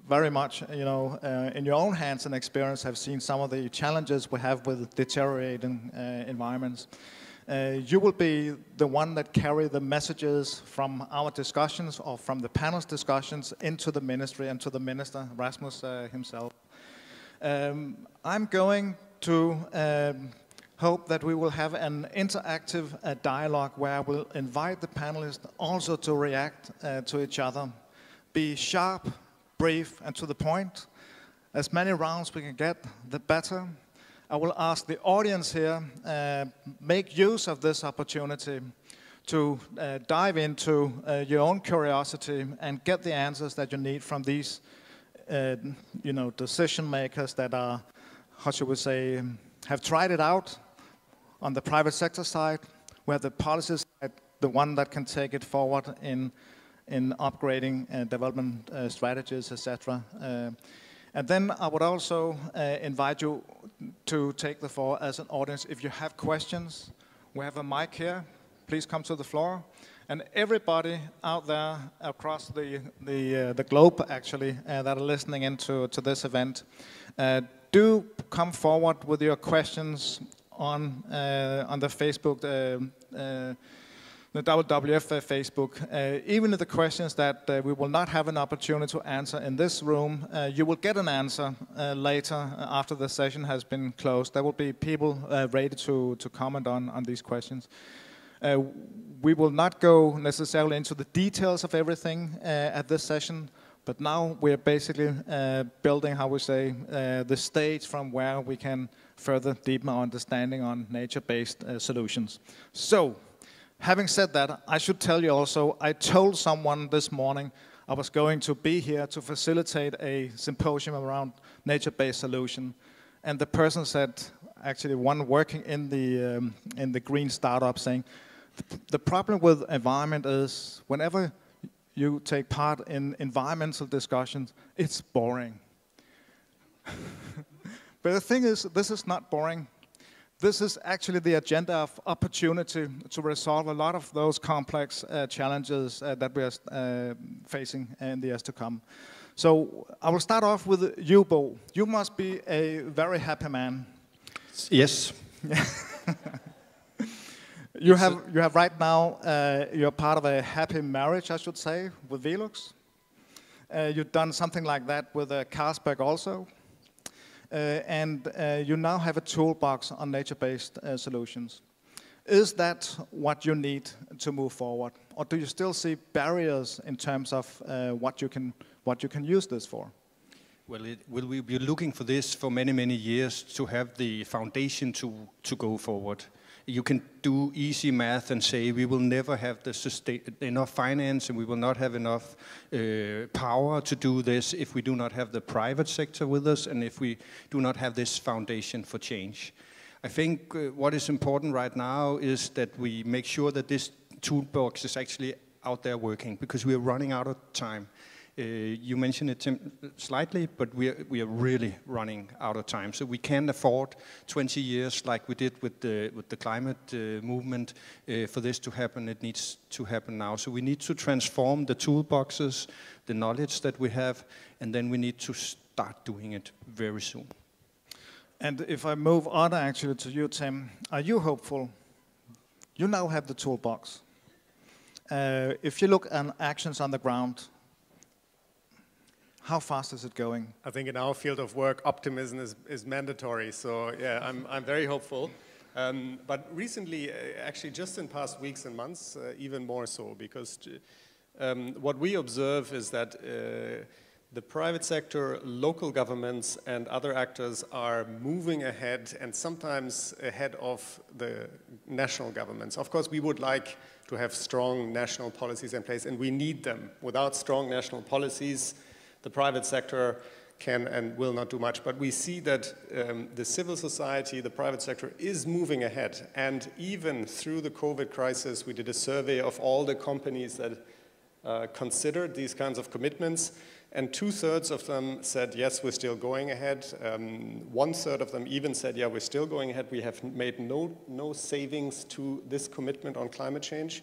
very much, you know, in your own hands and experience have seen some of the challenges we have with deteriorating environments. You will be the one that carry the messages from our discussions or from the panel's discussions into the ministry and to the minister, Rasmus himself. I'm going to hope that we will have an interactive dialogue where I will invite the panelists also to react to each other. Be sharp, brief, and to the point. As many rounds we can get, the better. I will ask the audience here, make use of this opportunity to dive into your own curiosity and get the answers that you need from these you know, decision makers that are, how should we say, have tried it out on the private sector side, where the policy side, the one that can take it forward in upgrading development strategies, etc. And then I would also invite you to take the floor as an audience. If you have questions, we have a mic here. Please come to the floor. And everybody out there across the globe, actually, that are listening into this event, do come forward with your questions on the Facebook, the WWF Facebook. Even the questions that we will not have an opportunity to answer in this room, you will get an answer later after the session has been closed. There will be people ready to comment on these questions. We will not go necessarily into the details of everything at this session, but now we're basically building, how we say, the stage from where we can further deepen our understanding on nature-based solutions. So, having said that, I should tell you also, I told someone this morning I was going to be here to facilitate a symposium around nature-based solution, and the person said, actually one working in the green startup, saying, the problem with environment is whenever you take part in environmental discussions, it's boring. But the thing is, this is not boring. This is actually the agenda of opportunity to resolve a lot of those complex challenges that we are facing in the years to come. So I will start off with you, Bo. You must be a very happy man. Yes. You have right now, you're part of a happy marriage, I should say, with Velux. You've done something like that with Carlsberg also. And you now have a toolbox on nature-based solutions. Is that what you need to move forward? Or do you still see barriers in terms of what you can use this for? Well, we'll be looking for this for many, many years to have the foundation to go forward. You can do easy math and say we will never have enough finance and we will not have enough power to do this if we do not have the private sector with us and if we do not have this foundation for change. I think what is important right now is that we make sure that this toolbox is actually out there working, because we are running out of time. You mentioned it, Tim, slightly, but we are really running out of time. So we can't afford 20 years like we did with the climate movement. For this to happen, it needs to happen now. So we need to transform the toolboxes, the knowledge that we have, and then we need to start doing it very soon. And if I move on actually to you, Tim, are you hopeful? You now have the toolbox. If you look at actions on the ground, how fast is it going? I think in our field of work, optimism is mandatory. So yeah, I'm very hopeful. But recently, actually just in past weeks and months, even more so, because what we observe is that the private sector, local governments, and other actors are moving ahead, and sometimes ahead of the national governments. Of course, we would like to have strong national policies in place, and we need them. Without strong national policies, The private sector can and will not do much, but we see that the civil society, the private sector is moving ahead. And even through the COVID crisis, we did a survey of all the companies that considered these kinds of commitments, and 2/3 of them said, yes, we're still going ahead. 1/3 of them even said, yeah, we're still going ahead. We have made no savings to this commitment on climate change.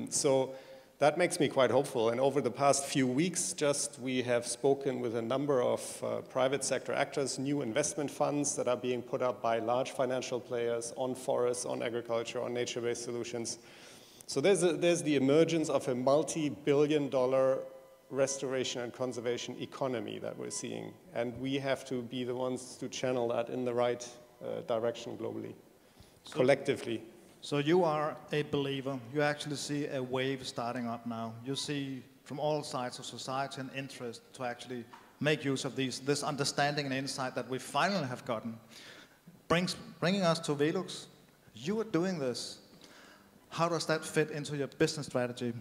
So that makes me quite hopeful. And over the past few weeks, we have spoken with a number of private sector actors, new investment funds that are being put up by large financial players on forests, on agriculture, on nature-based solutions. So there's the emergence of a multi-billion-dollar restoration and conservation economy that we're seeing. And we have to be the ones to channel that in the right direction globally, collectively. So you are a believer. You actually see a wave starting up now. You see from all sides of society an interest to actually make use of this understanding and insight that we finally have gotten. Bringing us to Velux, you are doing this. How does that fit into your business strategy?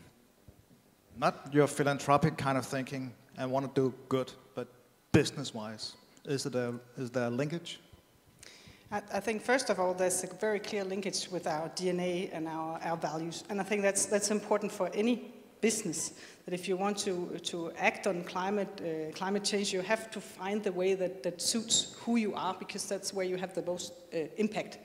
Not your philanthropic kind of thinking and want to do good, but business-wise. Is there a linkage? I think, first of all, there's a very clear linkage with our DNA and our values. And I think that's important for any business, that if you want to act on climate change, you have to find the way that suits who you are, because that's where you have the most impact.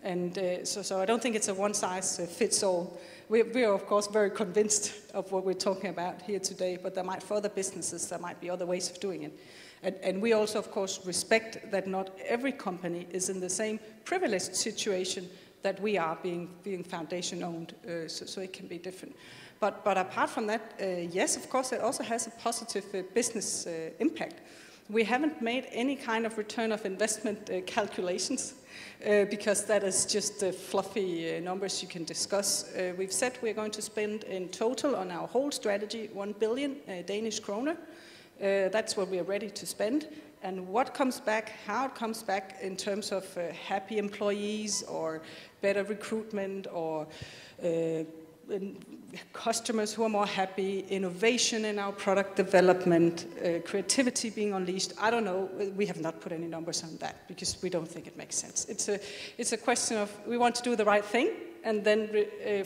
And so I don't think it's a one-size-fits-all. We are, of course, very convinced of what we're talking about here today, but for other businesses, there might be other ways of doing it. And we also, of course, respect that not every company is in the same privileged situation that we are, being foundation-owned, so it can be different. But apart from that, yes, of course, it also has a positive business impact. We haven't made any kind of return of investment calculations, because that is just fluffy numbers you can discuss. We've said we're going to spend in total on our whole strategy 1 billion Danish kroner. That's what we are ready to spend. And what comes back, how it comes back in terms of happy employees or better recruitment or customers who are more happy, innovation in our product development, creativity being unleashed. I don't know. We have not put any numbers on that because we don't think it makes sense. It's a question of we want to do the right thing, and then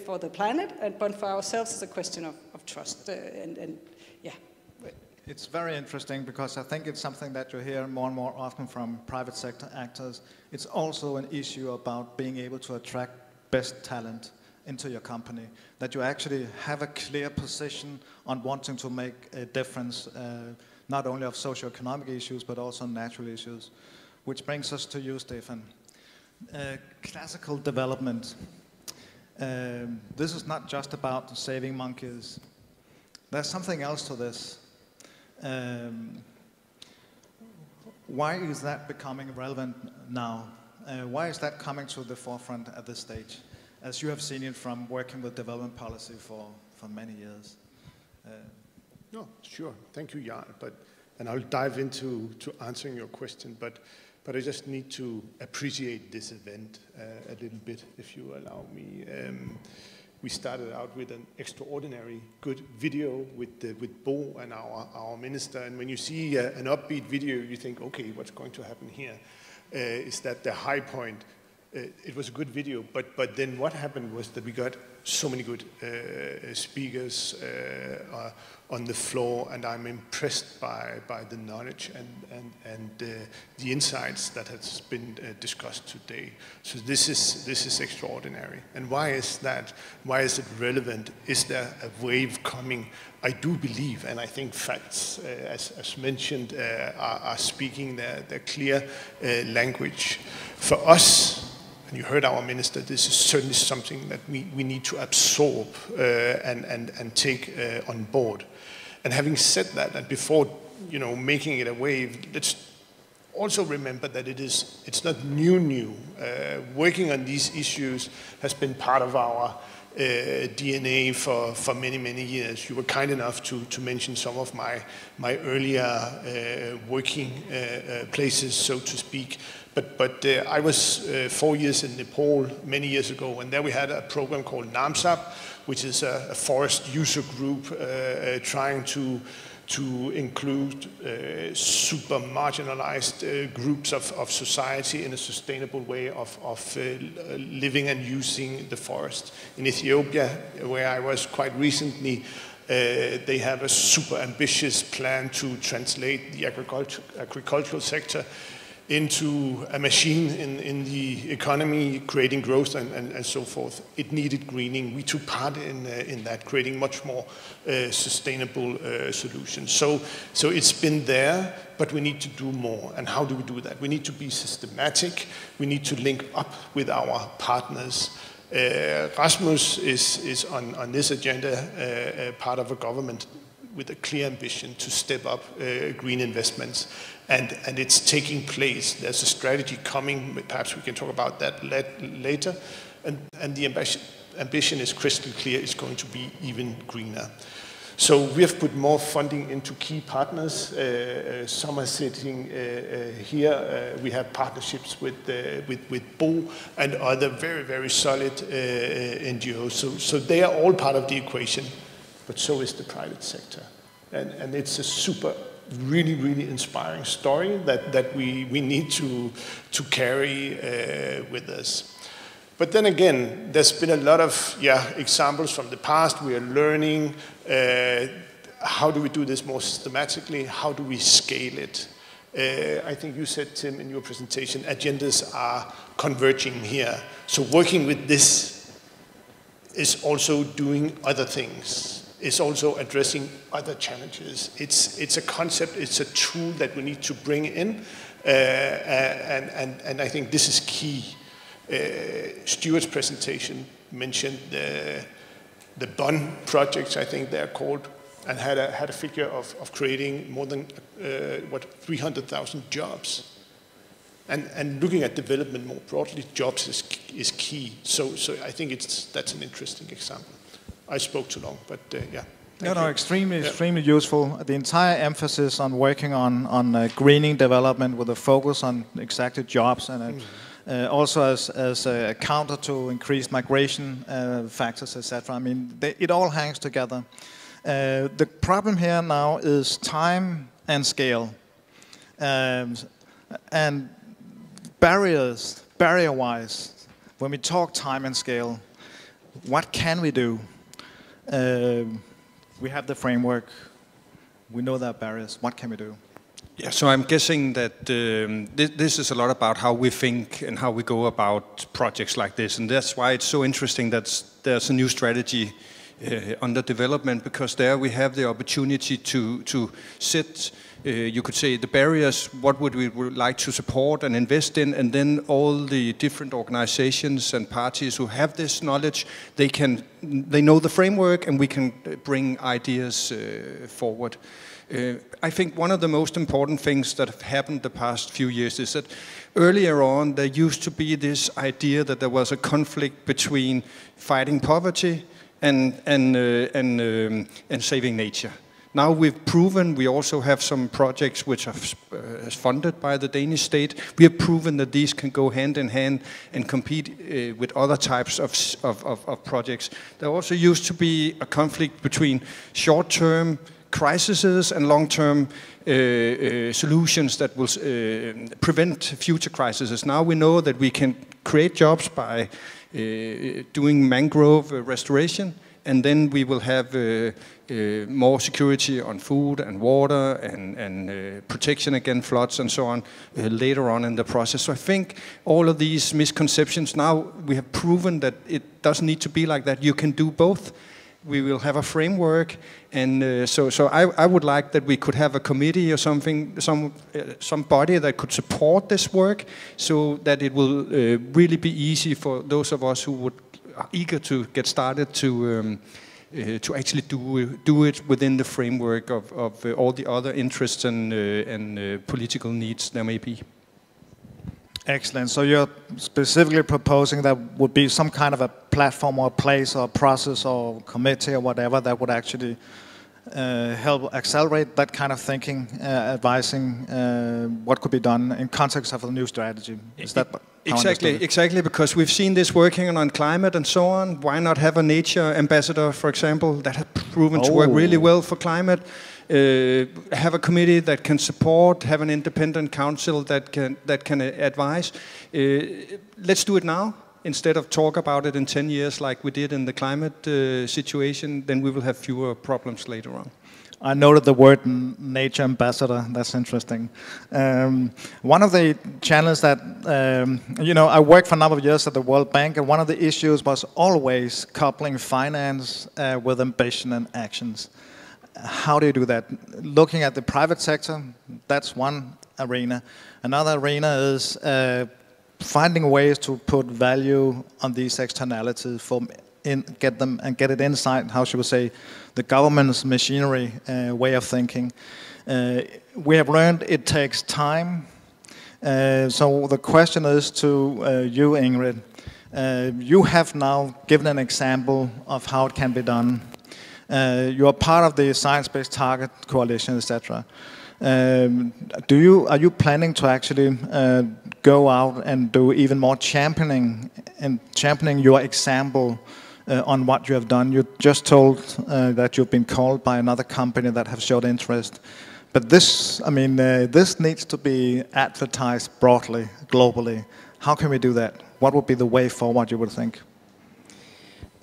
for the planet, but for ourselves, it's a question of trust. And yeah. It's very interesting because I think it's something that you hear more and more often from private sector actors. It's also an issue about being able to attract best talent into your company, that you actually have a clear position on wanting to make a difference, not only of socio-economic issues, but also natural issues. Which brings us to you, Stefan. Classical development. This is not just about saving monkeys. There's something else to this. Why is that becoming relevant now? Why is that coming to the forefront at this stage, as you have seen it from working with development policy for many years? No, sure. Thank you, Jarl. And I'll dive into answering your question, but I just need to appreciate this event a little bit, if you allow me. We started out with an extraordinary good video with Bo and our minister. And when you see an upbeat video, you think, okay, what's going to happen here? Is that the high point? It was a good video, but then what happened was that we got so many good speakers on the floor, and I'm impressed by the knowledge and the insights that has been discussed today. So this is extraordinary. And why is that? Why is it relevant? Is there a wave coming? I do believe, and I think facts, as mentioned, are speaking their clear language. For us, and you heard our minister, this is certainly something that we need to absorb and take on board. And having said that, and before making it a wave, let's also remember that it's not new. Working on these issues has been part of our DNA for many years. You were kind enough to mention some of my earlier working places, so to speak. But I was 4 years in Nepal many years ago, and there we had a program called NAMSAP, which is a forest user group trying to to include super marginalized groups of society in a sustainable way of living and using the forest. In Ethiopia, where I was quite recently, they have a super ambitious plan to translate the agricultural sector into a machine in the economy, creating growth and so forth. It needed greening. We took part in that, creating much more sustainable solutions. So it's been there, but we need to do more. And how do we do that? We need to be systematic. We need to link up with our partners. Rasmus is on this agenda, part of a government with a clear ambition to step up green investments. And it's taking place. There's a strategy coming. Perhaps we can talk about that later. And the ambition is crystal clear. It's going to be even greener. So we have put more funding into key partners. Some are sitting here. We have partnerships with Bo and other very, very solid NGOs. So they are all part of the equation, but so is the private sector. And it's a super, really, really inspiring story that we need to carry with us. But then again, there's been a lot of examples from the past. We are learning how do we do this more systematically? How do we scale it? I think you said, Tim, in your presentation, agendas are converging here. So working with this is also doing other things. It's also addressing other challenges. It's a concept, it's a tool that we need to bring in, and I think this is key. Stuart's presentation mentioned the Bonn projects, I think they're called, and had a figure of creating more than 300,000 jobs. And looking at development more broadly, jobs is key. So I think that's an interesting example. I spoke too long, but yeah. No, extremely useful. The entire emphasis on working on greening development with a focus on exactly jobs and also as a counter to increased migration factors, etc. I mean, it all hangs together. The problem here now is time and scale, and barrier-wise. When we talk time and scale, what can we do? We have the framework. We know there are barriers. What can we do? Yeah, so I'm guessing that this is a lot about how we think and how we go about projects like this, and that's why it's so interesting that there's a new strategy under development, because there we have the opportunity to set, you could say, the barriers, what would we like to support and invest in, and then all the different organizations and parties who have this knowledge, they know the framework, and we can bring ideas forward. I think one of the most important things that have happened the past few years is that earlier on there used to be this idea that there was a conflict between fighting poverty and saving nature. Now we've proven, we also have some projects which are funded by the Danish state. We have proven that these can go hand in hand and compete with other types of projects. There also used to be a conflict between short-term crises and long-term solutions that will prevent future crises. Now we know that we can create jobs by doing mangrove restoration, and then we will have more security on food and water and protection against floods and so on later on in the process. So I think all of these misconceptions, now we have proven that it doesn't need to be like that. You can do both. We will have a framework, and so I would like that we could have a committee or something, some body that could support this work, so that it will really be easy for those of us who are eager to get started to actually do it within the framework of all the other interests and political needs there may be. Excellent. So you're specifically proposing that would be some kind of a platform or place or process or committee or whatever that would actually help accelerate that kind of thinking, advising what could be done in context of a new strategy? Is that exactly, because we've seen this working on climate and so on. Why not have a nature ambassador, for example, that has proven to work really well for climate? Have a committee that can support, have an independent council that can advise. Let's do it now. Instead of talk about it in 10 years like we did in the climate situation, then we will have fewer problems later on. I noted the word nature ambassador. That's interesting. One of the challenges that, I worked for a number of years at the World Bank, and one of the issues was always coupling finance with ambition and actions. How do you do that? Looking at the private sector, that's one arena. Another arena is finding ways to put value on these externalities, get it inside, how should we say, the government's machinery way of thinking. We have learned it takes time. So the question is to you, Ingrid. You have now given an example of how it can be done. You are part of the Science-Based Target Coalition, etc. Are you planning to actually go out and do even more championing your example on what you have done? You just told that you've been called by another company that have showed interest, but this needs to be advertised broadly, globally. How can we do that? What would be the way forward, you would think?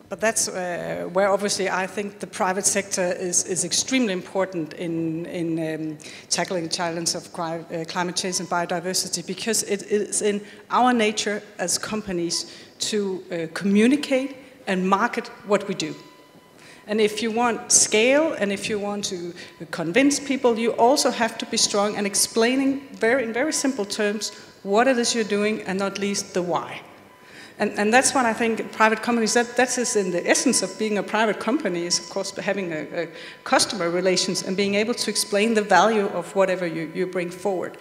But that's where obviously I think the private sector is extremely important in tackling the challenge of climate change and biodiversity, because it is in our nature as companies to communicate and market what we do. And if you want scale and if you want to convince people, you also have to be strong and explaining in very simple terms what it is you're doing, and not least the why. And that's what I think private companies, that is in the essence of being a private company, is of course having a customer relations and being able to explain the value of whatever you bring forward.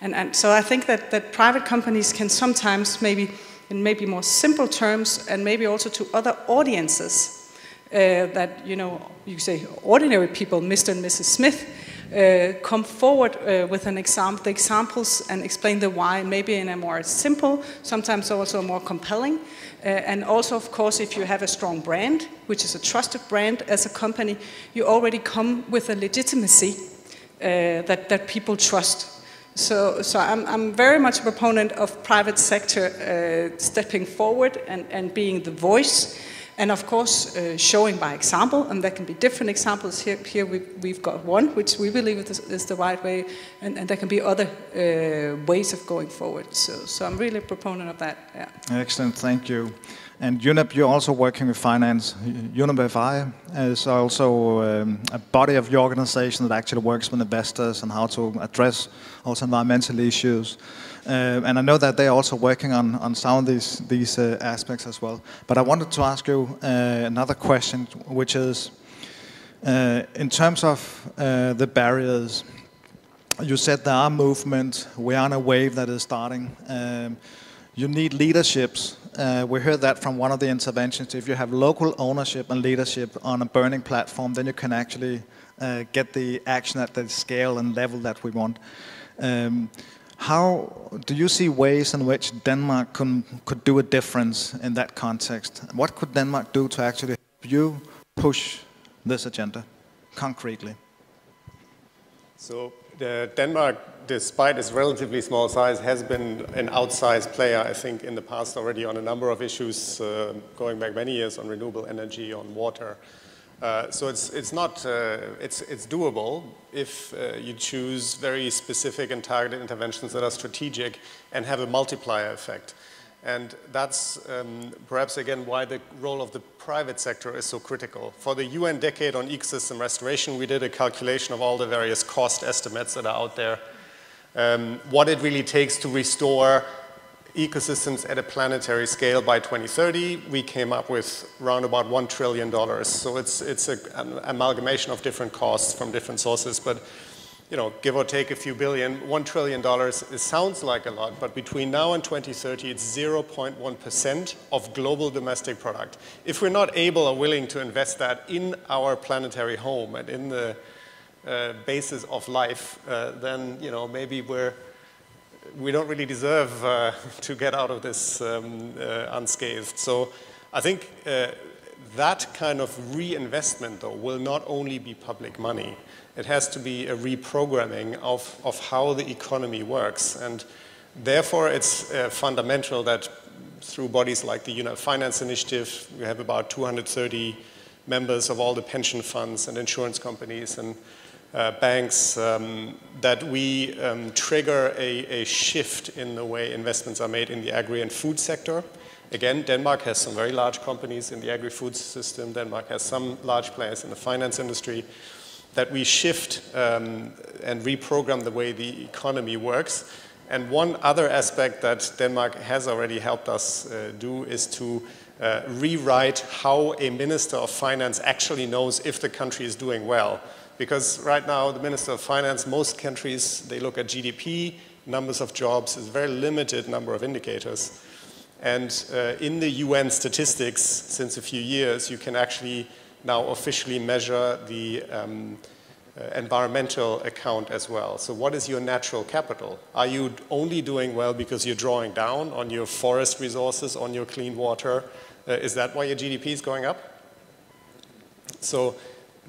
And so I think that private companies can sometimes maybe in maybe more simple terms, and maybe also to other audiences that, you say ordinary people, Mr. and Mrs. Smith, come forward with the examples and explain the why, maybe in a more simple, sometimes also more compelling. And also, of course, if you have a strong brand, which is a trusted brand as a company, you already come with a legitimacy that people trust. So I'm very much a proponent of private sector stepping forward and being the voice. And of course, showing by example, and there can be different examples. Here we've got one, which we believe is the right way, and there can be other ways of going forward. So I'm really a proponent of that. Yeah. Excellent, thank you. And UNEP, you're also working with finance. UNEP is also a body of your organization that actually works with investors and how to address also environmental issues. And I know that they're also working on some of these aspects as well. But I wanted to ask you another question, which is, in terms of the barriers, you said there are movements, we are on a wave that is starting. You need leaderships. We heard that from one of the interventions. If you have local ownership and leadership on a burning platform, then you can actually get the action at the scale and level that we want. How do you see ways in which Denmark could do a difference in that context? What could Denmark do to actually help you push this agenda concretely? So Denmark, despite its relatively small size, has been an outsized player, I think, in the past already on a number of issues, going back many years on renewable energy, on water. So it's doable if you choose very specific and targeted interventions that are strategic and have a multiplier effect. And that's perhaps again why the role of the private sector is so critical. For the UN Decade on Ecosystem Restoration, we did a calculation of all the various cost estimates that are out there. What it really takes to restore ecosystems at a planetary scale by 2030, we came up with around about $1 trillion. So it's an amalgamation of different costs from different sources. But you know, give or take a few billion, $1 trillion, it sounds like a lot, but between now and 2030, it's 0.1% of global domestic product. If we're not able or willing to invest that in our planetary home and in the basis of life, then, you know, maybe we don't really deserve to get out of this unscathed. So I think that kind of reinvestment, though, will not only be public money. It has to be a reprogramming of how the economy works. And therefore, it's fundamental that through bodies like the United Finance Initiative, we have about 230 members of all the pension funds and insurance companies and banks, that we trigger a shift in the way investments are made in the agri and food sector. Again, Denmark has some very large companies in the agri-food system. Denmark has some large players in the finance industry. That we shift and reprogram the way the economy works. And one other aspect that Denmark has already helped us do is to rewrite how a Minister of Finance actually knows if the country is doing well. Because right now, the Minister of Finance, most countries, they look at GDP, numbers of jobs, there's a very limited number of indicators. And in the UN statistics, since a few years, you can actually now officially measure the environmental account as well. So what is your natural capital? Are you only doing well because you're drawing down on your forest resources, on your clean water? Is that why your GDP is going up? So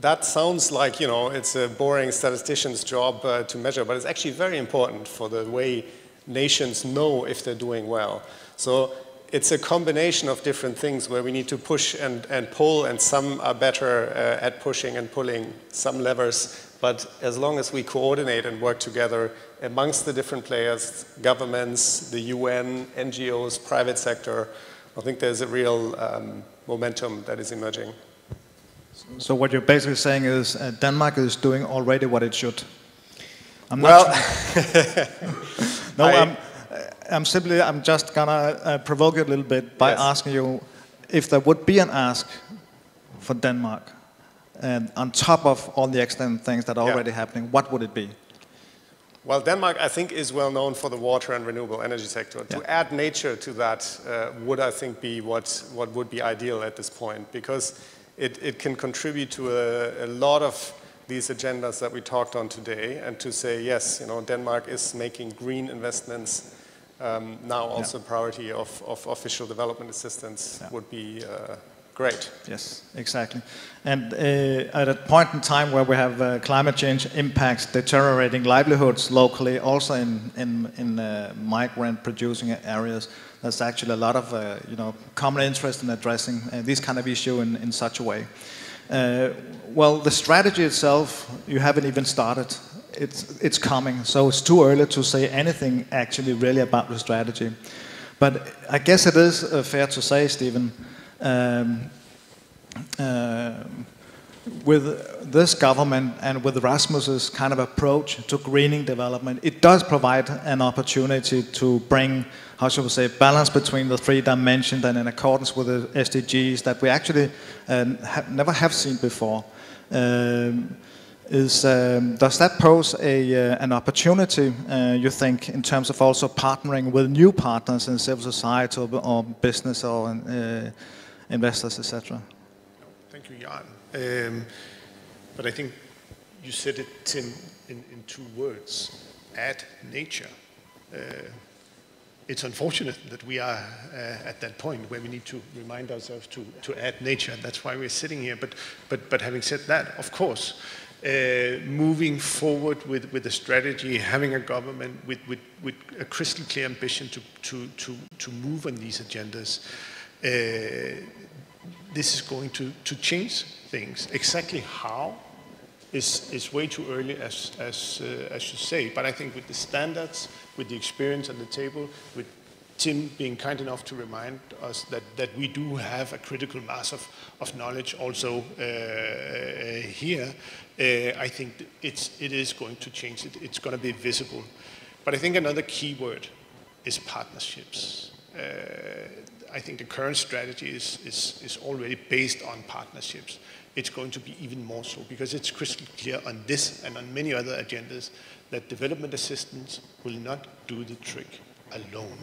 that sounds like, you know, it's a boring statistician's job to measure, but it's actually very important for the way nations know if they're doing well. So it's a combination of different things where we need to push and pull, and some are better at pushing and pulling some levers. But as long as we coordinate and work together amongst the different players, governments, the UN, NGOs, private sector, I think there's a real momentum that is emerging. So what you're basically saying is Denmark is doing already what it should. I'm just gonna provoke you a little bit by asking you if there would be an ask for Denmark, and on top of all the excellent things that are already happening, what would it be? Well, Denmark, I think, is well known for the water and renewable energy sector. To add nature to that would, I think, be what would be ideal at this point, because it can contribute to a lot of these agendas that we talked on today, and to say, yes, you know, Denmark is making green investments now also priority of official development assistance would be great. Yes, exactly. And at a point in time where we have climate change impacts deteriorating livelihoods locally, also in migrant producing areas, there's actually a lot of you know, common interest in addressing this kind of issue in such a way. Well, the strategy itself, you haven't even started. It's coming, so it's too early to say anything actually really about the strategy. But I guess it is fair to say, Stephen, with this government and with Rasmus's kind of approach to greening development, it does provide an opportunity to bring, how should we say, balance between the three dimensions and in accordance with the SDGs that we actually never have seen before. Does that pose an opportunity, you think, in terms of also partnering with new partners in civil society or business or investors, etc.? Thank you, Jan. But I think you said it, Tim, in two words: add nature. It's unfortunate that we are at that point where we need to remind ourselves to add nature. That's why we're sitting here. But having said that, of course, moving forward with a strategy, having a government with a crystal clear ambition to move on these agendas, this is going to change things. Exactly how is way too early, as you say. But I think with the standards, with the experience on the table, with Tim being kind enough to remind us that we do have a critical mass of knowledge also here, I think it is going to change. It's going to be visible. But I think another key word is partnerships. I think the current strategy is already based on partnerships. It's going to be even more so because it's crystal clear on this and on many other agendas that development assistance will not do the trick alone.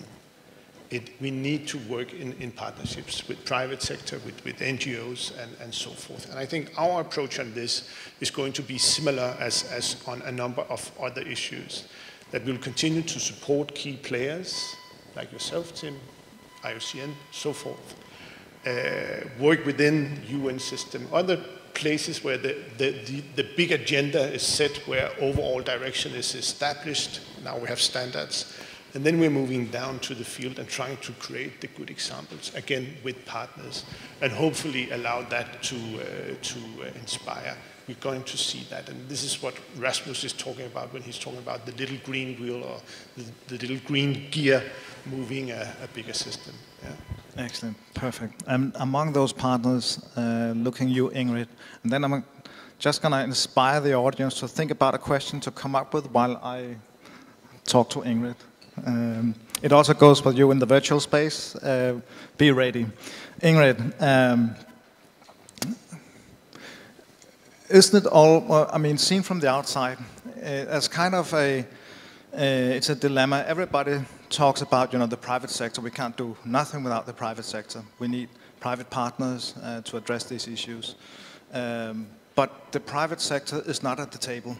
We need to work in partnerships with private sector, with NGOs and so forth. And I think our approach on this is going to be similar as on a number of other issues, that we'll continue to support key players like yourself, Tim, IOCN, so forth. Work within UN system, other places where the big agenda is set, where overall direction is established. Now we have standards. And then we're moving down to the field and trying to create the good examples, again, with partners, and hopefully allow that to inspire. We're going to see that. And this is what Rasmus is talking about when he's talking about the little green wheel or the little green gear moving a bigger system. Yeah. Excellent, perfect. And among those partners, looking you, Ingrid, and then I'm just going to inspire the audience to think about a question to come up with while I talk to Ingrid. It also goes with you in the virtual space. Be ready. Ingrid, isn't it all, I mean, seen from the outside, as kind of it's a dilemma. Everybody talks about, the private sector. We can't do nothing without the private sector. We need private partners to address these issues. But the private sector is not at the table.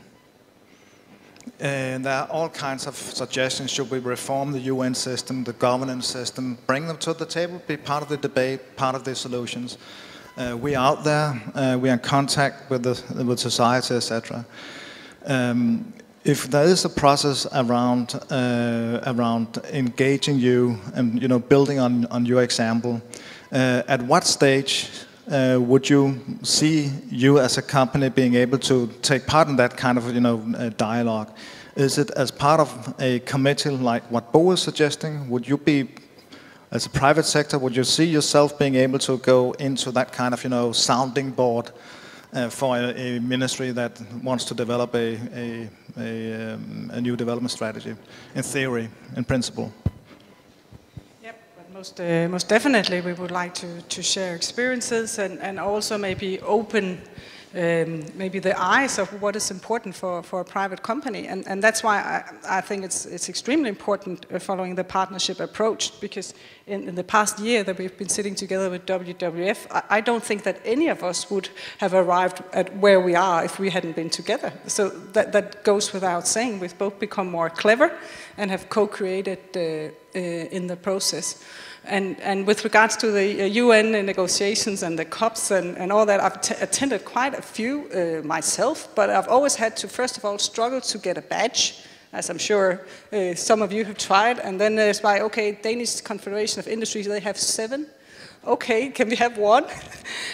And there are all kinds of suggestions. Should we reform the UN system, the governance system, bring them to the table, be part of the debate, part of the solutions? We are out there. We are in contact with society, etc. If there is a process around engaging you and building on your example, at what stage would you see you as a company being able to take part in that kind of dialogue? Is it as part of a committee like what Bo is suggesting? Would you be, as a private sector, would you see yourself being able to go into that kind of sounding board for a ministry that wants to develop a new development strategy, in theory, in principle? Most definitely, we would like to share experiences and also maybe open maybe the eyes of what is important for a private company. And that's why I think it's extremely important following the partnership approach, because in the past year that we've been sitting together with WWF, I don't think that any of us would have arrived at where we are if we hadn't been together. So that goes without saying. We've both become more clever and have co-created in the process. And with regards to the UN negotiations and the COPs and all that, I've attended quite a few myself, but I've always had to, first of all, struggle to get a badge, as I'm sure some of you have tried. And then there's like, okay, Danish Confederation of Industries, they have 7. Okay, can we have 1?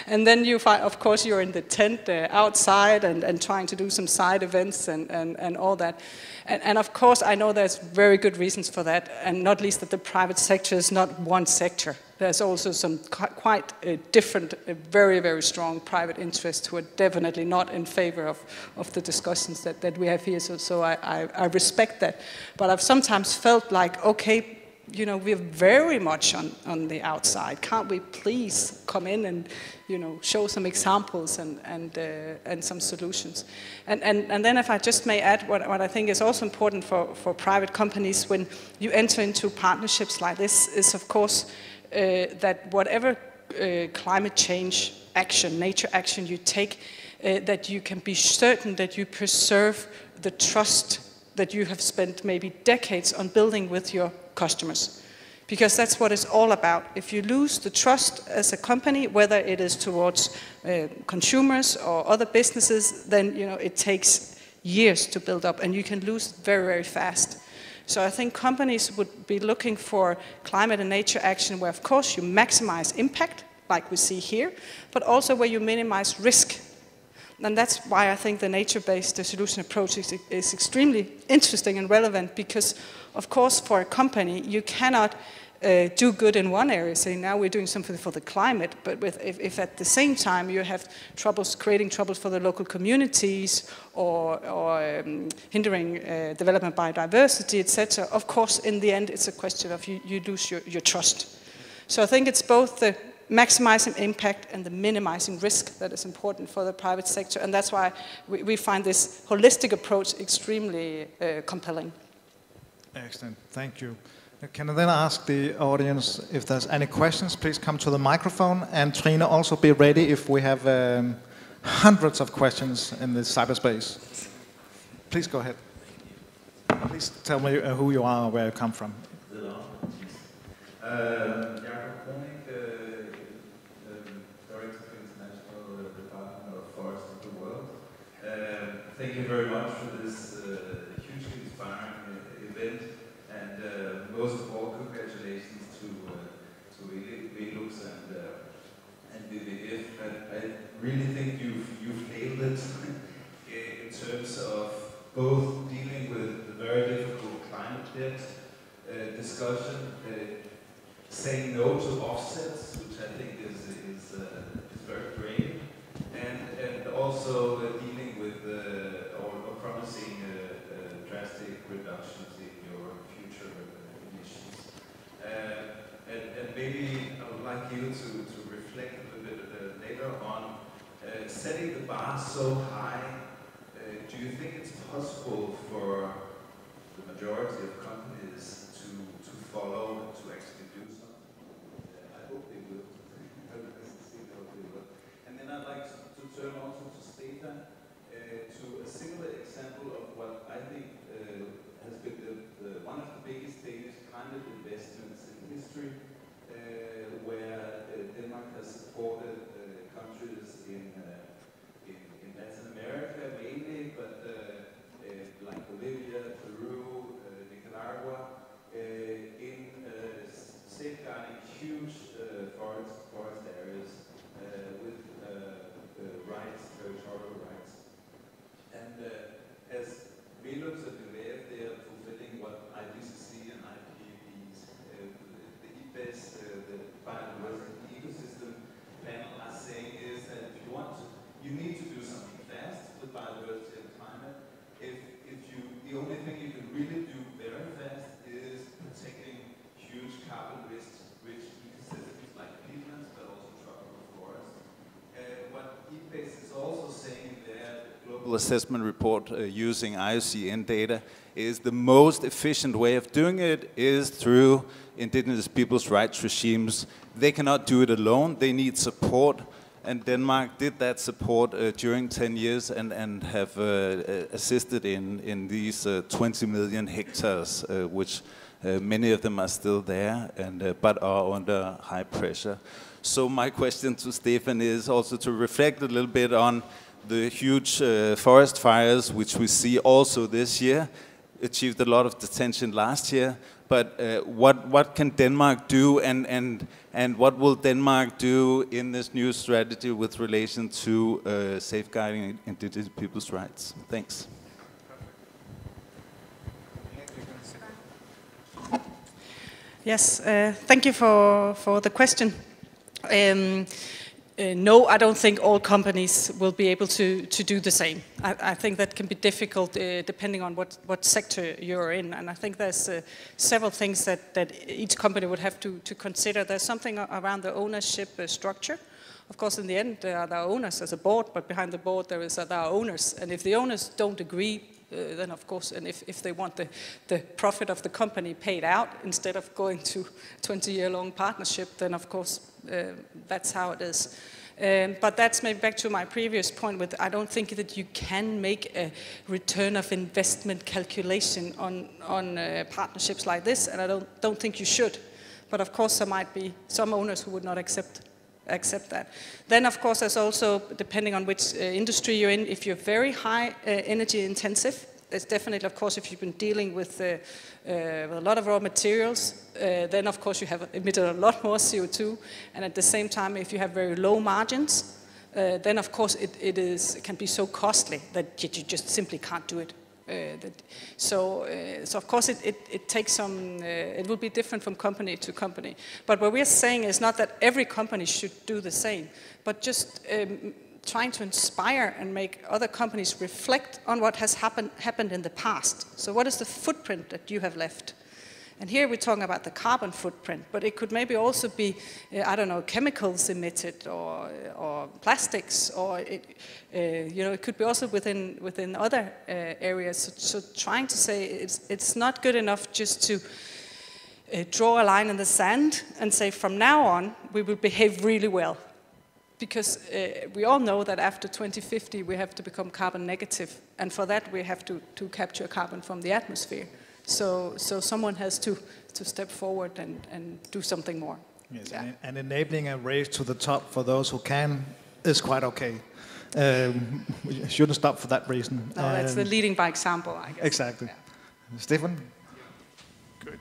And then you find, of course, you're in the tent outside and trying to do some side events and all that. And of course, I know there's very good reasons for that, and not least that the private sector is not one sector. There's also some quite different, very, very strong private interests who are definitely not in favor of the discussions that we have here. So I respect that. But I've sometimes felt like, okay, we're very much on the outside. Can't we please come in and, show some examples and some solutions? And then if I just may add, what I think is also important for private companies when you enter into partnerships like this is, of course, that whatever climate change action, nature action you take, that you can be certain that you preserve the trust that you have spent maybe decades on building with your customers. Because that's what it's all about. If you lose the trust as a company, whether it is towards consumers or other businesses, then it takes years to build up, and you can lose it very, very fast. So I think companies would be looking for climate and nature action where, of course, you maximize impact, like we see here, but also where you minimize risk. And that's why I think the nature-based solution approach is extremely interesting and relevant, because, of course, for a company, you cannot do good in one area, saying now we're doing something for the climate, but if at the same time you have creating troubles for the local communities or hindering development biodiversity, etc., of course, in the end, it's a question of you lose your trust. So I think it's both the maximizing impact and the minimizing risk that is important for the private sector, and that's why we find this holistic approach extremely compelling. Excellent, thank you. Can I then ask the audience if there's any questions? Please come to the microphone, and Trine, also be ready if we have hundreds of questions in the cyberspace. Please go ahead. Please tell me who you are or where you come from. Thank you very much for this hugely inspiring event, and most of all, congratulations to WWF and WWF. I really think you've nailed it in terms of both dealing with the very difficult climate debt discussion, saying no to offsets, which I think is very brave, and also dealing with or promising drastic reductions in your future emissions. And maybe I would like you to reflect a little bit later on setting the bar so high. Do you think it's possible for the majority of companies to follow, to actually do something? I hope they will. And then I'd like to turn also to Stefan, to a similar example of what I think has been one of the biggest Danish climate investments in history, where Denmark has supported countries in Latin America mainly, but like Bolivia, Peru, Nicaragua, in safeguarding huge forest areas with rights, territorial rights. And as we look at WWF, they are fulfilling what IPCC and IPBES, the EBS, the Biodiversity Ecosystem panel are saying is that if you want to, you need to do something fast with biodiversity and climate. The only thing you can really do very fast is protecting huge carbon-rich ecosystems like peatlands, but also tropical forests. What EBS is also saying in their global assessment report using IUCN data is the most efficient way of doing it is through indigenous people's rights regimes. They cannot do it alone, they need support. And Denmark did that support during 10 years and have assisted in these 20 million hectares, which many of them are still there, but are under high pressure. So my question to Stefan is also to reflect a little bit on the huge forest fires, which we see also this year, achieved a lot of attention last year. But what can Denmark do, and what will Denmark do in this new strategy with relation to safeguarding indigenous people's rights? Thanks. Yes, thank you for the question. No, I don't think all companies will be able to do the same. I think that can be difficult depending on what sector you're in. And I think there's several things that each company would have to consider. There's something around the ownership structure. Of course, in the end, there are owners as a board, but behind the board there are owners. And if the owners don't agree, then of course, and if they want the profit of the company paid out instead of going to 20-year-long partnership, then of course that's how it is. But that's maybe back to my previous point with I don't think that you can make a return of investment calculation on partnerships like this, and I don't think you should. But of course there might be some owners who would not accept that. Then of course there's also, depending on which industry you're in, if you're very high energy intensive, there's definitely, of course, if you've been dealing with a lot of raw materials, then of course you have emitted a lot more CO2, and at the same time if you have very low margins, then of course it can be so costly that you just simply can't do it. So of course it takes some, it will be different from company to company. But what we're saying is not that every company should do the same, but just trying to inspire and make other companies reflect on what has happened in the past. So what is the footprint that you have left? And here we're talking about the carbon footprint, but it could maybe also be, I don't know, chemicals emitted or plastics, or it could be also within other areas. So trying to say it's not good enough just to draw a line in the sand and say from now on we will behave really well. Because we all know that after 2050 we have to become carbon negative, and for that we have to capture carbon from the atmosphere. So someone has to step forward and do something more. Yes, yeah. And enabling a race to the top for those who can is quite okay. We shouldn't stop for that reason. No, that's the leading by example, I guess. Exactly. Yeah. Stefan? Good.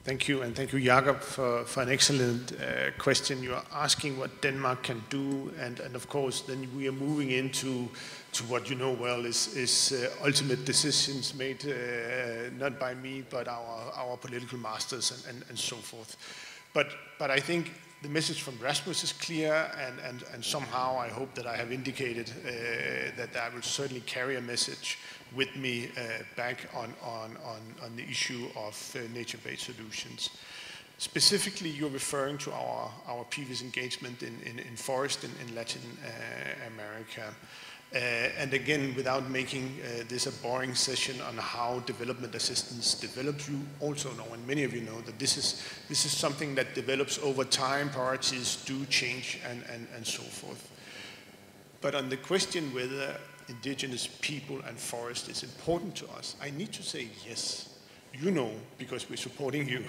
Thank you, and thank you, Jakob, for an excellent question. You are asking what Denmark can do, and of course, then we are moving into what you know well is ultimate decisions made not by me, but our political masters and so forth. But I think the message from Rasmus is clear, and somehow I hope that I have indicated that I will certainly carry a message with me back on the issue of nature-based solutions. Specifically, you're referring to our previous engagement in forest in Latin America. And again, without making this a boring session on how development assistance develops, you also know, and many of you know, that this is something that develops over time. Priorities do change and so forth. But on the question whether indigenous people and forest is important to us, I need to say yes. You know, because we're supporting you.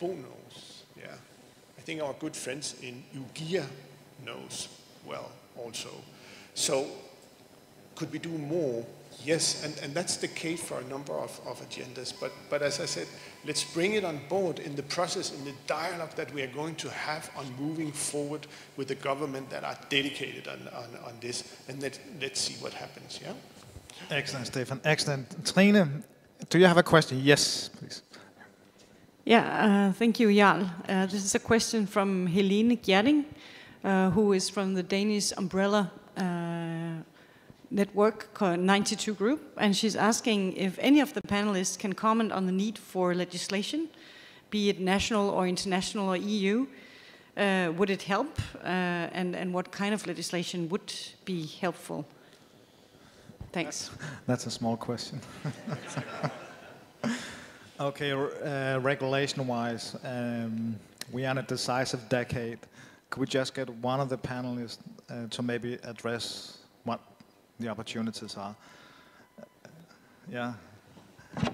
Bo knows, yeah. I think our good friends in Ugia knows well also. So could we do more? Yes, and that's the case for a number of agendas. But as I said, let's bring it on board in the process, in the dialogue that we are going to have on moving forward with the government that are dedicated on this. And let's see what happens, yeah? Excellent, Stefan. Excellent. Trine, do you have a question? Yes, please. Yeah, thank you, Jarl. This is a question from Helene Gjerding, who is from the Danish umbrella network called 92 Group, and she's asking if any of the panelists can comment on the need for legislation, be it national or international or EU. Would it help, and what kind of legislation would be helpful? Thanks. That's a small question. Okay, regulation-wise, we are in a decisive decade. Could we just get one of the panelists to maybe address what the opportunities are? Yeah. I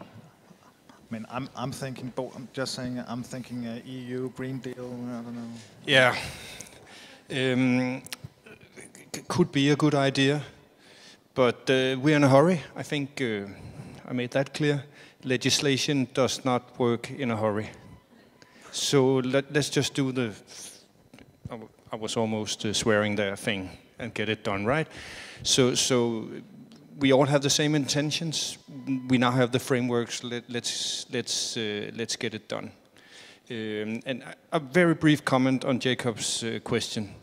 mean, I'm thinking, I'm just saying, I'm thinking EU, Green Deal, I don't know. Yeah. Could be a good idea, but we're in a hurry. I think I made that clear. Legislation does not work in a hurry. So let's just do the, I was almost swearing there thing and get it done, right? So we all have the same intentions. We now have the frameworks. Let's get it done. And a very brief comment on Jacob's question.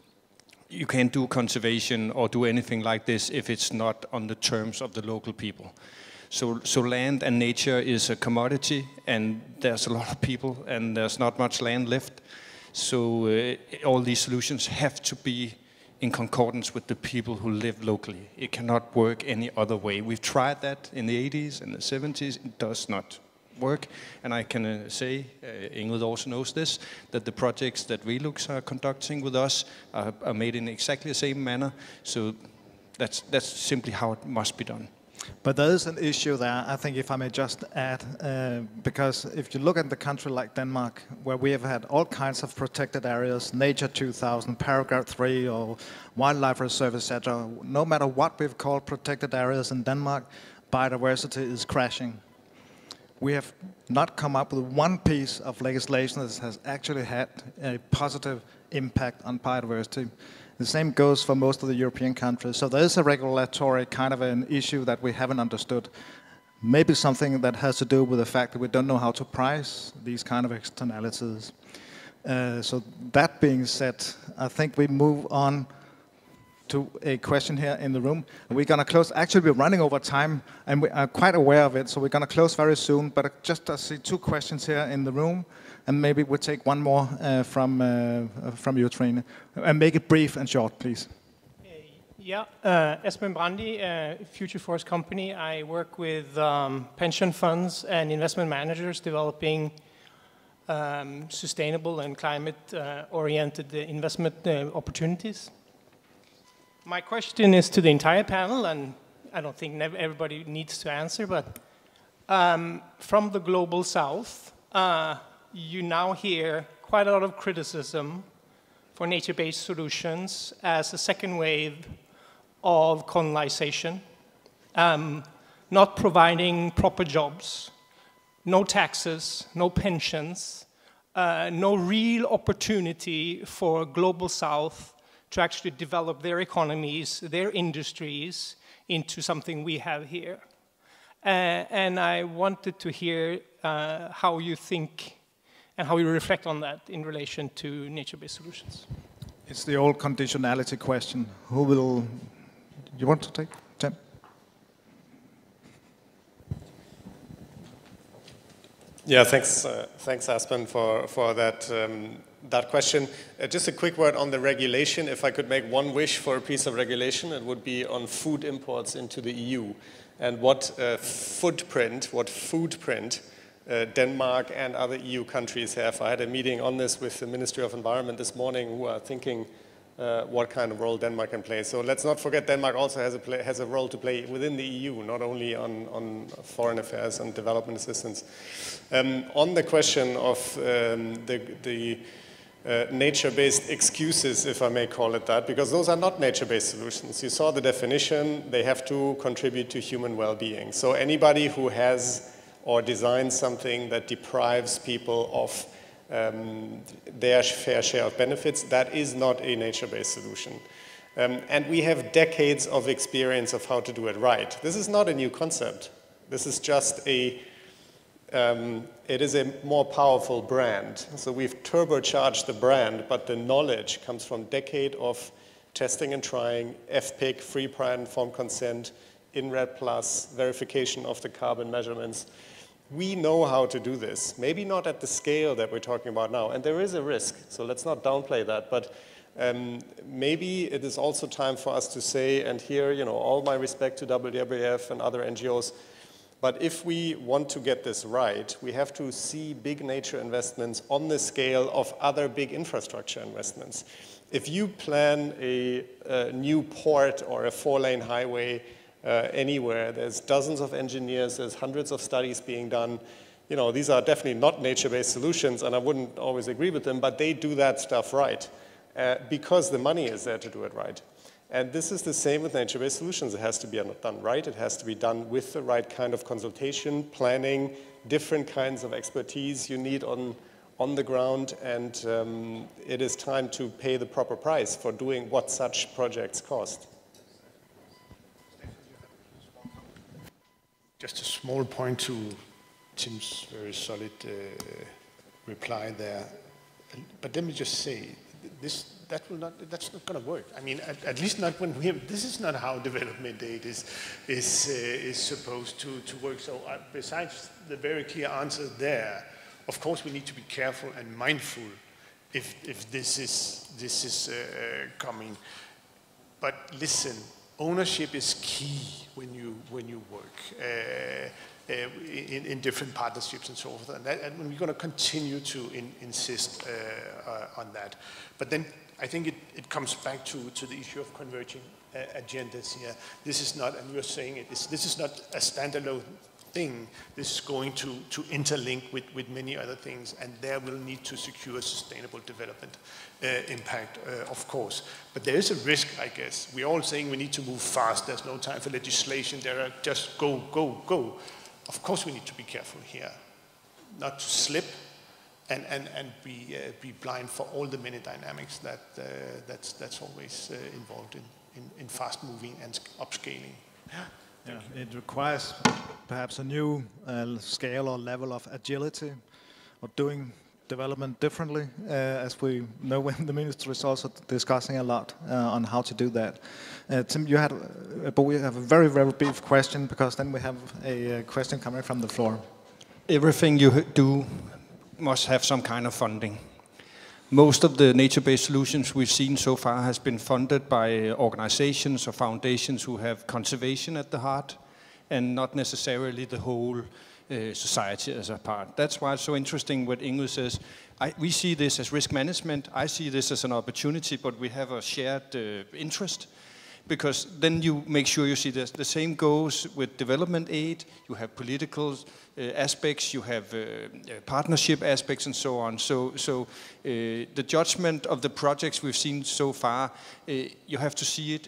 You can't do conservation or do anything like this if it's not on the terms of the local people. So land and nature is a commodity, and there's a lot of people, and there's not much land left. So all these solutions have to be in concordance with the people who live locally. It cannot work any other way. We've tried that in the 80s and the 70s. It does not work. And I can say, Ingrid also knows this, that the projects that Velux are conducting with us are made in exactly the same manner. So that's simply how it must be done. But there is an issue there, I think, if I may just add, because if you look at the country like Denmark, where we have had all kinds of protected areas, Nature 2000, Paragraph 3, or Wildlife Reserve, etc., no matter what we've called protected areas in Denmark, biodiversity is crashing. We have not come up with one piece of legislation that has actually had a positive impact on biodiversity. The same goes for most of the European countries. So there is a regulatory kind of an issue that we haven't understood. Maybe something that has to do with the fact that we don't know how to price these kind of externalities. So that being said, I think we move on to a question here in the room. We're going to close. Actually, we're running over time, and we are quite aware of it, so we're going to close very soon. But just I see 2 questions here in the room, and maybe we'll take one more from you, Trine. And make it brief and short, please. Esben Brandi, Future Force Company. I work with pension funds and investment managers developing sustainable and climate-oriented investment opportunities. My question is to the entire panel, and I don't think everybody needs to answer, but from the global south, you now hear quite a lot of criticism for nature-based solutions as a second wave of colonization, not providing proper jobs, no taxes, no pensions, no real opportunity for global south to actually develop their economies, their industries into something we have here. And I wanted to hear how you think and how you reflect on that in relation to nature-based solutions. It's the old conditionality question. Who will, you want to take, Tim? Yeah, thanks, Aspen, for that question. Just a quick word on the regulation. If I could make one wish for a piece of regulation, it would be on food imports into the EU, and what food print Denmark and other EU countries have. I had a meeting on this with the Ministry of Environment this morning, who are thinking what kind of role Denmark can play. So let's not forget Denmark also has a role to play within the EU, not only on foreign affairs and development assistance. On the question of the nature-based excuses, if I may call it that, because those are not nature-based solutions. You saw the definition, they have to contribute to human well-being. So anybody who has or designs something that deprives people of their fair share of benefits, that is not a nature-based solution. And we have decades of experience of how to do it right. This is not a new concept. This is just it is a more powerful brand. So we've turbocharged the brand, but the knowledge comes from decade of testing and trying, FPIC, free prior and informed consent, INRAD plus, verification of the carbon measurements. We know how to do this, maybe not at the scale that we're talking about now, and there is a risk, so let's not downplay that, but maybe it is also time for us to say, and here, you know, all my respect to WWF and other NGOs, but if we want to get this right, we have to see big nature investments on the scale of other big infrastructure investments. If you plan a new port or a 4-lane highway anywhere, there's dozens of engineers, there's hundreds of studies being done. You know, these are definitely not nature-based solutions, and I wouldn't always agree with them, but they do that stuff right because the money is there to do it right. And this is the same with nature-based solutions. It has to be done right. It has to be done with the right kind of consultation, planning, different kinds of expertise you need on the ground, and it is time to pay the proper price for doing what such projects cost. Just a small point to Tim's very solid reply there. But let me just say, that's not going to work. I mean, at least not when we have, this is not how development aid is supposed to work. So besides the very clear answer there, of course we need to be careful and mindful if this is coming. But listen, ownership is key when you work in different partnerships and so forth, and we're going to continue to insist on that. But then I think it comes back to the issue of converging agendas here. This is not, and we're saying it, this is not a standalone thing. This is going to interlink with many other things, and there we'll need to secure sustainable development impact, of course. But there is a risk, I guess. We're all saying we need to move fast. There's no time for legislation. There are just go, go, go. Of course we need to be careful here, not to slip and be blind for all the many dynamics that's always involved in fast moving and upscaling. Yeah, it requires perhaps a new scale or level of agility, or doing development differently, as we know when the ministry is also discussing a lot on how to do that. Tim, you had, but we have a very, very brief question, because then we have a question coming from the floor. Everything you do must have some kind of funding. Most of the nature-based solutions we've seen so far has been funded by organizations or foundations who have conservation at the heart, and not necessarily the whole society as a part. That's why it's so interesting what Ingrid says. We see this as risk management. I see this as an opportunity, but we have a shared interest, because then you make sure you see this. The same goes with development aid. You have political aspects, you have partnership aspects, and so on. So the judgment of the projects we've seen so far, you have to see it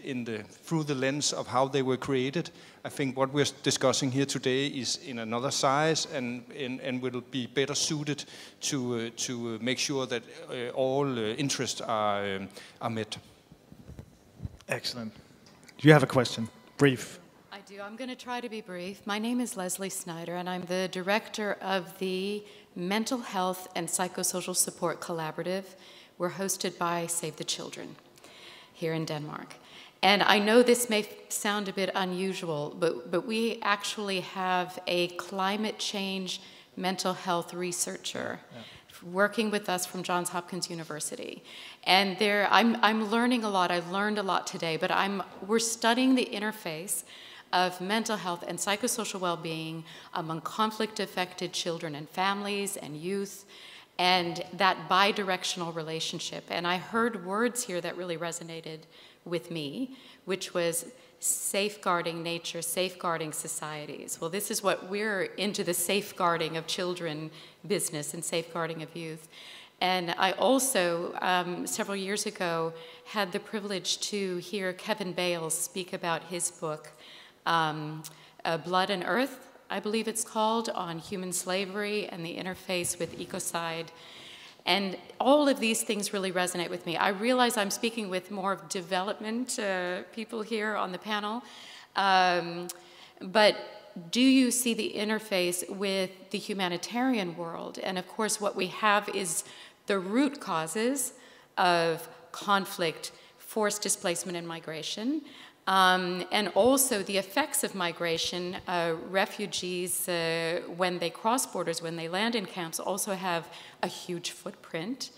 through the lens of how they were created. I think what we're discussing here today is in another size, and will be better suited to make sure that all interests are met. Excellent. Do you have a question? Brief. I do. I'm going to try to be brief. My name is Leslie Snyder, and I'm the director of the Mental Health and Psychosocial Support Collaborative. We're hosted by Save the Children here in Denmark. And I know this may sound a bit unusual, but we actually have a climate change mental health researcher working with us from Johns Hopkins University. And I'm learning a lot. I've learned a lot today, but we're studying the interface of mental health and psychosocial well-being among conflict-affected children and families and youth, and that bi-directional relationship. And I heard words here that really resonated with me, which was safeguarding nature, safeguarding societies. Well, this is what we're into, the safeguarding of children business and safeguarding of youth. And I also, several years ago, had the privilege to hear Kevin Bales speak about his book, Blood and Earth, I believe it's called, on human slavery and the interface with ecocide. And all of these things really resonate with me. I realize I'm speaking with more of development people here on the panel, but do you see the interface with the humanitarian world? And of course, what we have is the root causes of conflict, forced displacement and migration, and also the effects of migration. Refugees, when they cross borders, when they land in camps, also have a huge footprint.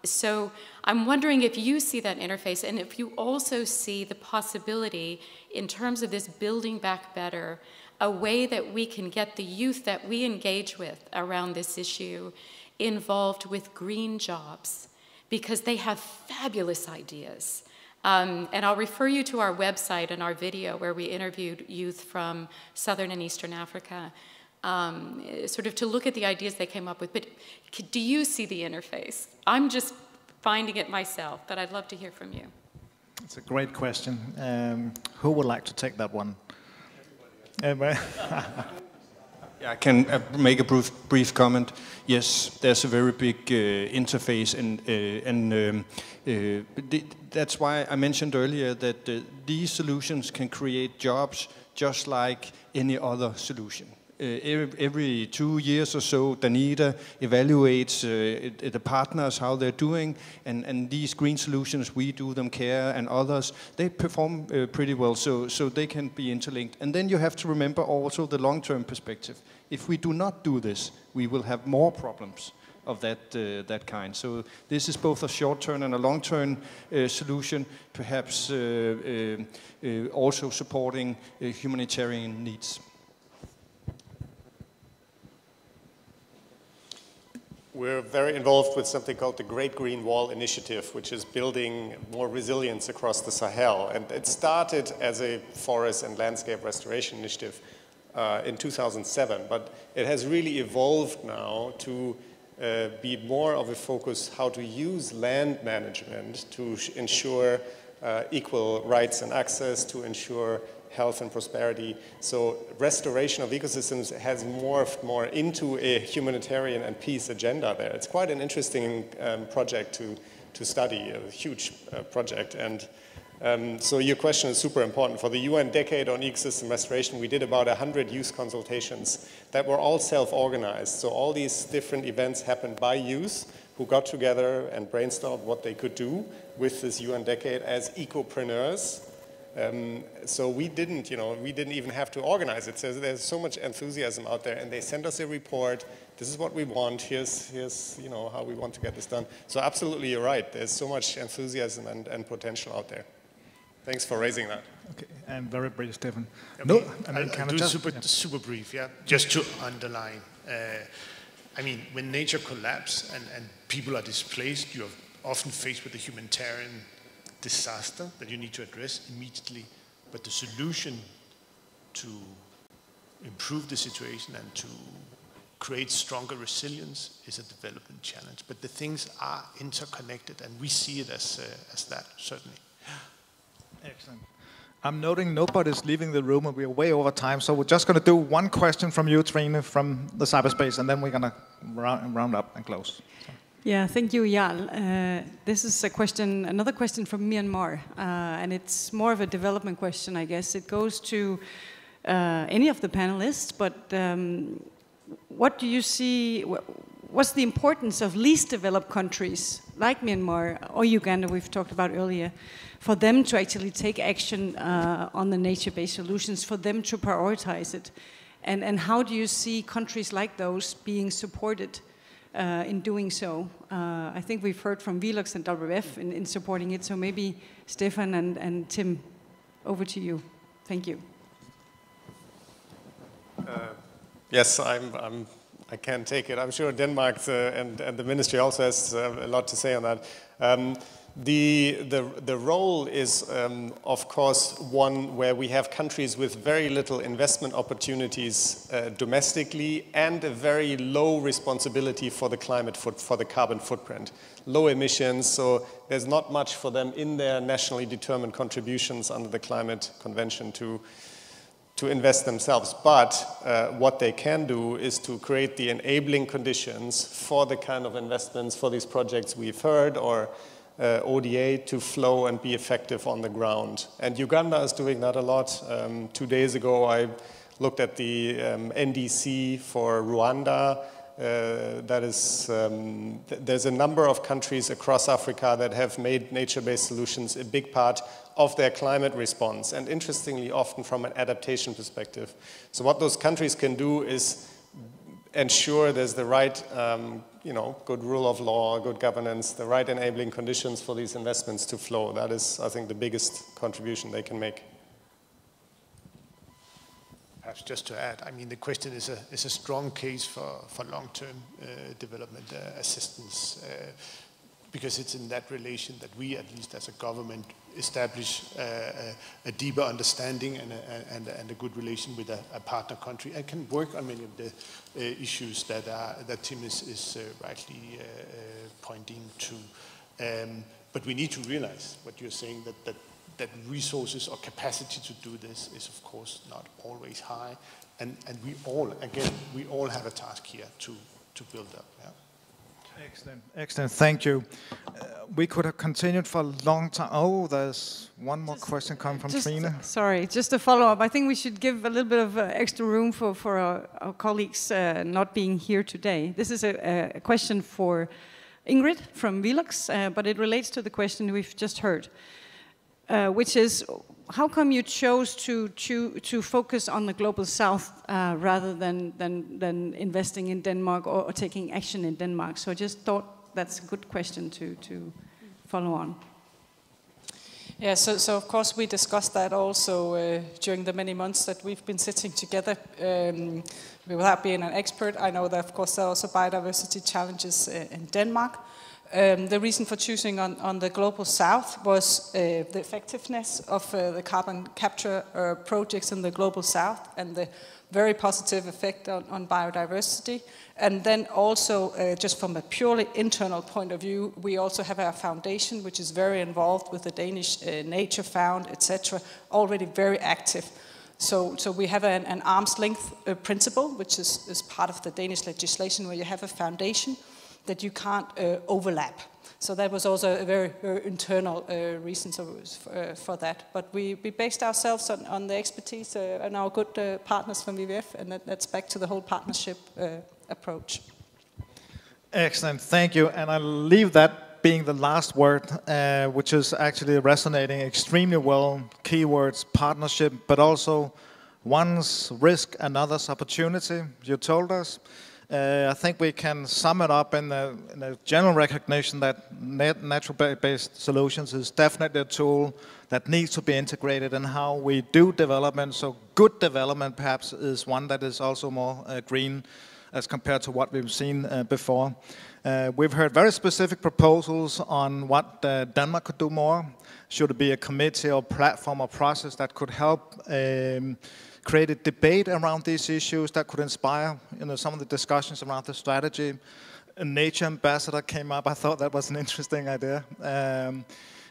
So I'm wondering if you see that interface, and if you also see the possibility in terms of this building back better, a way that we can get the youth that we engage with around this issue involved with green jobs, because they have fabulous ideas. And I'll refer you to our website and our video where we interviewed youth from Southern and Eastern Africa, sort of to look at the ideas they came up with. But do you see the interface? I'm just finding it myself, but I'd love to hear from you. It's a great question. Who would like to take that one? I can make a brief comment. Yes, there's a very big interface, and that's why I mentioned earlier that these solutions can create jobs just like any other solution. Every 2 years or so, Danita evaluates the partners, how they're doing, and these green solutions, We Do Them Care and others, they perform pretty well, so they can be interlinked. And then you have to remember also the long-term perspective. If we do not do this, we will have more problems of that kind. So this is both a short-term and a long-term solution, perhaps also supporting humanitarian needs. We're very involved with something called the Great Green Wall Initiative, which is building more resilience across the Sahel. And it started as a forest and landscape restoration initiative in 2007, but it has really evolved now to be more of a focus how to use land management to ensure equal rights and access, to ensure health and prosperity. So restoration of ecosystems has morphed more into a humanitarian and peace agenda there. It's quite an interesting project to study, a huge project. And So your question is super important. For the UN Decade on Ecosystem Restoration, we did about 100 youth consultations that were all self-organized. So all these different events happened by youth who got together and brainstormed what they could do with this UN Decade as ecopreneurs. So we didn't even have to organize it. So there's so much enthusiasm out there, and they sent us a report. This is what we want. Here's how we want to get this done. So absolutely, you're right. There's so much enthusiasm and potential out there. Thanks for raising that. Okay, and very brief, Stefan. Okay. No, I'll do super brief, yeah. Just to underline, I mean, when nature collapses and people are displaced, you're often faced with a humanitarian disaster that you need to address immediately. But the solution to improve the situation and to create stronger resilience is a development challenge. But the things are interconnected, and we see it as that, certainly. Excellent. I'm noting nobody's leaving the room, and we're way over time, so we're just going to do one question from you, Trine, from the cyberspace, and then we're going to round up and close. So. Yeah, thank you, Jarl. This is another question from Myanmar, and it's more of a development question, I guess. It goes to any of the panelists, but what do you see? What's the importance of least developed countries like Myanmar or Uganda, we've talked about earlier, for them to actually take action on the nature-based solutions, for them to prioritize it? And how do you see countries like those being supported in doing so? I think we've heard from VLUX and WWF in supporting it, so maybe Stefan and Tim, over to you. Thank you. Yes, I can take it. I'm sure Denmark and the ministry also has a lot to say on that. The role is, of course, one where we have countries with very little investment opportunities domestically and a very low responsibility for the for the carbon footprint. Low emissions, so there's not much for them in their nationally determined contributions under the Climate Convention to invest themselves. But what they can do is to create the enabling conditions for the kind of investments for these projects we've heard, or ODA, to flow and be effective on the ground. And Uganda is doing that a lot. 2 days ago, I looked at the NDC for Rwanda. There's a number of countries across Africa that have made nature-based solutions a big part of their climate response, and interestingly, often from an adaptation perspective. So what those countries can do is ensure there's the right, good rule of law, good governance, the right enabling conditions for these investments to flow. That is, I think, the biggest contribution they can make. Perhaps just to add, I mean, the question is a strong case for long-term development assistance, because it's in that relation that we, at least as a government, establish a deeper understanding and a good relation with a partner country, and can work on many of the issues that Tim is rightly pointing to. But we need to realize what you're saying, that resources or capacity to do this is, of course, not always high, and we all have a task here to build up. Yeah. Excellent, thank you. We could have continued for a long time. Oh, there's one more question coming from Trine. Sorry, just a follow-up. I think we should give a little bit of extra room for our colleagues not being here today. This is a question for Ingrid from VLUX, but it relates to the question we've just heard, which is, how come you chose to focus on the global south rather than investing in Denmark or taking action in Denmark? So I just thought that's a good question to follow on. Yeah, so of course we discussed that also during the many months that we've been sitting together. Without being an expert, I know that of course there are also biodiversity challenges in Denmark. The reason for choosing on the global south was the effectiveness of the carbon capture projects in the global south and the very positive effect on biodiversity. And then also, just from a purely internal point of view, we also have our foundation, which is very involved with the Danish Nature Found, etc., already very active. So we have an arm's length principle, which is part of the Danish legislation, where you have a foundation that you can't overlap. So that was also a very, very internal reason for that. But we based ourselves on the expertise and our good partners from WWF, and that's back to the whole partnership approach. Excellent, thank you. And I'll leave that being the last word, which is actually resonating extremely well. Keywords, partnership, but also one's risk, another's opportunity, you told us. I think we can sum it up in a general recognition that natural-based solutions is definitely a tool that needs to be integrated in how we do development. So good development perhaps is one that is also more green as compared to what we've seen before. We've heard very specific proposals on what Denmark could do more. Should it be a committee or platform or process that could help create a debate around these issues that could inspire some of the discussions around the strategy. A nature ambassador came up. I thought that was an interesting idea.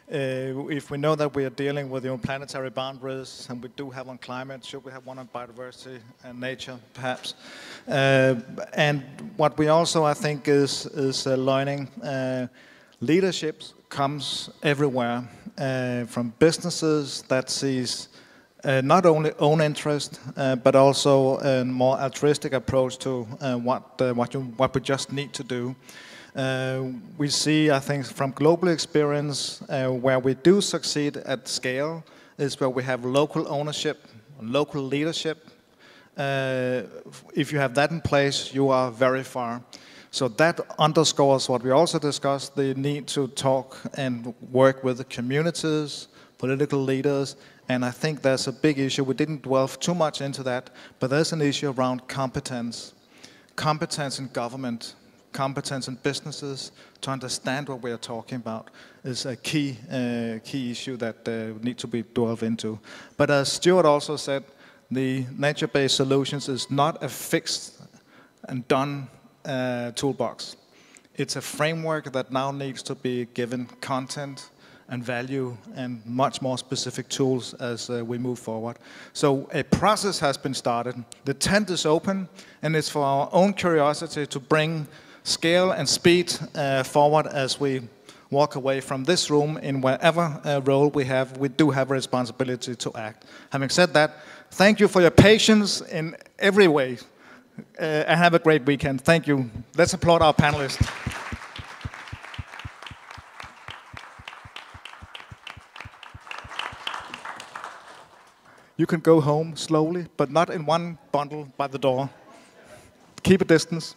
If we know that we are dealing with planetary boundaries, and we do have on climate, should we have one on biodiversity and nature, perhaps? And what we also, I think, is learning, leadership comes everywhere, from businesses that sees not only own interest, but also a more altruistic approach to what we just need to do. We see, I think, from global experience, where we do succeed at scale is where we have local ownership, local leadership. If you have that in place, you are very far. So that underscores what we also discussed, the need to talk and work with the communities, political leaders, and I think there's a big issue. We didn't delve too much into that, but there's an issue around competence. Competence in government, competence in businesses to understand what we are talking about is a key issue that need to be delved into. But as Stuart also said, the nature-based solutions is not a fixed and done toolbox. It's a framework that now needs to be given content and value and much more specific tools as we move forward. So a process has been started. The tent is open, and it's for our own curiosity to bring scale and speed forward as we walk away from this room in whatever role we have. We do have a responsibility to act. Having said that, thank you for your patience in every way, and have a great weekend. Thank you. Let's applaud our panelists. You can go home slowly, but not in one bundle by the door. Keep a distance.